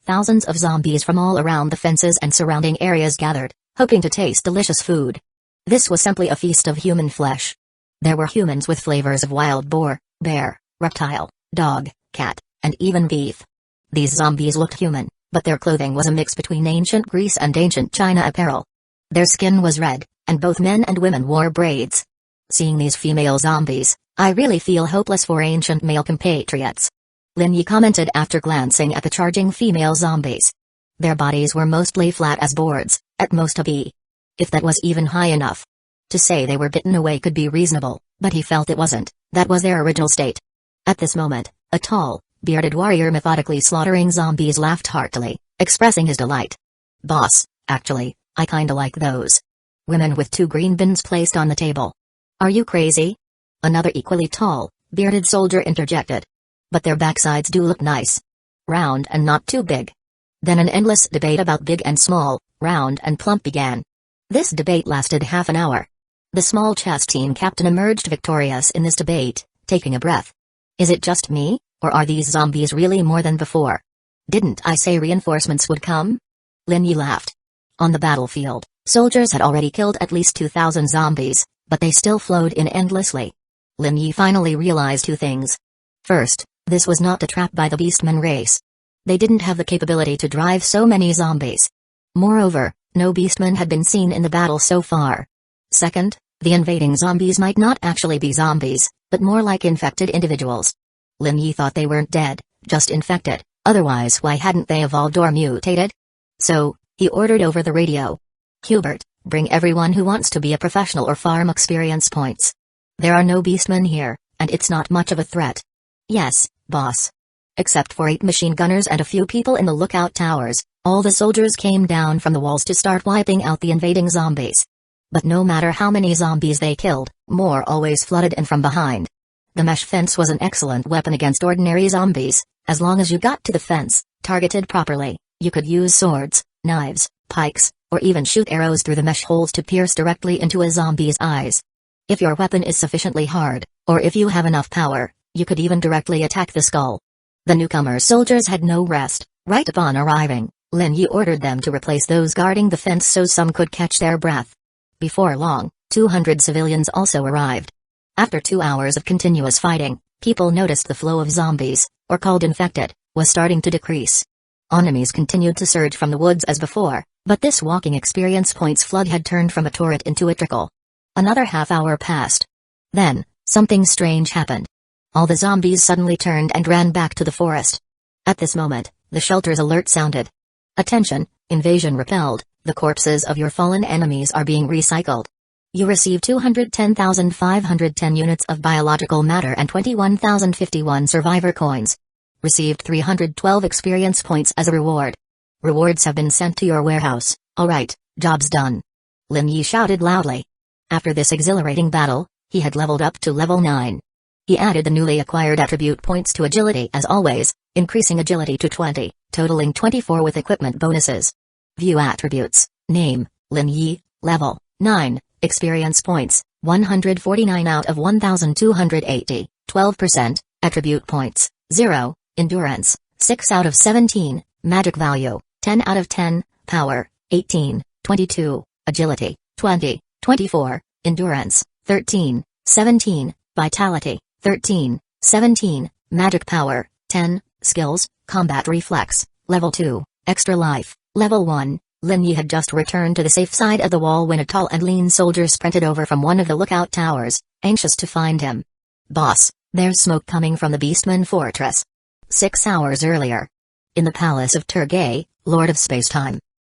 Thousands of zombies from all around the fences and surrounding areas gathered, hoping to taste delicious food. This was simply a feast of human flesh. There were humans with flavors of wild boar, bear, reptile, dog, cat, and even beef. These zombies looked human, but their clothing was a mix between ancient Greece and ancient China apparel. Their skin was red, and both men and women wore braids. Seeing these female zombies, I really feel hopeless for ancient male compatriots. Lin Yi commented after glancing at the charging female zombies. Their bodies were mostly flat as boards, at most a bee. If that was even high enough. To say they were bitten away could be reasonable, but he felt it wasn't. That was their original state. At this moment, a tall, bearded warrior methodically slaughtering zombies laughed heartily, expressing his delight. Boss, actually, I kinda like those. Women with 2 green bins placed on the table. Are you crazy? Another equally tall, bearded soldier interjected. But their backsides do look nice. Round and not too big. Then an endless debate about big and small, round and plump began. This debate lasted half an hour. The small chess team captain emerged victorious in this debate, taking a breath. Is it just me, or are these zombies really more than before? Didn't I say reinforcements would come? Lin Yi laughed. On the battlefield, soldiers had already killed at least 2,000 zombies, but they still flowed in endlessly. Lin Yi finally realized 2 things. First, this was not a trap by the beastmen race. They didn't have the capability to drive so many zombies. Moreover, no beastmen had been seen in the battle so far. Second, the invading zombies might not actually be zombies, but more like infected individuals. Lin Yi thought they weren't dead, just infected, otherwise why hadn't they evolved or mutated? So, he ordered over the radio. Hubert, bring everyone who wants to be a professional or farm experience points. There are no beastmen here, and it's not much of a threat. Yes, boss. Except for 8 machine gunners and a few people in the lookout towers, all the soldiers came down from the walls to start wiping out the invading zombies. But no matter how many zombies they killed, more always flooded in from behind. The mesh fence was an excellent weapon against ordinary zombies. As long as you got to the fence, targeted properly, you could use swords, knives, pikes, or even shoot arrows through the mesh holes to pierce directly into a zombie's eyes. If your weapon is sufficiently hard, or if you have enough power, you could even directly attack the skull. The newcomer soldiers had no rest. Right upon arriving, Lin Yi ordered them to replace those guarding the fence so some could catch their breath. Before long, 200 civilians also arrived. After 2 hours of continuous fighting, people noticed the flow of zombies, or called infected, was starting to decrease. Enemies continued to surge from the woods as before, but this walking experience points flood had turned from a torrent into a trickle. Another half hour passed. Then, something strange happened. All the zombies suddenly turned and ran back to the forest. At this moment, the shelter's alert sounded. Attention, invasion repelled, the corpses of your fallen enemies are being recycled. You receive 210,510 units of biological matter and 21,051 survivor coins. Received 312 experience points as a reward. Rewards have been sent to your warehouse. Alright, job's done. Lin Yi shouted loudly. After this exhilarating battle, he had leveled up to level 9. He added the newly acquired attribute points to agility as always, increasing agility to 20, totaling 24 with equipment bonuses. View attributes, name, Lin Yi, level, 9, experience points, 149 out of 1,280, 12%, attribute points, 0, endurance, 6 out of 17, magic value, 10 out of 10, power, 18, 22, agility, 20, 24, endurance, 13, 17, vitality, 13, 17. Magic power. 10. Skills, combat reflex. Level 2. Extra life. Level 1. Lin Yi had just returned to the safe side of the wall when a tall and lean soldier sprinted over from one of the lookout towers, anxious to find him. Boss, there's smoke coming from the Beastman Fortress. 6 hours earlier. In the palace of Turgay, Lord of Spacetime.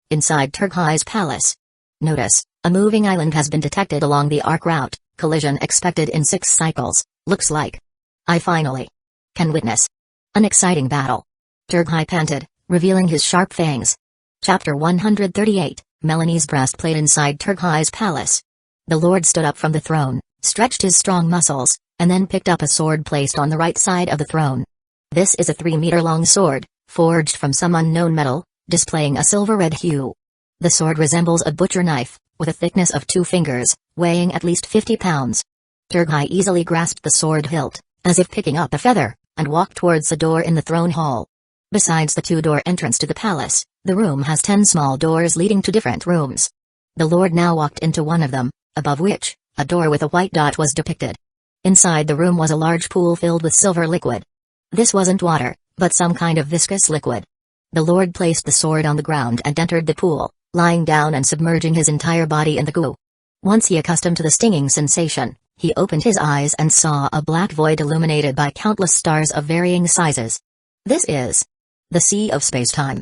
Inside Turgay's palace. Notice, a moving island has been detected along the arc route, collision expected in 6 cycles, looks like. I finally can witness an exciting battle. Turgay panted, revealing his sharp fangs. Chapter 138, Melanie's breastplate inside Turgay's palace. The Lord stood up from the throne, stretched his strong muscles, and then picked up a sword placed on the right side of the throne. This is a 3-meter-long sword, forged from some unknown metal, displaying a silver-red hue. The sword resembles a butcher knife, with a thickness of 2 fingers, weighing at least 50 pounds. Turgay easily grasped the sword hilt, as if picking up a feather, and walked towards the door in the throne hall. Besides the 2-door entrance to the palace, the room has 10 small doors leading to different rooms. The Lord now walked into one of them, above which, a door with a white dot was depicted. Inside the room was a large pool filled with silver liquid. This wasn't water, but some kind of viscous liquid. The Lord placed the sword on the ground and entered the pool, lying down and submerging his entire body in the goo. Once he accustomed to the stinging sensation, he opened his eyes and saw a black void illuminated by countless stars of varying sizes. This is the Sea of Spacetime.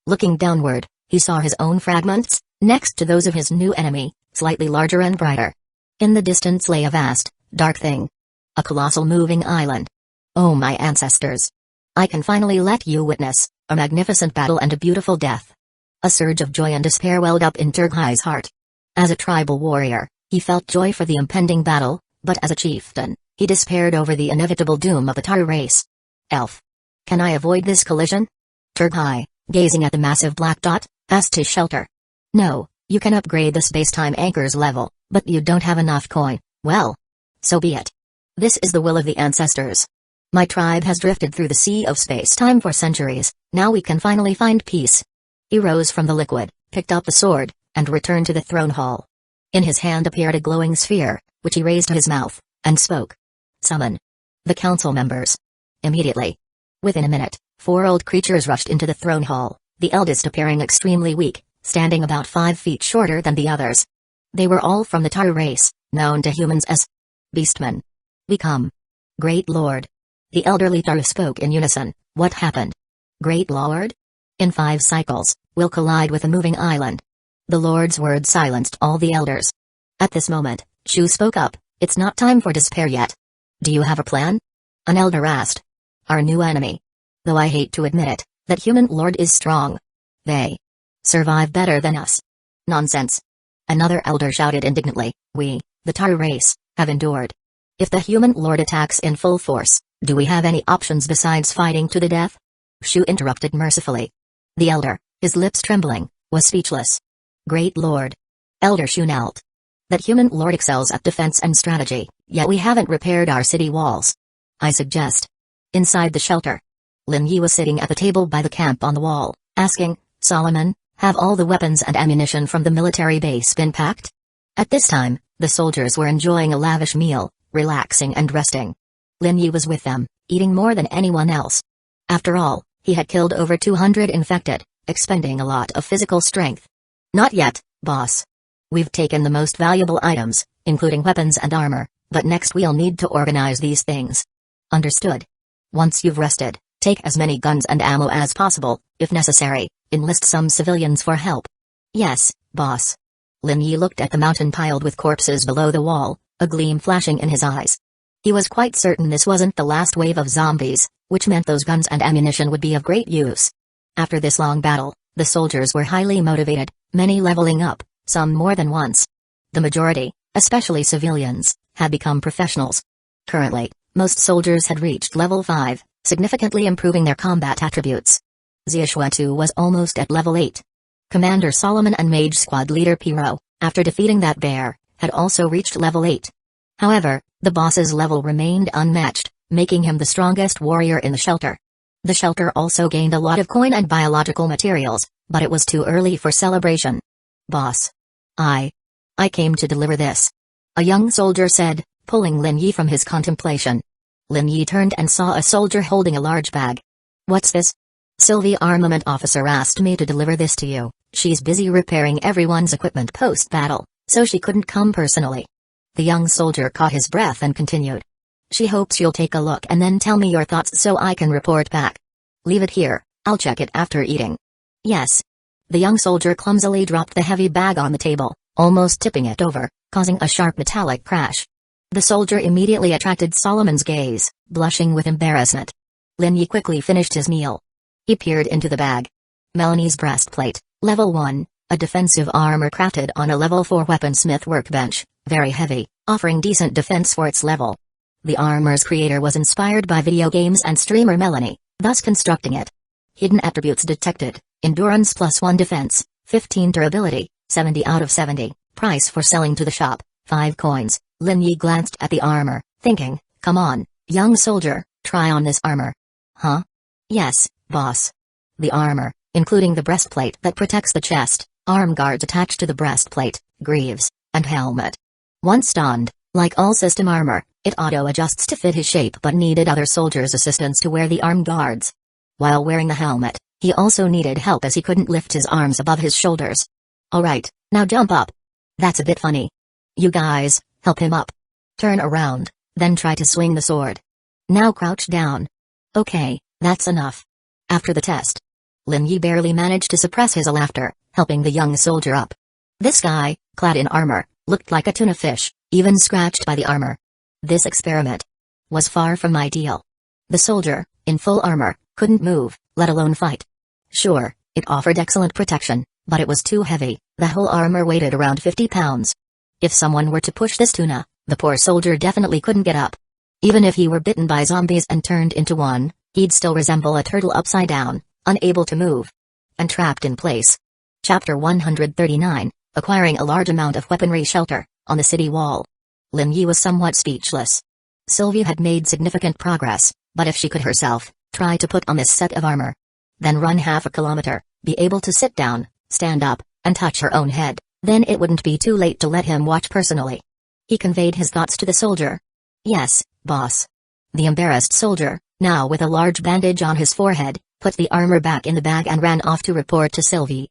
Looking downward, he saw his own fragments, next to those of his new enemy, slightly larger and brighter. In the distance lay a vast, dark thing. A colossal moving island. Oh my ancestors! I can finally let you witness a magnificent battle and a beautiful death. A surge of joy and despair welled up in Turgay's heart. As a tribal warrior, he felt joy for the impending battle, but as a chieftain, he despaired over the inevitable doom of the Taru race. Elf. Can I avoid this collision? Turgay, gazing at the massive black dot, asked his shelter. No, you can upgrade the spacetime anchor's level, but you don't have enough coin. Well, so be it. This is the will of the ancestors. My tribe has drifted through the Sea of Spacetime for centuries, now we can finally find peace. He rose from the liquid, picked up the sword, and returned to the throne hall. In his hand appeared a glowing sphere, which he raised to his mouth, and spoke. Summon the council members. Immediately. Within a minute, 4 old creatures rushed into the throne hall, the eldest appearing extremely weak, standing about 5 feet shorter than the others. They were all from the Taru race, known to humans as Beastmen. We come. Great Lord. The elderly Taru spoke in unison. What happened? Great Lord? In 5 cycles, we'll collide with a moving island. The Lord's words silenced all the elders. At this moment, Shu spoke up. It's not time for despair yet. Do you have a plan? An elder asked. Our new enemy. Though I hate to admit it, that human lord is strong. They survive better than us. Nonsense. Another elder shouted indignantly. We, the Taru race, have endured. If the human lord attacks in full force, do we have any options besides fighting to the death? Shu interrupted mercifully. The elder, his lips trembling, was speechless. Great Lord. Elder Shu knelt. That human lord excels at defense and strategy, yet we haven't repaired our city walls. I suggest. Inside the shelter. Lin Yi was sitting at the table by the camp on the wall, asking, Solomon, have all the weapons and ammunition from the military base been packed? At this time, the soldiers were enjoying a lavish meal, relaxing and resting. Lin Yi was with them, eating more than anyone else. After all, he had killed over 200 infected, expending a lot of physical strength. Not yet, boss. We've taken the most valuable items, including weapons and armor, but next we'll need to organize these things. Understood. Once you've rested, take as many guns and ammo as possible, if necessary, enlist some civilians for help. Yes, boss. Lin Yi looked at the mountain piled with corpses below the wall, a gleam flashing in his eyes. He was quite certain this wasn't the last wave of zombies, which meant those guns and ammunition would be of great use. After this long battle, the soldiers were highly motivated, many leveling up, some more than once. The majority, especially civilians, had become professionals. Currently, most soldiers had reached level 5, significantly improving their combat attributes. Xiaoshuatu was almost at level 8. Commander Solomon and Mage Squad leader Piro, after defeating that bear, had also reached level 8. However, the boss's level remained unmatched, making him the strongest warrior in the shelter. The shelter also gained a lot of coin and biological materials, but it was too early for celebration. Boss. I came to deliver this. A young soldier said, pulling Lin Yi from his contemplation. Lin Yi turned and saw a soldier holding a large bag. "What's this?" "Sylvie, armament officer asked me to deliver this to you. She's busy repairing everyone's equipment post-battle, so she couldn't come personally." The young soldier caught his breath and continued. "She hopes you'll take a look and then tell me your thoughts so I can report back." "Leave it here, I'll check it after eating." "Yes." The young soldier clumsily dropped the heavy bag on the table, almost tipping it over, causing a sharp metallic crash. The soldier immediately attracted Solomon's gaze, blushing with embarrassment. Lin Yi quickly finished his meal. He peered into the bag. Melanie's breastplate, level 1, a defensive armor crafted on a level 4 weaponsmith workbench, very heavy, offering decent defense for its level. The armor's creator was inspired by video games and streamer Melanie, thus constructing it. Hidden attributes detected: endurance +1 defense, 15 durability, 70 out of 70, price for selling to the shop, 5 coins. Lin Yi glanced at the armor, thinking, "Come on, young soldier, try on this armor." "Huh?" "Yes, boss." The armor, including the breastplate that protects the chest, arm guards attached to the breastplate, greaves, and helmet. Once donned, like all system armor, it auto-adjusts to fit his shape but needed other soldiers' assistance to wear the arm guards. While wearing the helmet, he also needed help as he couldn't lift his arms above his shoulders. "Alright, now jump up." "That's a bit funny." "You guys, help him up. Turn around, then try to swing the sword. Now crouch down." "Okay, that's enough." After the test, Lin Yi barely managed to suppress his laughter, helping the young soldier up. This guy, clad in armor, looked like a tuna fish, even scratched by the armor. This experiment was far from ideal. The soldier, in full armor, couldn't move, let alone fight. Sure, it offered excellent protection, but it was too heavy. The whole armor weighed around 50 pounds. If someone were to push this tuna, the poor soldier definitely couldn't get up. Even if he were bitten by zombies and turned into one, he'd still resemble a turtle upside down, unable to move. And trapped in place. Chapter 139, Acquiring a Large Amount of Weaponry Shelter, on the city wall. Lin Yi was somewhat speechless. Sylvie had made significant progress, but if she could herself try to put on this set of armor, then run half a kilometer, be able to sit down, stand up, and touch her own head, then it wouldn't be too late to let him watch personally. He conveyed his thoughts to the soldier. "Yes, boss." The embarrassed soldier, now with a large bandage on his forehead, put the armor back in the bag and ran off to report to Sylvie.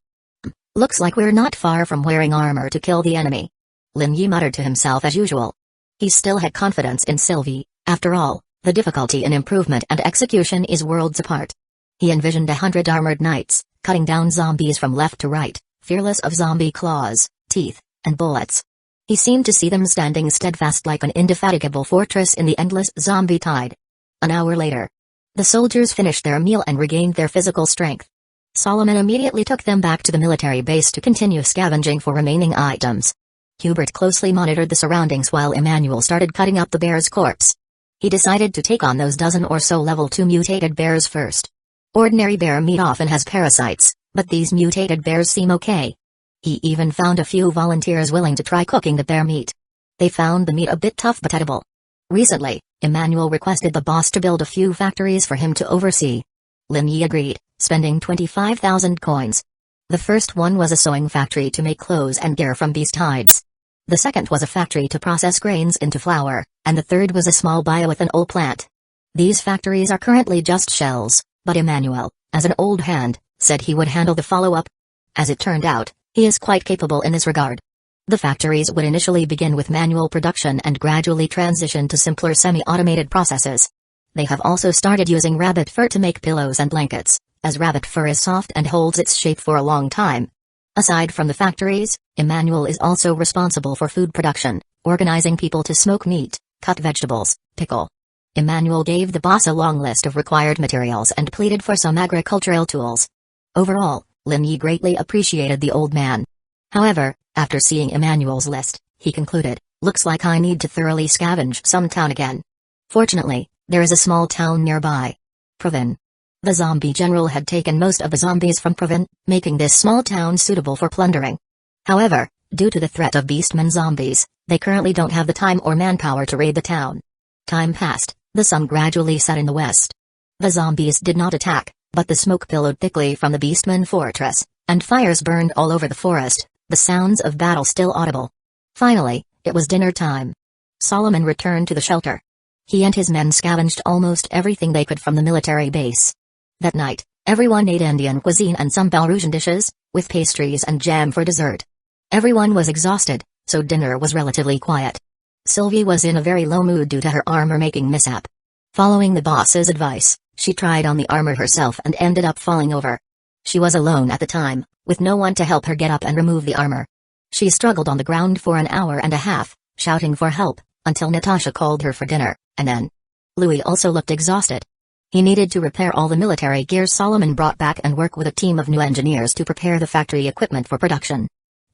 "Looks like we're not far from wearing armor to kill the enemy," Lin Yi muttered to himself as usual. He still had confidence in Sylvie. After all, the difficulty in improvement and execution is worlds apart. He envisioned 100 armored knights, cutting down zombies from left to right, fearless of zombie claws, teeth, and bullets. He seemed to see them standing steadfast like an indefatigable fortress in the endless zombie tide. An hour later, the soldiers finished their meal and regained their physical strength. Solomon immediately took them back to the military base to continue scavenging for remaining items. Hubert closely monitored the surroundings while Emmanuel started cutting up the bear's corpse. He decided to take on those dozen or so level 2 mutated bears first. Ordinary bear meat often has parasites, but these mutated bears seem okay. He even found a few volunteers willing to try cooking the bear meat. They found the meat a bit tough but edible. Recently, Emmanuel requested the boss to build a few factories for him to oversee. Lin Yi agreed, spending 25,000 coins. The first one was a sewing factory to make clothes and gear from beast hides. The second was a factory to process grains into flour, and the third was a small bioethanol plant. These factories are currently just shells, but Emmanuel, as an old hand, said he would handle the follow-up. As it turned out, he is quite capable in this regard. The factories would initially begin with manual production and gradually transition to simpler semi-automated processes. They have also started using rabbit fur to make pillows and blankets, as rabbit fur is soft and holds its shape for a long time. Aside from the factories, Emmanuel is also responsible for food production, organizing people to smoke meat, cut vegetables, pickle. Emmanuel gave the boss a long list of required materials and pleaded for some agricultural tools. Overall, Lin Yi greatly appreciated the old man. However, after seeing Emmanuel's list, he concluded, "Looks like I need to thoroughly scavenge some town again." Fortunately, there is a small town nearby. Provin. The zombie general had taken most of the zombies from Provin, making this small town suitable for plundering. However, due to the threat of beastmen zombies, they currently don't have the time or manpower to raid the town. Time passed, the sun gradually set in the west. The zombies did not attack, but the smoke billowed thickly from the beastmen fortress, and fires burned all over the forest, the sounds of battle still audible. Finally, it was dinner time. Solomon returned to the shelter. He and his men scavenged almost everything they could from the military base. That night, everyone ate Indian cuisine and some Belarusian dishes, with pastries and jam for dessert. Everyone was exhausted, so dinner was relatively quiet. Sylvie was in a very low mood due to her armor-making mishap. Following the boss's advice, she tried on the armor herself and ended up falling over. She was alone at the time, with no one to help her get up and remove the armor. She struggled on the ground for an hour and a half, shouting for help, until Natasha called her for dinner, and then. Louis also looked exhausted. He needed to repair all the military gear Solomon brought back and work with a team of new engineers to prepare the factory equipment for production.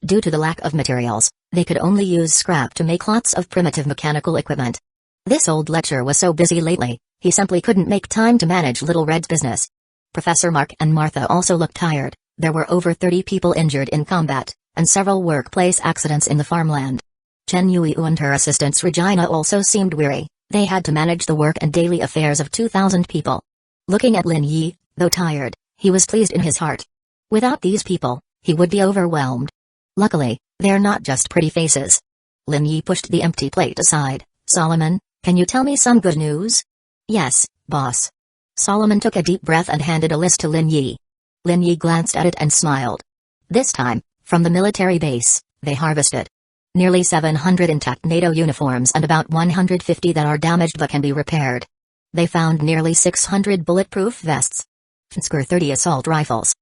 Due to the lack of materials, they could only use scrap to make lots of primitive mechanical equipment. This old lecher was so busy lately, he simply couldn't make time to manage Little Red's business. Professor Mark and Martha also looked tired. There were over 30 people injured in combat, and several workplace accidents in the farmland. Chen Yuiu and her assistants Regina also seemed weary. They had to manage the work and daily affairs of 2,000 people. Looking at Lin Yi, though tired, he was pleased in his heart. Without these people, he would be overwhelmed. Luckily, they're not just pretty faces. Lin Yi pushed the empty plate aside. Solomon, can you tell me some good news? Yes, boss. Solomon took a deep breath and handed a list to Lin Yi. Lin Yi glanced at it and smiled. This time, from the military base, they harvested nearly 700 intact NATO uniforms and about 150 that are damaged but can be repaired. They found nearly 600 bulletproof vests, 30 assault rifles,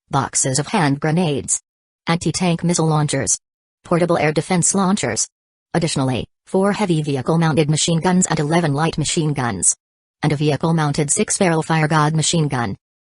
boxes of hand grenades, anti-tank missile launchers, portable air defense launchers. Additionally, 4 heavy vehicle-mounted machine guns and 11 light machine guns, and a vehicle-mounted 6-barrel fire god machine gun.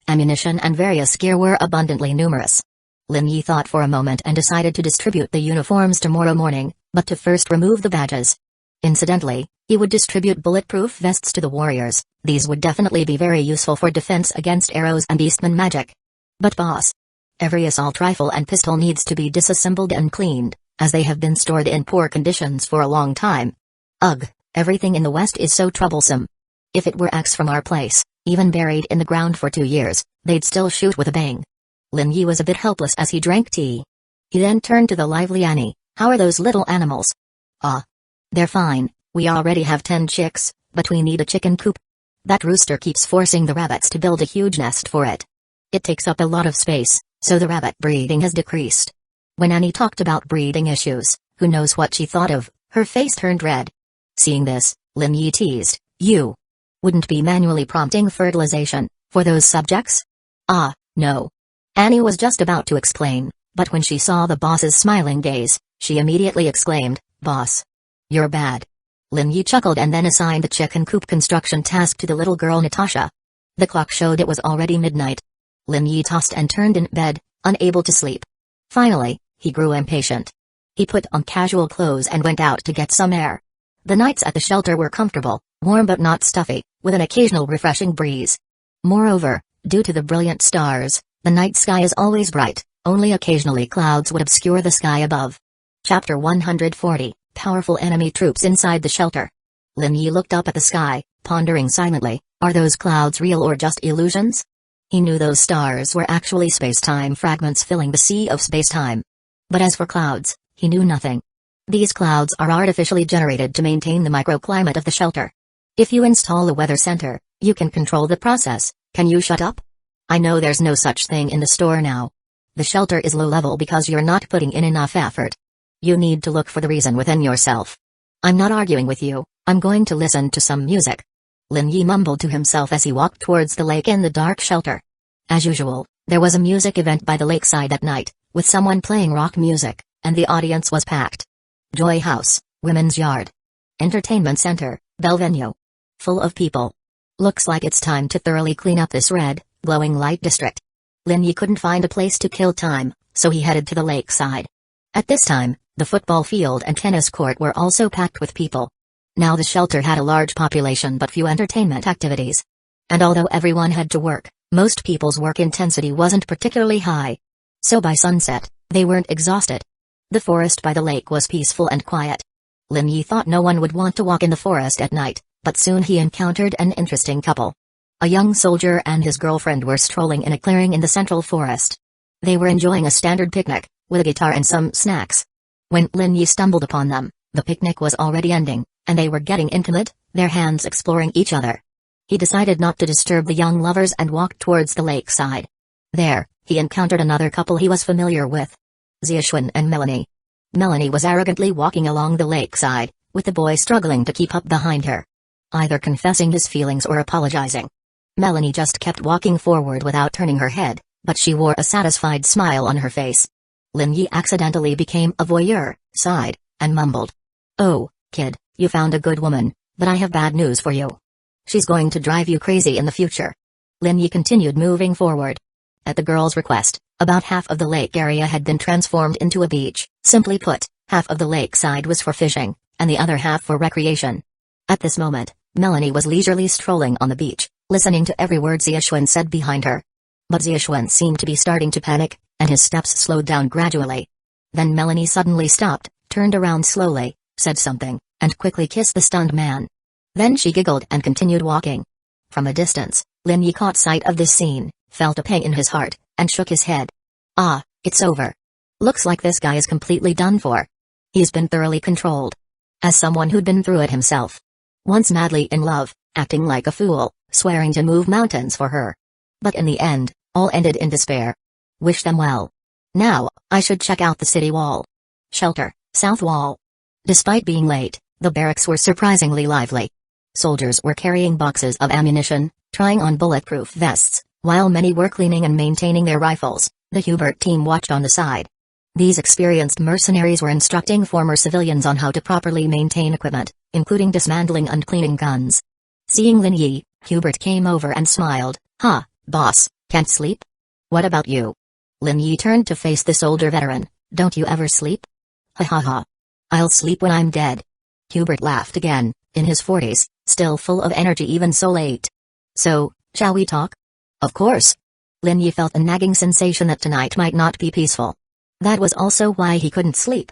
Ammunition and various gear were abundantly numerous. Lin Yi thought for a moment and decided to distribute the uniforms tomorrow morning, but to first remove the badges. Incidentally, he would distribute bulletproof vests to the warriors. These would definitely be very useful for defense against arrows and beastman magic. But boss, every assault rifle and pistol needs to be disassembled and cleaned, as they have been stored in poor conditions for a long time. Ugh, everything in the West is so troublesome. If it were X from our place, even buried in the ground for 2 years, they'd still shoot with a bang. Lin Yi was a bit helpless as he drank tea. He then turned to the lively Annie. How are those little animals? Ah. They're fine, we already have 10 chicks, but we need a chicken coop. That rooster keeps forcing the rabbits to build a huge nest for it. It takes up a lot of space, so the rabbit breeding has decreased. When Annie talked about breeding issues, who knows what she thought of, her face turned red. Seeing this, Lin Yi teased, you wouldn't be manually prompting fertilization for those subjects? Ah, no. Annie was just about to explain, but when she saw the boss's smiling gaze, she immediately exclaimed, Boss. You're bad. Lin Yi chuckled and then assigned the chicken coop construction task to the little girl Natasha. The clock showed it was already midnight. Lin Yi tossed and turned in bed, unable to sleep. Finally, he grew impatient. He put on casual clothes and went out to get some air. The nights at the shelter were comfortable, warm but not stuffy, with an occasional refreshing breeze. Moreover, due to the brilliant stars, the night sky is always bright, only occasionally clouds would obscure the sky above. Chapter 140, Powerful Enemy Troops Inside the Shelter. Lin Yi looked up at the sky, pondering silently, are those clouds real or just illusions? He knew those stars were actually space-time fragments filling the sea of space-time. But as for clouds, he knew nothing. These clouds are artificially generated to maintain the microclimate of the shelter. If you install a weather center, you can control the process. Can you shut up? I know there's no such thing in the store now. The shelter is low level because you're not putting in enough effort. You need to look for the reason within yourself. I'm not arguing with you, I'm going to listen to some music. Lin Yi mumbled to himself as he walked towards the lake in the dark shelter. As usual, there was a music event by the lakeside that night, with someone playing rock music, and the audience was packed. Joy House, Women's Yard. Entertainment Center, Bell Venue. Full of people. Looks like it's time to thoroughly clean up this red, glowing light district. Lin Yi couldn't find a place to kill time, so he headed to the lakeside. At this time, the football field and tennis court were also packed with people. Now the shelter had a large population but few entertainment activities. And although everyone had to work, most people's work intensity wasn't particularly high. So by sunset, they weren't exhausted. The forest by the lake was peaceful and quiet. Lin Yi thought no one would want to walk in the forest at night, but soon he encountered an interesting couple. A young soldier and his girlfriend were strolling in a clearing in the central forest. They were enjoying a standard picnic, with a guitar and some snacks. When Lin Yi stumbled upon them, the picnic was already ending, and they were getting intimate, their hands exploring each other. He decided not to disturb the young lovers and walked towards the lakeside. There, he encountered another couple he was familiar with. Xiaoxuan and Melanie. Melanie was arrogantly walking along the lakeside, with the boy struggling to keep up behind her, either confessing his feelings or apologizing. Melanie just kept walking forward without turning her head, but she wore a satisfied smile on her face. Lin Yi accidentally became a voyeur, sighed, and mumbled. "Oh, kid, you found a good woman, but I have bad news for you. She's going to drive you crazy in the future." Lin Yi continued moving forward. At the girl's request, about half of the lake area had been transformed into a beach. Simply put, half of the lakeside was for fishing, and the other half for recreation. At this moment, Melanie was leisurely strolling on the beach, listening to every word Xiaoxuan said behind her. But Xiaoxuan seemed to be starting to panic, and his steps slowed down gradually. Then Melanie suddenly stopped, turned around slowly, said something, and quickly kissed the stunned man. Then she giggled and continued walking. From a distance, Lin Yi caught sight of this scene, felt a pang in his heart, and shook his head. "Ah, it's over. Looks like this guy is completely done for. He's been thoroughly controlled." As someone who'd been through it himself. Once madly in love, acting like a fool, swearing to move mountains for her. But in the end, all ended in despair. Wish them well. Now, I should check out the city wall. Shelter, south wall. Despite being late, the barracks were surprisingly lively. Soldiers were carrying boxes of ammunition, trying on bulletproof vests, while many were cleaning and maintaining their rifles. The Hubert team watched on the side. These experienced mercenaries were instructing former civilians on how to properly maintain equipment, including dismantling and cleaning guns. Seeing Lin Yi, Hubert came over and smiled. "Ha, boss, can't sleep? What about you?" Lin Yi turned to face this older veteran. "Don't you ever sleep?" "Ha ha ha. I'll sleep when I'm dead." Hubert laughed again, in his 40s, still full of energy even so late. "So, shall we talk?" "Of course." Lin Yi felt a nagging sensation that tonight might not be peaceful. That was also why he couldn't sleep.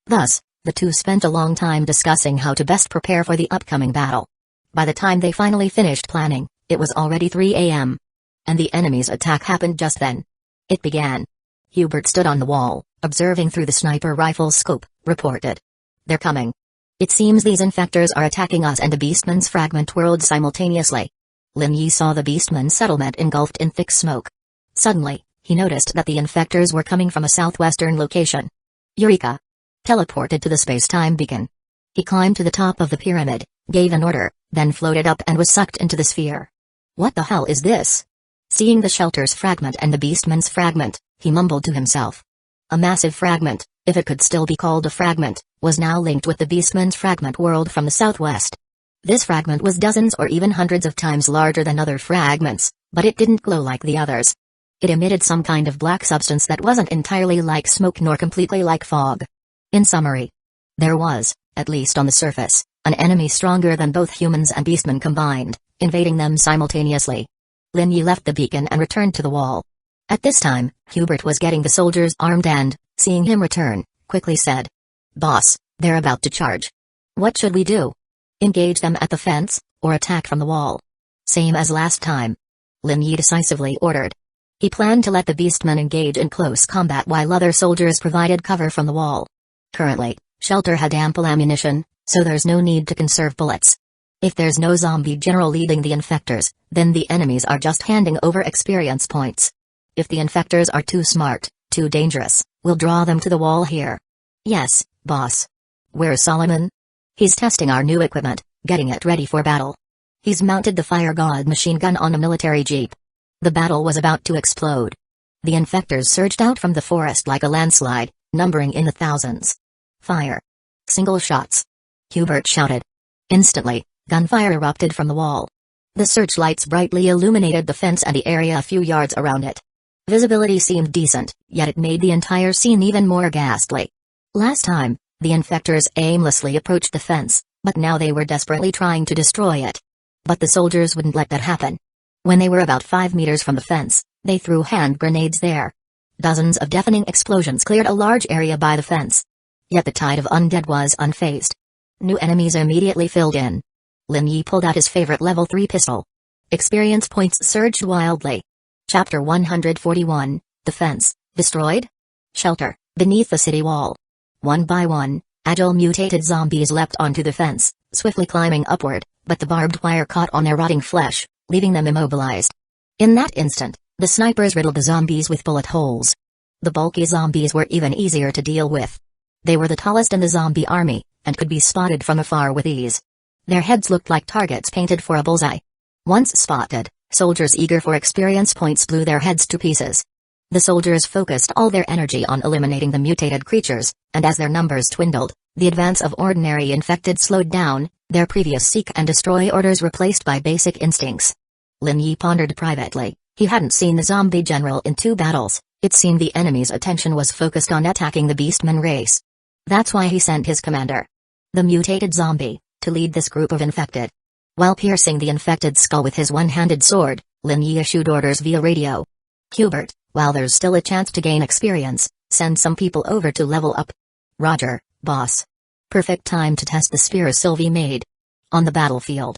Thus, the two spent a long time discussing how to best prepare for the upcoming battle. By the time they finally finished planning, it was already 3 a.m. And the enemy's attack happened just then. It began. Hubert stood on the wall, observing through the sniper rifle's scope, reported. "They're coming. It seems these infectors are attacking us and the Beastman's fragment world simultaneously." Lin Yi saw the Beastman settlement engulfed in thick smoke. Suddenly, he noticed that the infectors were coming from a southwestern location. Eureka! Teleported to the space-time beacon. He climbed to the top of the pyramid, gave an order, then floated up and was sucked into the sphere. "What the hell is this?" Seeing the shelter's fragment and the Beastman's fragment, he mumbled to himself. A massive fragment, if it could still be called a fragment, was now linked with the Beastman's fragment world from the southwest. This fragment was dozens or even hundreds of times larger than other fragments, but it didn't glow like the others. It emitted some kind of black substance that wasn't entirely like smoke nor completely like fog. In summary, there was, at least on the surface, an enemy stronger than both humans and beastmen combined, invading them simultaneously. Lin Yi left the beacon and returned to the wall. At this time, Hubert was getting the soldiers armed and, seeing him return, quickly said, "Boss, they're about to charge. What should we do? Engage them at the fence, or attack from the wall?" "Same as last time," Lin Yi decisively ordered. He planned to let the beastmen engage in close combat while other soldiers provided cover from the wall. Currently, Shelter had ample ammunition, so there's no need to conserve bullets. If there's no zombie general leading the infectors, then the enemies are just handing over experience points. If the infectors are too smart, too dangerous, we'll draw them to the wall here. "Yes, boss." "Where's Solomon?" "He's testing our new equipment, getting it ready for battle. He's mounted the Fire God machine gun on a military jeep." The battle was about to explode. The infectors surged out from the forest like a landslide, numbering in the thousands. "Fire! Single shots!" Hubert shouted. Instantly, gunfire erupted from the wall. The searchlights brightly illuminated the fence and the area a few yards around it. Visibility seemed decent, yet it made the entire scene even more ghastly. Last time, the infectors aimlessly approached the fence, but now they were desperately trying to destroy it. But the soldiers wouldn't let that happen. When they were about 5 meters from the fence, they threw hand grenades there. Dozens of deafening explosions cleared a large area by the fence. Yet the tide of undead was unfazed. New enemies immediately filled in. Lin Yi pulled out his favorite level 3 pistol. Experience points surged wildly. Chapter 141, The Fence, Destroyed? Shelter, beneath the city wall. One by one, agile mutated zombies leapt onto the fence, swiftly climbing upward, but the barbed wire caught on their rotting flesh, leaving them immobilized. In that instant, the snipers riddled the zombies with bullet holes. The bulky zombies were even easier to deal with. They were the tallest in the zombie army, and could be spotted from afar with ease. Their heads looked like targets painted for a bullseye. Once spotted, soldiers eager for experience points blew their heads to pieces. The soldiers focused all their energy on eliminating the mutated creatures, and as their numbers dwindled, the advance of ordinary infected slowed down, their previous seek and destroy orders replaced by basic instincts. Lin Yi pondered privately. He hadn't seen the zombie general in 2 battles. It seemed the enemy's attention was focused on attacking the beastman race. That's why he sent his commander, the mutated zombie, to lead this group of infected. While piercing the infected skull with his one-handed sword, Lin Yi issued orders via radio. Hubert, while there's still a chance to gain experience, send some people over to level up. Roger, boss. Perfect time to test the spear Sylvie made. On the battlefield,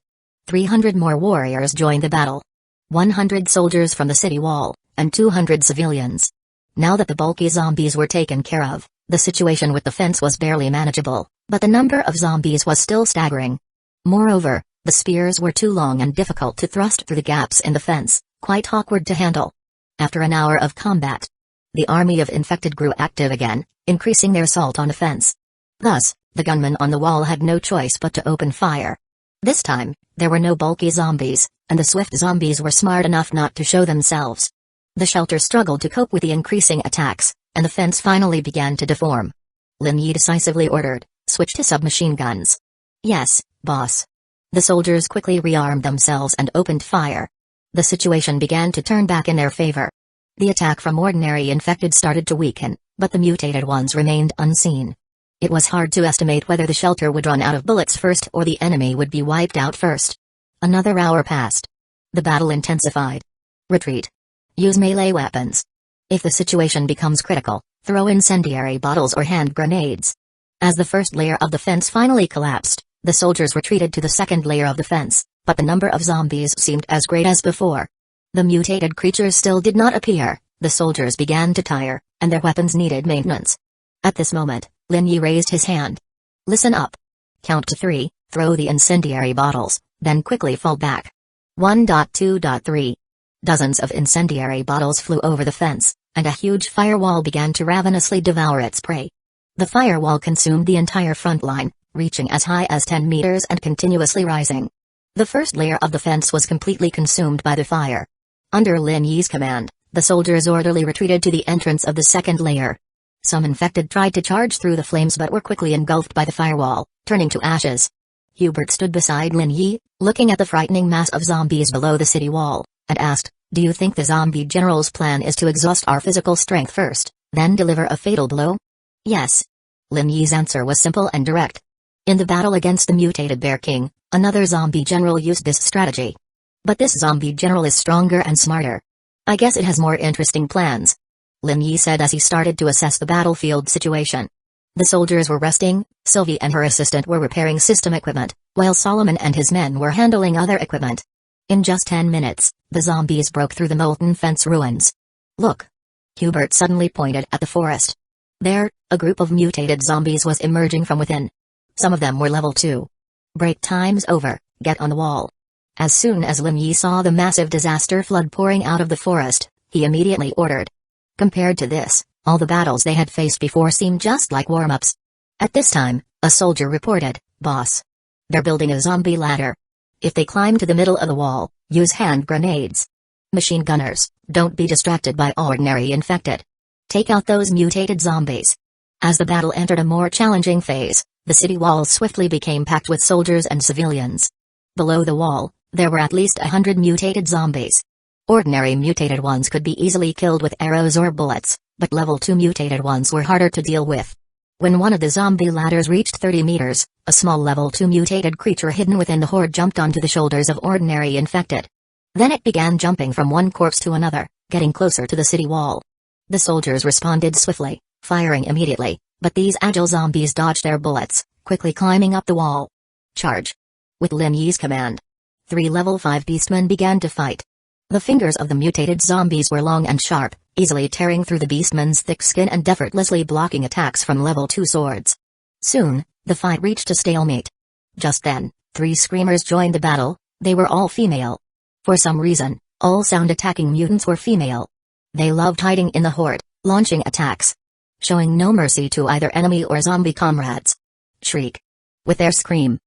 300 more warriors joined the battle. 100 soldiers from the city wall, and 200 civilians. Now that the bulky zombies were taken care of, the situation with the fence was barely manageable, but the number of zombies was still staggering. Moreover, the spears were too long and difficult to thrust through the gaps in the fence, quite awkward to handle. After an hour of combat, the army of infected grew active again, increasing their assault on the fence. Thus, the gunmen on the wall had no choice but to open fire. This time, there were no bulky zombies, and the swift zombies were smart enough not to show themselves. The shelter struggled to cope with the increasing attacks, and the fence finally began to deform. Lin Yi decisively ordered, "Switch to submachine guns." "Yes, boss." The soldiers quickly rearmed themselves and opened fire. The situation began to turn back in their favor. The attack from ordinary infected started to weaken, but the mutated ones remained unseen. It was hard to estimate whether the shelter would run out of bullets first or the enemy would be wiped out first. Another hour passed. The battle intensified. Retreat. Use melee weapons. If the situation becomes critical, throw incendiary bottles or hand grenades. As the first layer of the fence finally collapsed, the soldiers retreated to the second layer of the fence, but the number of zombies seemed as great as before. The mutated creatures still did not appear, the soldiers began to tire, and their weapons needed maintenance. At this moment, Lin Yi raised his hand. "Listen up. Count to 3, throw the incendiary bottles, then quickly fall back. 1.2.3. Dozens of incendiary bottles flew over the fence, and a huge firewall began to ravenously devour its prey. The firewall consumed the entire front line, reaching as high as 10 meters and continuously rising. The first layer of the fence was completely consumed by the fire. Under Lin Yi's command, the soldiers orderly retreated to the entrance of the second layer. Some infected tried to charge through the flames but were quickly engulfed by the firewall, turning to ashes. Hubert stood beside Lin Yi, looking at the frightening mass of zombies below the city wall, and asked, "Do you think the zombie general's plan is to exhaust our physical strength first, then deliver a fatal blow?" "Yes." Lin Yi's answer was simple and direct. In the battle against the mutated Bear King, another zombie general used this strategy. But this zombie general is stronger and smarter. I guess it has more interesting plans, Lin Yi said as he started to assess the battlefield situation. The soldiers were resting, Sylvie and her assistant were repairing system equipment, while Solomon and his men were handling other equipment. In just 10 minutes, the zombies broke through the molten fence ruins. "Look!" Hubert suddenly pointed at the forest. There, a group of mutated zombies was emerging from within. Some of them were level 2. "Break time's over, get on the wall." As soon as Lin Yi saw the massive disaster flood pouring out of the forest, he immediately ordered. Compared to this, all the battles they had faced before seemed just like warm-ups. At this time, a soldier reported, "Boss. They're building a zombie ladder. If they climb to the middle of the wall, use hand grenades. Machine gunners, don't be distracted by ordinary infected. Take out those mutated zombies." As the battle entered a more challenging phase, the city walls swiftly became packed with soldiers and civilians. Below the wall, there were at least 100 mutated zombies. Ordinary mutated ones could be easily killed with arrows or bullets, but level 2 mutated ones were harder to deal with. When one of the zombie ladders reached 30 meters, a small level 2 mutated creature hidden within the horde jumped onto the shoulders of ordinary infected. Then it began jumping from one corpse to another, getting closer to the city wall. The soldiers responded swiftly, firing immediately, but these agile zombies dodged their bullets, quickly climbing up the wall. "Charge!" With Lin Yi's command, 3 level 5 beastmen began to fight. The fingers of the mutated zombies were long and sharp, easily tearing through the beastmen's thick skin and effortlessly blocking attacks from level 2 swords. Soon, the fight reached a stalemate. Just then, 3 screamers joined the battle. They were all female. For some reason, all sound-attacking mutants were female. They loved hiding in the horde, launching attacks, showing no mercy to either enemy or zombie comrades. Shriek. With their scream,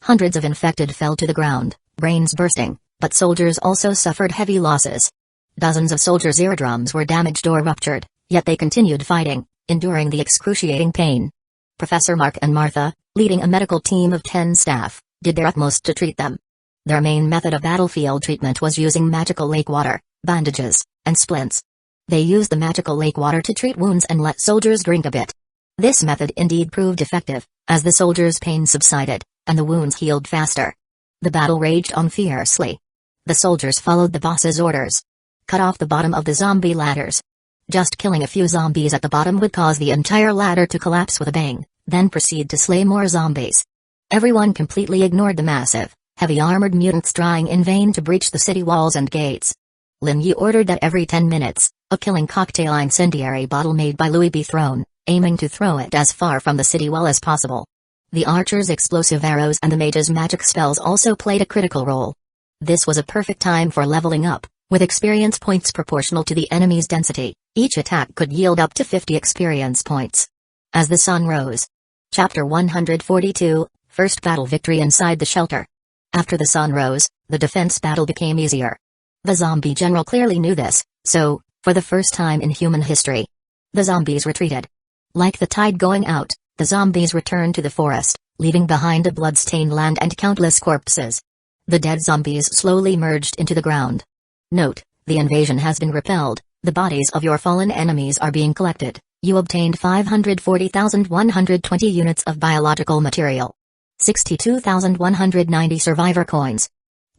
hundreds of infected fell to the ground, brains bursting, but soldiers also suffered heavy losses. Dozens of soldiers' eardrums were damaged or ruptured, yet they continued fighting, enduring the excruciating pain. Professor Mark and Martha, leading a medical team of 10 staff, did their utmost to treat them. Their main method of battlefield treatment was using magical lake water, bandages, and splints. They used the magical lake water to treat wounds and let soldiers drink a bit. This method indeed proved effective, as the soldiers' pain subsided, and the wounds healed faster. The battle raged on fiercely. The soldiers followed the boss's orders. Cut off the bottom of the zombie ladders. Just killing a few zombies at the bottom would cause the entire ladder to collapse with a bang, then proceed to slay more zombies. Everyone completely ignored the massive, heavy armored mutants trying in vain to breach the city walls and gates. Lin Yi ordered that every 10 minutes, a killing cocktail incendiary bottle made by Louis be thrown, aiming to throw it as far from the city wall as possible. The archer's explosive arrows and the mage's magic spells also played a critical role. This was a perfect time for leveling up, with experience points proportional to the enemy's density. Each attack could yield up to 50 experience points. As the sun rose. Chapter 142, First Battle Victory Inside the Shelter. After the sun rose, the defense battle became easier. The zombie general clearly knew this, so, for the first time in human history, the zombies retreated. Like the tide going out, the zombies returned to the forest, leaving behind a blood-stained land and countless corpses. The dead zombies slowly merged into the ground. Note, the invasion has been repelled. The bodies of your fallen enemies are being collected. You obtained 540,120 units of biological material. 62,190 survivor coins.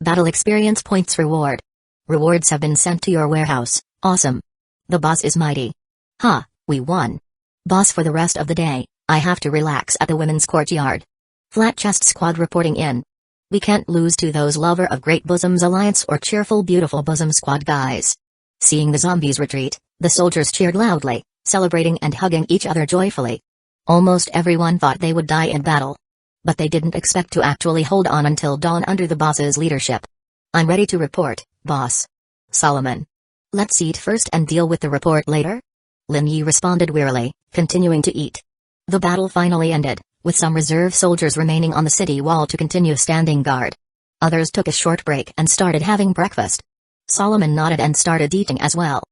Battle experience points reward. Rewards have been sent to your warehouse. Awesome. The boss is mighty. Ha, we won. Boss, for the rest of the day, I have to relax at the women's courtyard. Flat Chest Squad reporting in. We can't lose to those Lover of Great Bosoms Alliance or Cheerful Beautiful Bosom Squad guys. Seeing the zombies retreat, the soldiers cheered loudly, celebrating and hugging each other joyfully. Almost everyone thought they would die in battle. But they didn't expect to actually hold on until dawn under the boss's leadership. I'm ready to report, boss. Solomon. Let's eat first and deal with the report later? Lin Yi responded wearily, continuing to eat. The battle finally ended, with some reserve soldiers remaining on the city wall to continue standing guard. Others took a short break and started having breakfast. Solomon nodded and started eating as well.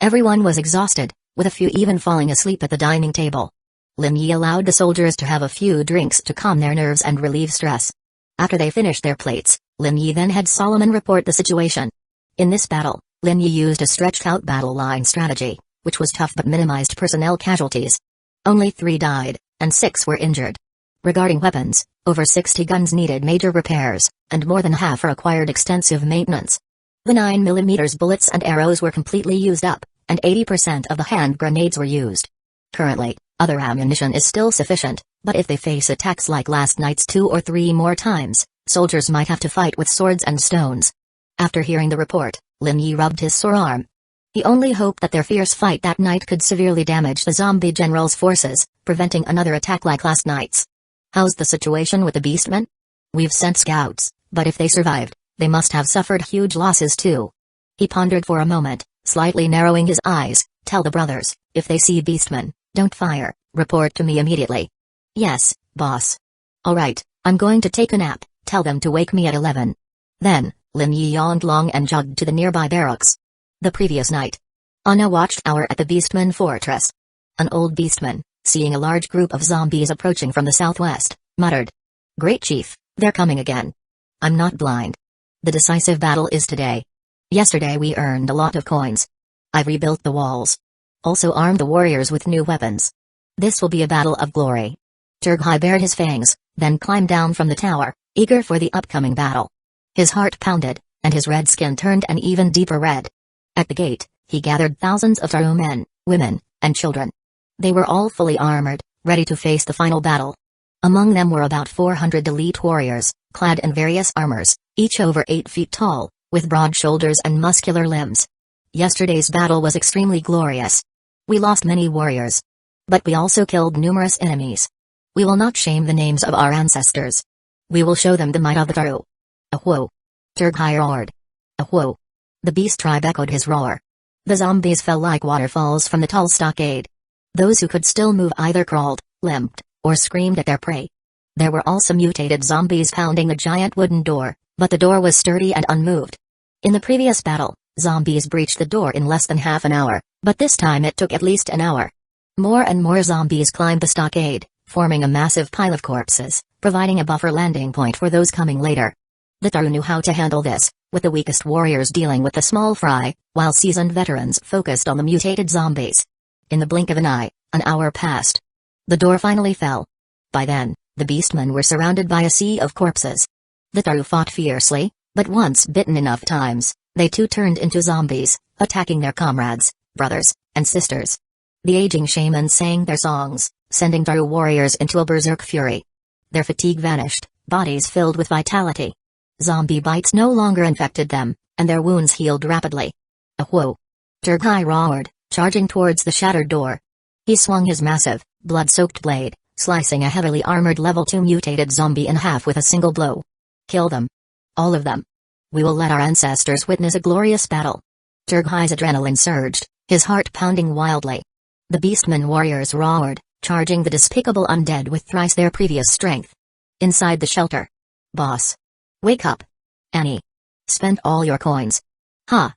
Everyone was exhausted, with a few even falling asleep at the dining table. Lin Yi allowed the soldiers to have a few drinks to calm their nerves and relieve stress. After they finished their plates, Lin Yi then had Solomon report the situation. In this battle, Lin Yi used a stretched-out battle line strategy, which was tough but minimized personnel casualties. Only 3 died, and 6 were injured. Regarding weapons, over 60 guns needed major repairs, and more than half required extensive maintenance. The 9mm bullets and arrows were completely used up, and 80% of the hand grenades were used. Currently, other ammunition is still sufficient, but if they face attacks like last night's 2 or 3 more times, soldiers might have to fight with swords and stones. After hearing the report, Lin Yi rubbed his sore arm. He only hoped that their fierce fight that night could severely damage the zombie general's forces, preventing another attack like last night's. How's the situation with the beastmen? We've sent scouts, but if they survived, they must have suffered huge losses too. He pondered for a moment, slightly narrowing his eyes. Tell the brothers, if they see beastmen, don't fire, report to me immediately. Yes, boss. Alright, I'm going to take a nap, tell them to wake me at 11. Then, Lin Yi yawned long and jogged to the nearby barracks. The previous night. On a watchtower at the Beastman Fortress. An old beastman, seeing a large group of zombies approaching from the southwest, muttered. Great chief, they're coming again. I'm not blind. The decisive battle is today. Yesterday we earned a lot of coins. I've rebuilt the walls. Also armed the warriors with new weapons. This will be a battle of glory. Turghai bared his fangs, then climbed down from the tower, eager for the upcoming battle. His heart pounded, and his red skin turned an even deeper red. At the gate, he gathered thousands of Taru men, women, and children. They were all fully armored, ready to face the final battle. Among them were about 400 elite warriors, clad in various armors, each over 8 feet tall, with broad shoulders and muscular limbs. Yesterday's battle was extremely glorious. We lost many warriors. But we also killed numerous enemies. We will not shame the names of our ancestors. We will show them the might of the Taru. Ahwhoa. Turghai roared. Ahwhoa. The beast tribe echoed his roar. The zombies fell like waterfalls from the tall stockade. Those who could still move either crawled, limped, or screamed at their prey. There were also mutated zombies pounding the giant wooden door, but the door was sturdy and unmoved. In the previous battle, zombies breached the door in less than half an hour, but this time it took at least an hour. More and more zombies climbed the stockade, forming a massive pile of corpses, providing a buffer landing point for those coming later. The Taru knew how to handle this, with the weakest warriors dealing with the small fry, while seasoned veterans focused on the mutated zombies. In the blink of an eye, an hour passed. The door finally fell. By then, the beastmen were surrounded by a sea of corpses. The Taru fought fiercely, but once bitten enough times, they too turned into zombies, attacking their comrades, brothers, and sisters. The aging shamans sang their songs, sending Taru warriors into a berserk fury. Their fatigue vanished, bodies filled with vitality. Zombie bites no longer infected them, and their wounds healed rapidly. Ahwhoa. Turghai roared, charging towards the shattered door. He swung his massive, blood-soaked blade, slicing a heavily armored level 2 mutated zombie in half with a single blow. Kill them. All of them. We will let our ancestors witness a glorious battle. Turghai's adrenaline surged, his heart pounding wildly. The beastmen warriors roared, charging the despicable undead with thrice their previous strength. Inside the shelter. Boss. Wake up. Annie. Spent all your coins. Huh.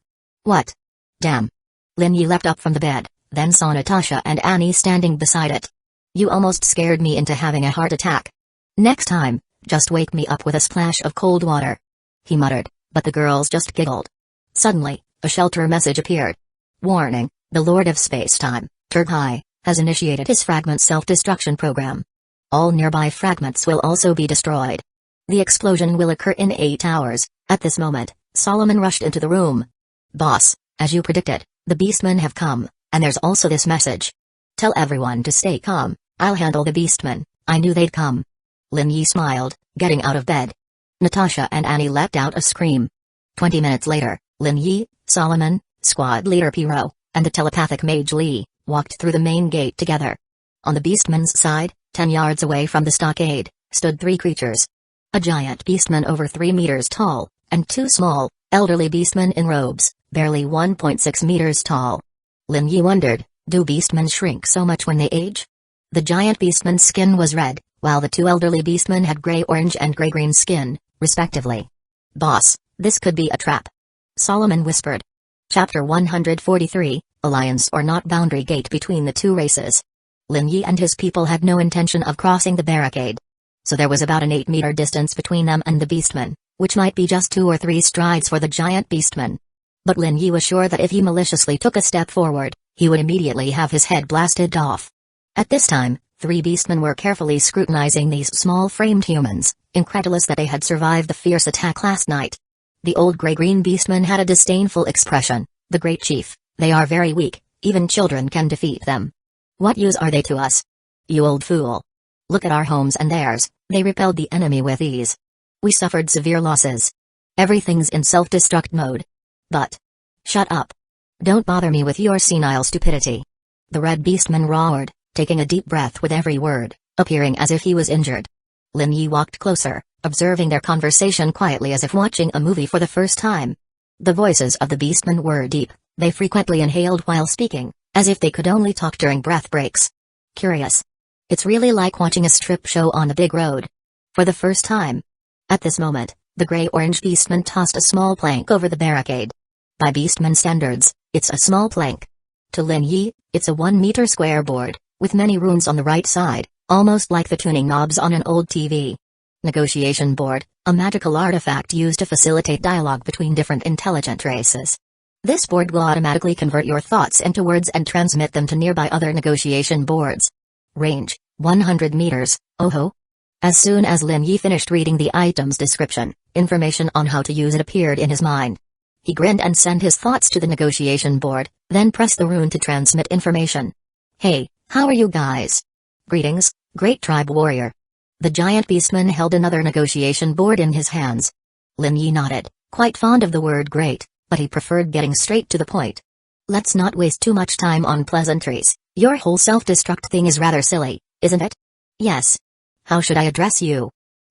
What? Damn. Lin Yi leapt up from the bed, then saw Natasha and Annie standing beside it. You almost scared me into having a heart attack. Next time, just wake me up with a splash of cold water. He muttered, but the girls just giggled. Suddenly, a shelter message appeared. Warning, the Lord of Space-Time, Turghai, has initiated his fragment self-destruction program. All nearby fragments will also be destroyed. The explosion will occur in 8 hours. At this moment, Solomon rushed into the room. Boss, as you predicted, the beastmen have come, and there's also this message. Tell everyone to stay calm, I'll handle the beastmen, I knew they'd come. Lin Yi smiled, getting out of bed. Natasha and Annie let out a scream. 20 minutes later, Lin Yi, Solomon, squad leader Piro, and the telepathic mage Li, walked through the main gate together. On the beastmen's side, 10 yards away from the stockade, stood 3 creatures. A giant beastman over 3 meters tall, and 2 small, elderly beastmen in robes, barely 1.6 meters tall. Lin Yi wondered, do beastmen shrink so much when they age? The giant beastman's skin was red, while the 2 elderly beastmen had gray-orange and gray-green skin, respectively. Boss, this could be a trap. Solomon whispered. Chapter 143, Alliance or Not Boundary Gate between the 2 races. Lin Yi and his people had no intention of crossing the barricade. So there was about an 8-meter distance between them and the beastmen, which might be just 2 or 3 strides for the giant beastman. But Lin Yi was sure that if he maliciously took a step forward, he would immediately have his head blasted off. At this time, 3 beastmen were carefully scrutinizing these small-framed humans, incredulous that they had survived the fierce attack last night. The old gray-green beastman had a disdainful expression. The great chief, they are very weak, even children can defeat them. What use are they to us? You old fool. Look at our homes and theirs, they repelled the enemy with ease. We suffered severe losses. Everything's in self-destruct mode. But. Shut up. Don't bother me with your senile stupidity. The red beastman roared, taking a deep breath with every word, appearing as if he was injured. Lin Yi walked closer, observing their conversation quietly as if watching a movie for the first time. The voices of the beastmen were deep, they frequently inhaled while speaking, as if they could only talk during breath breaks. Curious. It's really like watching a strip show on the big road. For the first time. At this moment, the gray-orange beastman tossed a small plank over the barricade. By beastman standards, it's a small plank. To Lin Yi, it's a 1-meter square board, with many runes on the right side, almost like the tuning knobs on an old TV. Negotiation board, a magical artifact used to facilitate dialogue between different intelligent races. This board will automatically convert your thoughts into words and transmit them to nearby other negotiation boards. Range, 100 meters, oh-ho. As soon as Lin Yi finished reading the item's description, information on how to use it appeared in his mind. He grinned and sent his thoughts to the negotiation board, then pressed the rune to transmit information. Hey, how are you guys? Greetings, great tribe warrior. The giant beastman held another negotiation board in his hands. Lin Yi nodded, quite fond of the word great, but he preferred getting straight to the point. Let's not waste too much time on pleasantries. Your whole self-destruct thing is rather silly, isn't it? Yes. How should I address you?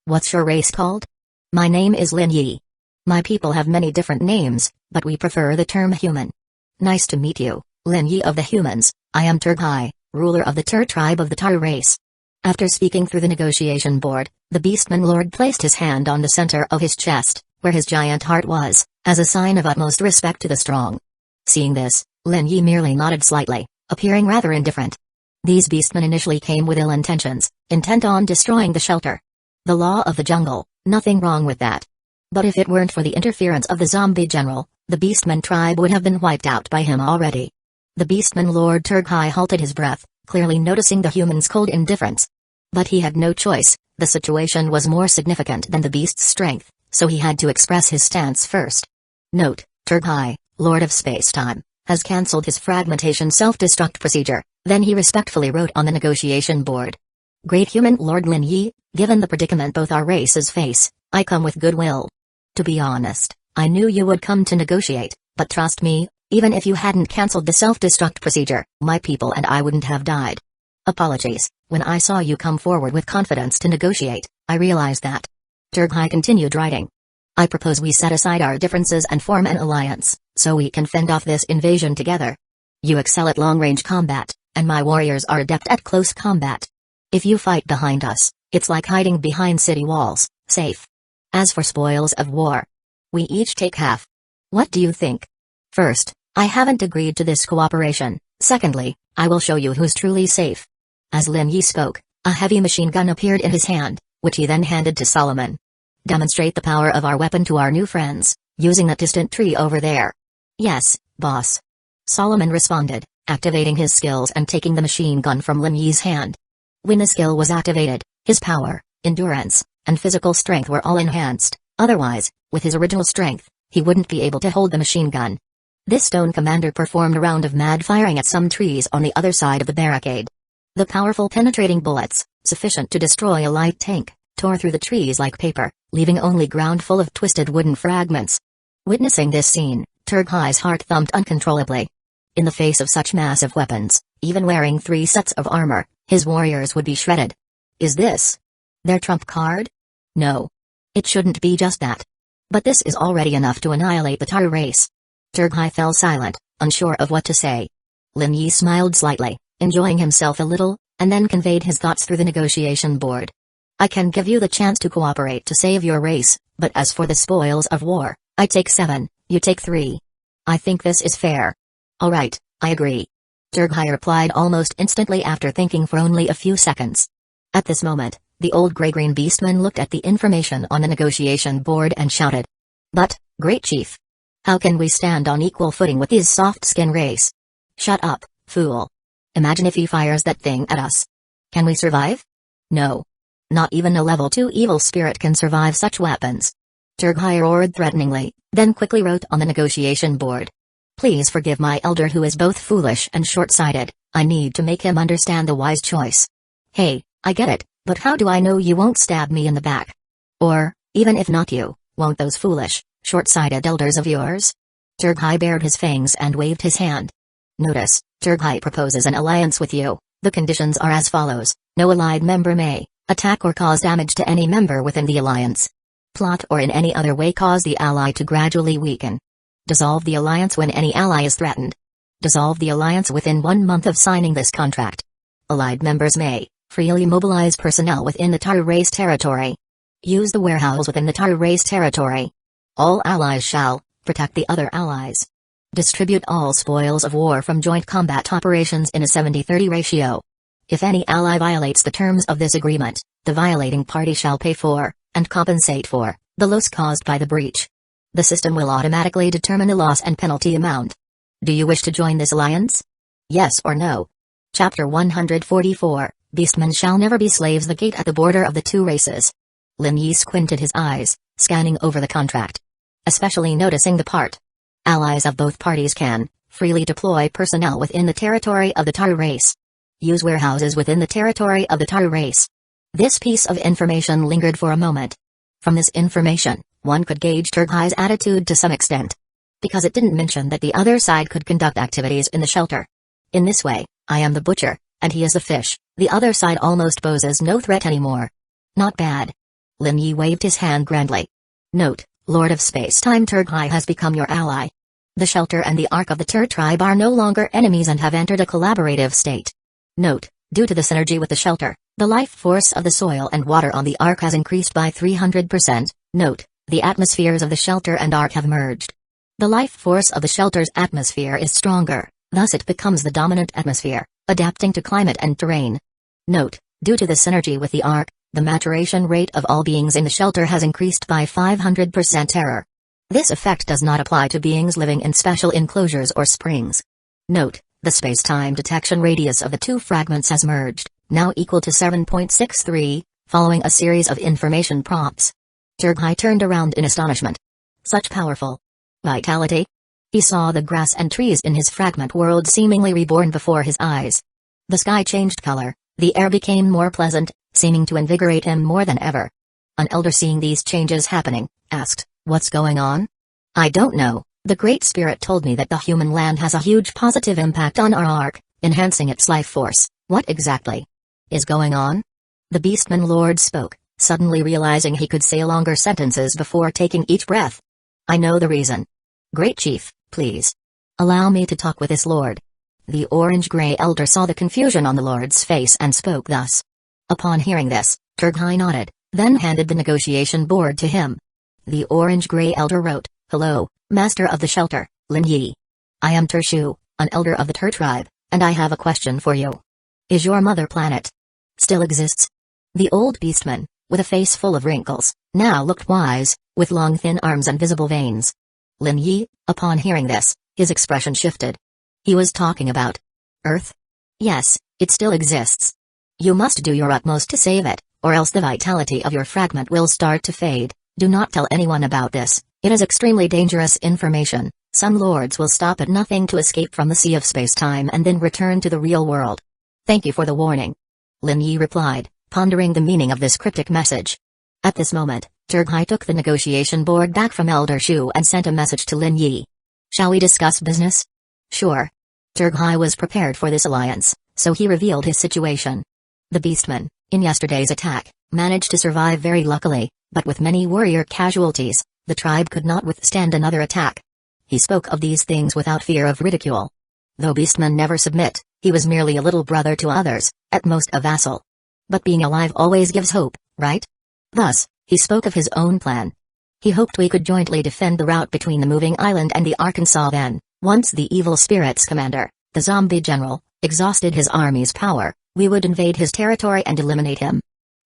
What's your race called? My name is Lin Yi. My people have many different names, but we prefer the term human. Nice to meet you, Lin Yi of the humans. I am Turghai, ruler of the Tur tribe of the Tar race. After speaking through the negotiation board, the Beastman Lord placed his hand on the center of his chest, where his giant heart was, as a sign of utmost respect to the strong. Seeing this, Lin Yi merely nodded slightly, appearing rather indifferent. These beastmen initially came with ill intentions, intent on destroying the shelter. The law of the jungle, nothing wrong with that. But if it weren't for the interference of the zombie general, the Beastman tribe would have been wiped out by him already. The Beastman Lord Turghai halted his breath, clearly noticing the humans' cold indifference. But he had no choice, the situation was more significant than the beast's strength, so he had to express his stance first. Note, Turghai, Lord of Space-Time, has cancelled his fragmentation self-destruct procedure, then he respectfully wrote on the negotiation board. Great human Lord Lin Yi, given the predicament both our races face, I come with goodwill. To be honest, I knew you would come to negotiate, but trust me, even if you hadn't cancelled the self-destruct procedure, my people and I wouldn't have died. Apologies, when I saw you come forward with confidence to negotiate, I realized that. Turghai continued writing. I propose we set aside our differences and form an alliance, so we can fend off this invasion together. You excel at long-range combat, and my warriors are adept at close combat. If you fight behind us, it's like hiding behind city walls, safe. As for spoils of war, we each take half. What do you think? First, I haven't agreed to this cooperation. Secondly, I will show you who's truly safe. As Lin Yi spoke, a heavy machine gun appeared in his hand, which he then handed to Solomon. Demonstrate the power of our weapon to our new friends, using that distant tree over there. Yes, boss. Solomon responded, activating his skills and taking the machine gun from Lin Yi's hand. When the skill was activated, his power, endurance, and physical strength were all enhanced, otherwise, with his original strength, he wouldn't be able to hold the machine gun. This stone commander performed a round of mad firing at some trees on the other side of the barricade. The powerful penetrating bullets, sufficient to destroy a light tank, tore through the trees like paper, leaving only ground full of twisted wooden fragments. Witnessing this scene, Turghai's heart thumped uncontrollably. In the face of such massive weapons, even wearing 3 sets of armor, his warriors would be shredded. Is this their trump card? No. It shouldn't be just that. But this is already enough to annihilate the Tar race. Turghai fell silent, unsure of what to say. Lin Yi smiled slightly, enjoying himself a little, and then conveyed his thoughts through the negotiation board. I can give you the chance to cooperate to save your race, but as for the spoils of war, I take 7, you take 3. I think this is fair. All right, I agree. Turghai replied almost instantly after thinking for only a few seconds. At this moment, the old gray-green beastman looked at the information on the negotiation board and shouted. But, great chief! How can we stand on equal footing with his soft-skin race? Shut up, fool. Imagine if he fires that thing at us. Can we survive? No. Not even a level 2 evil spirit can survive such weapons. Turghai roared threateningly, then quickly wrote on the negotiation board. Please forgive my elder who is both foolish and short-sighted, I need to make him understand the wise choice. Hey, I get it, but how do I know you won't stab me in the back? Or, even if not you, won't those foolish, short-sighted elders of yours? Turghai bared his fangs and waved his hand. Notice, Turghai proposes an alliance with you. The conditions are as follows: no allied member may attack or cause damage to any member within the alliance. Plot or in any other way cause the ally to gradually weaken. Dissolve the alliance when any ally is threatened. Dissolve the alliance within 1 month of signing this contract. Allied members may freely mobilize personnel within the Tar race territory. Use the warehouse within the Tar race territory. All allies shall protect the other allies. Distribute all spoils of war from joint combat operations in a 70-30 ratio. If any ally violates the terms of this agreement, the violating party shall pay for, and compensate for, the loss caused by the breach. The system will automatically determine the loss and penalty amount. Do you wish to join this alliance? Yes or no? Chapter 144, Beastmen shall never be slaves. The gate at the border of the 2 races. Lin Yi squinted his eyes, scanning over the contract. Especially noticing the part. Allies of both parties can freely deploy personnel within the territory of the Tar race. Use warehouses within the territory of the Tar race. This piece of information lingered for a moment. From this information, one could gauge Turghai's attitude to some extent. Because it didn't mention that the other side could conduct activities in the shelter. In this way, I am the butcher, and he is the fish, the other side almost poses no threat anymore. Not bad. Lin Yi waved his hand grandly. Note, Lord of Space-Time Turghai has become your ally. The shelter and the Ark of the Tur tribe are no longer enemies and have entered a collaborative state. Note, due to the synergy with the shelter, the life force of the soil and water on the Ark has increased by 300%. Note, the atmospheres of the shelter and Ark have merged. The life force of the shelter's atmosphere is stronger, thus it becomes the dominant atmosphere, adapting to climate and terrain. Note, due to the synergy with the Ark, the maturation rate of all beings in the shelter has increased by 500%. Error. This effect does not apply to beings living in special enclosures or springs. Note, the space-time detection radius of the two fragments has merged, now equal to 7.63, following a series of information prompts. Turghai turned around in astonishment. Such powerful vitality? He saw the grass and trees in his fragment world seemingly reborn before his eyes. The sky changed color, the air became more pleasant, seeming to invigorate him more than ever. An elder seeing these changes happening, asked, "What's going on?" "I don't know. The Great Spirit told me that the human land has a huge positive impact on our Ark, enhancing its life force. What exactly is going on?" The Beastman Lord spoke, suddenly realizing he could say longer sentences before taking each breath. "I know the reason. Great Chief, please allow me to talk with this Lord." The orange-gray elder saw the confusion on the Lord's face and spoke thus. Upon hearing this, Turghai nodded, then handed the negotiation board to him. The orange-gray elder wrote, "Hello, Master of the Shelter, Lin Yi. I am Tershu, an elder of the Tur tribe, and I have a question for you. Is your mother planet still exists?" The old beastman, with a face full of wrinkles, now looked wise, with long thin arms and visible veins. Lin Yi, upon hearing this, his expression shifted. He was talking about Earth? Yes, it still exists. You must do your utmost to save it, or else the vitality of your fragment will start to fade. Do not tell anyone about this, it is extremely dangerous information. Some lords will stop at nothing to escape from the sea of space-time and then return to the real world. Thank you for the warning. Lin Yi replied, pondering the meaning of this cryptic message. At this moment, Turghai took the negotiation board back from Elder Shu and sent a message to Lin Yi. Shall we discuss business? Sure. Turghai was prepared for this alliance, so he revealed his situation. The Beastman, in yesterday's attack, managed to survive very luckily, but with many warrior casualties, the tribe could not withstand another attack. He spoke of these things without fear of ridicule. Though Beastmen never submit, he was merely a little brother to others, at most a vassal. But being alive always gives hope, right? Thus, he spoke of his own plan. He hoped we could jointly defend the route between the moving island and the Arkansas then, once the evil spirit's commander, the zombie general, exhausted his army's power, we would invade his territory and eliminate him.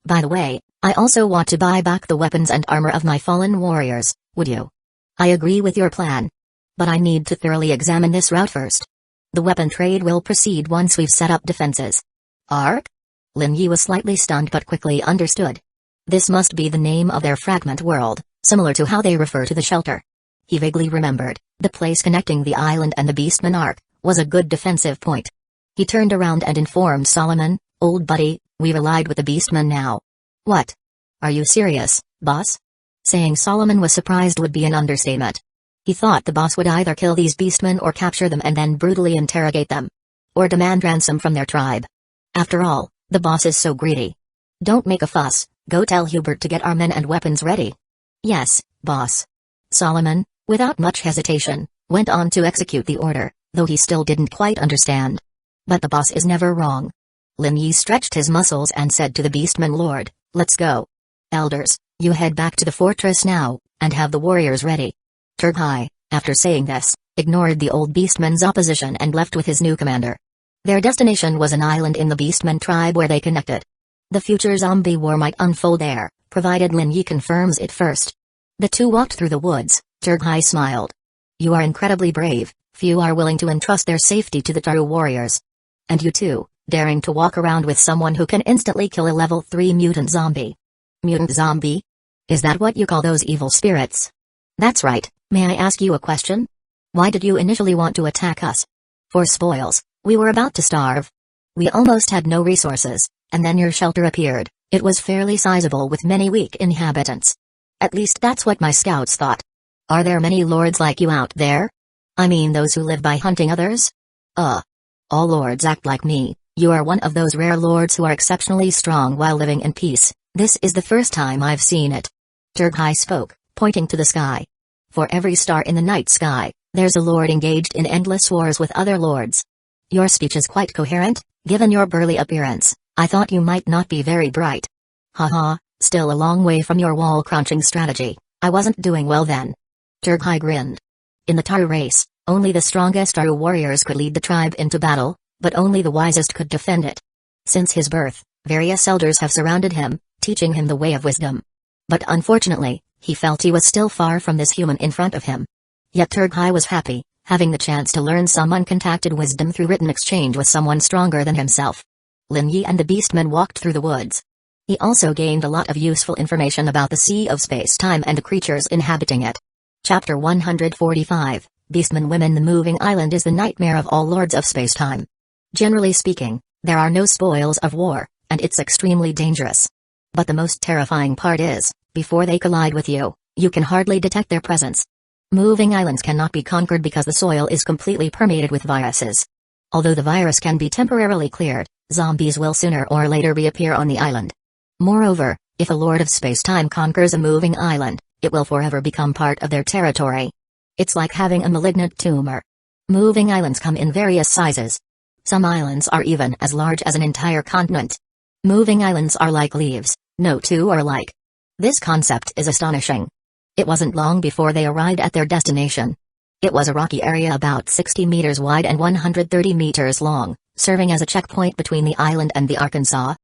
By the way, I also want to buy back the weapons and armor of my fallen warriors, would you? I agree with your plan. But I need to thoroughly examine this route first. The weapon trade will proceed once we've set up defenses. Ark? Lin Yi was slightly stunned but quickly understood. This must be the name of their fragment world, similar to how they refer to the shelter. He vaguely remembered, the place connecting the island and the Beastman Ark, was a good defensive point. He turned around and informed Solomon, "Old buddy, we've allied with the Beastman now." "What? Are you serious, boss?" Saying Solomon was surprised would be an understatement. He thought the boss would either kill these Beastmen or capture them and then brutally interrogate them. Or demand ransom from their tribe. After all, the boss is so greedy. "Don't make a fuss, go tell Hubert to get our men and weapons ready." "Yes, boss." Solomon, without much hesitation, went on to execute the order, though he still didn't quite understand. But the boss is never wrong. Lin Yi stretched his muscles and said to the Beastman Lord, "Let's go. Elders, you head back to the fortress now, and have the warriors ready." Turghai, after saying this, ignored the old Beastman's opposition and left with his new commander. Their destination was an island in the Beastman tribe where they connected. The future zombie war might unfold there, provided Lin Yi confirms it first. The two walked through the woods. Turghai smiled. "You are incredibly brave, few are willing to entrust their safety to the true warriors. And you too, daring to walk around with someone who can instantly kill a level 3 mutant zombie." "Mutant zombie? Is that what you call those evil spirits?" "That's right. May I ask you a question? Why did you initially want to attack us?" "For spoils, we were about to starve. We almost had no resources, and then your shelter appeared. It was fairly sizable with many weak inhabitants. At least that's what my scouts thought. Are there many lords like you out there? I mean those who live by hunting others?" All lords act like me. You are one of those rare lords who are exceptionally strong while living in peace. This is the first time I've seen it. Turghai spoke, pointing to the sky. For every star in the night sky, there's a lord engaged in endless wars with other lords. Your speech is quite coherent, given your burly appearance. I thought you might not be very bright. Haha, still a long way from your wall-crunching strategy. I wasn't doing well then. Turghai grinned. In the Taru race, only the strongest Taru warriors could lead the tribe into battle, but only the wisest could defend it. Since his birth, various elders have surrounded him, teaching him the way of wisdom. But unfortunately, he felt he was still far from this human in front of him. Yet Turghai was happy, having the chance to learn some uncontacted wisdom through written exchange with someone stronger than himself. Lin Yi and the Beastmen walked through the woods. He also gained a lot of useful information about the Sea of Space-Time and the creatures inhabiting it. Chapter 145, Beastmen Women. The moving island is the nightmare of all lords of space-time. Generally speaking, there are no spoils of war, and it's extremely dangerous. But the most terrifying part is, before they collide with you, you can hardly detect their presence. Moving islands cannot be conquered because the soil is completely permeated with viruses. Although the virus can be temporarily cleared, zombies will sooner or later reappear on the island. Moreover, if a lord of space-time conquers a moving island, it will forever become part of their territory. It's like having a malignant tumor. Moving islands come in various sizes. Some islands are even as large as an entire continent. Moving islands are like leaves, no two are alike. This concept is astonishing. It wasn't long before they arrived at their destination. It was a rocky area about 60 meters wide and 130 meters long, serving as a checkpoint between the island and the Arkansas,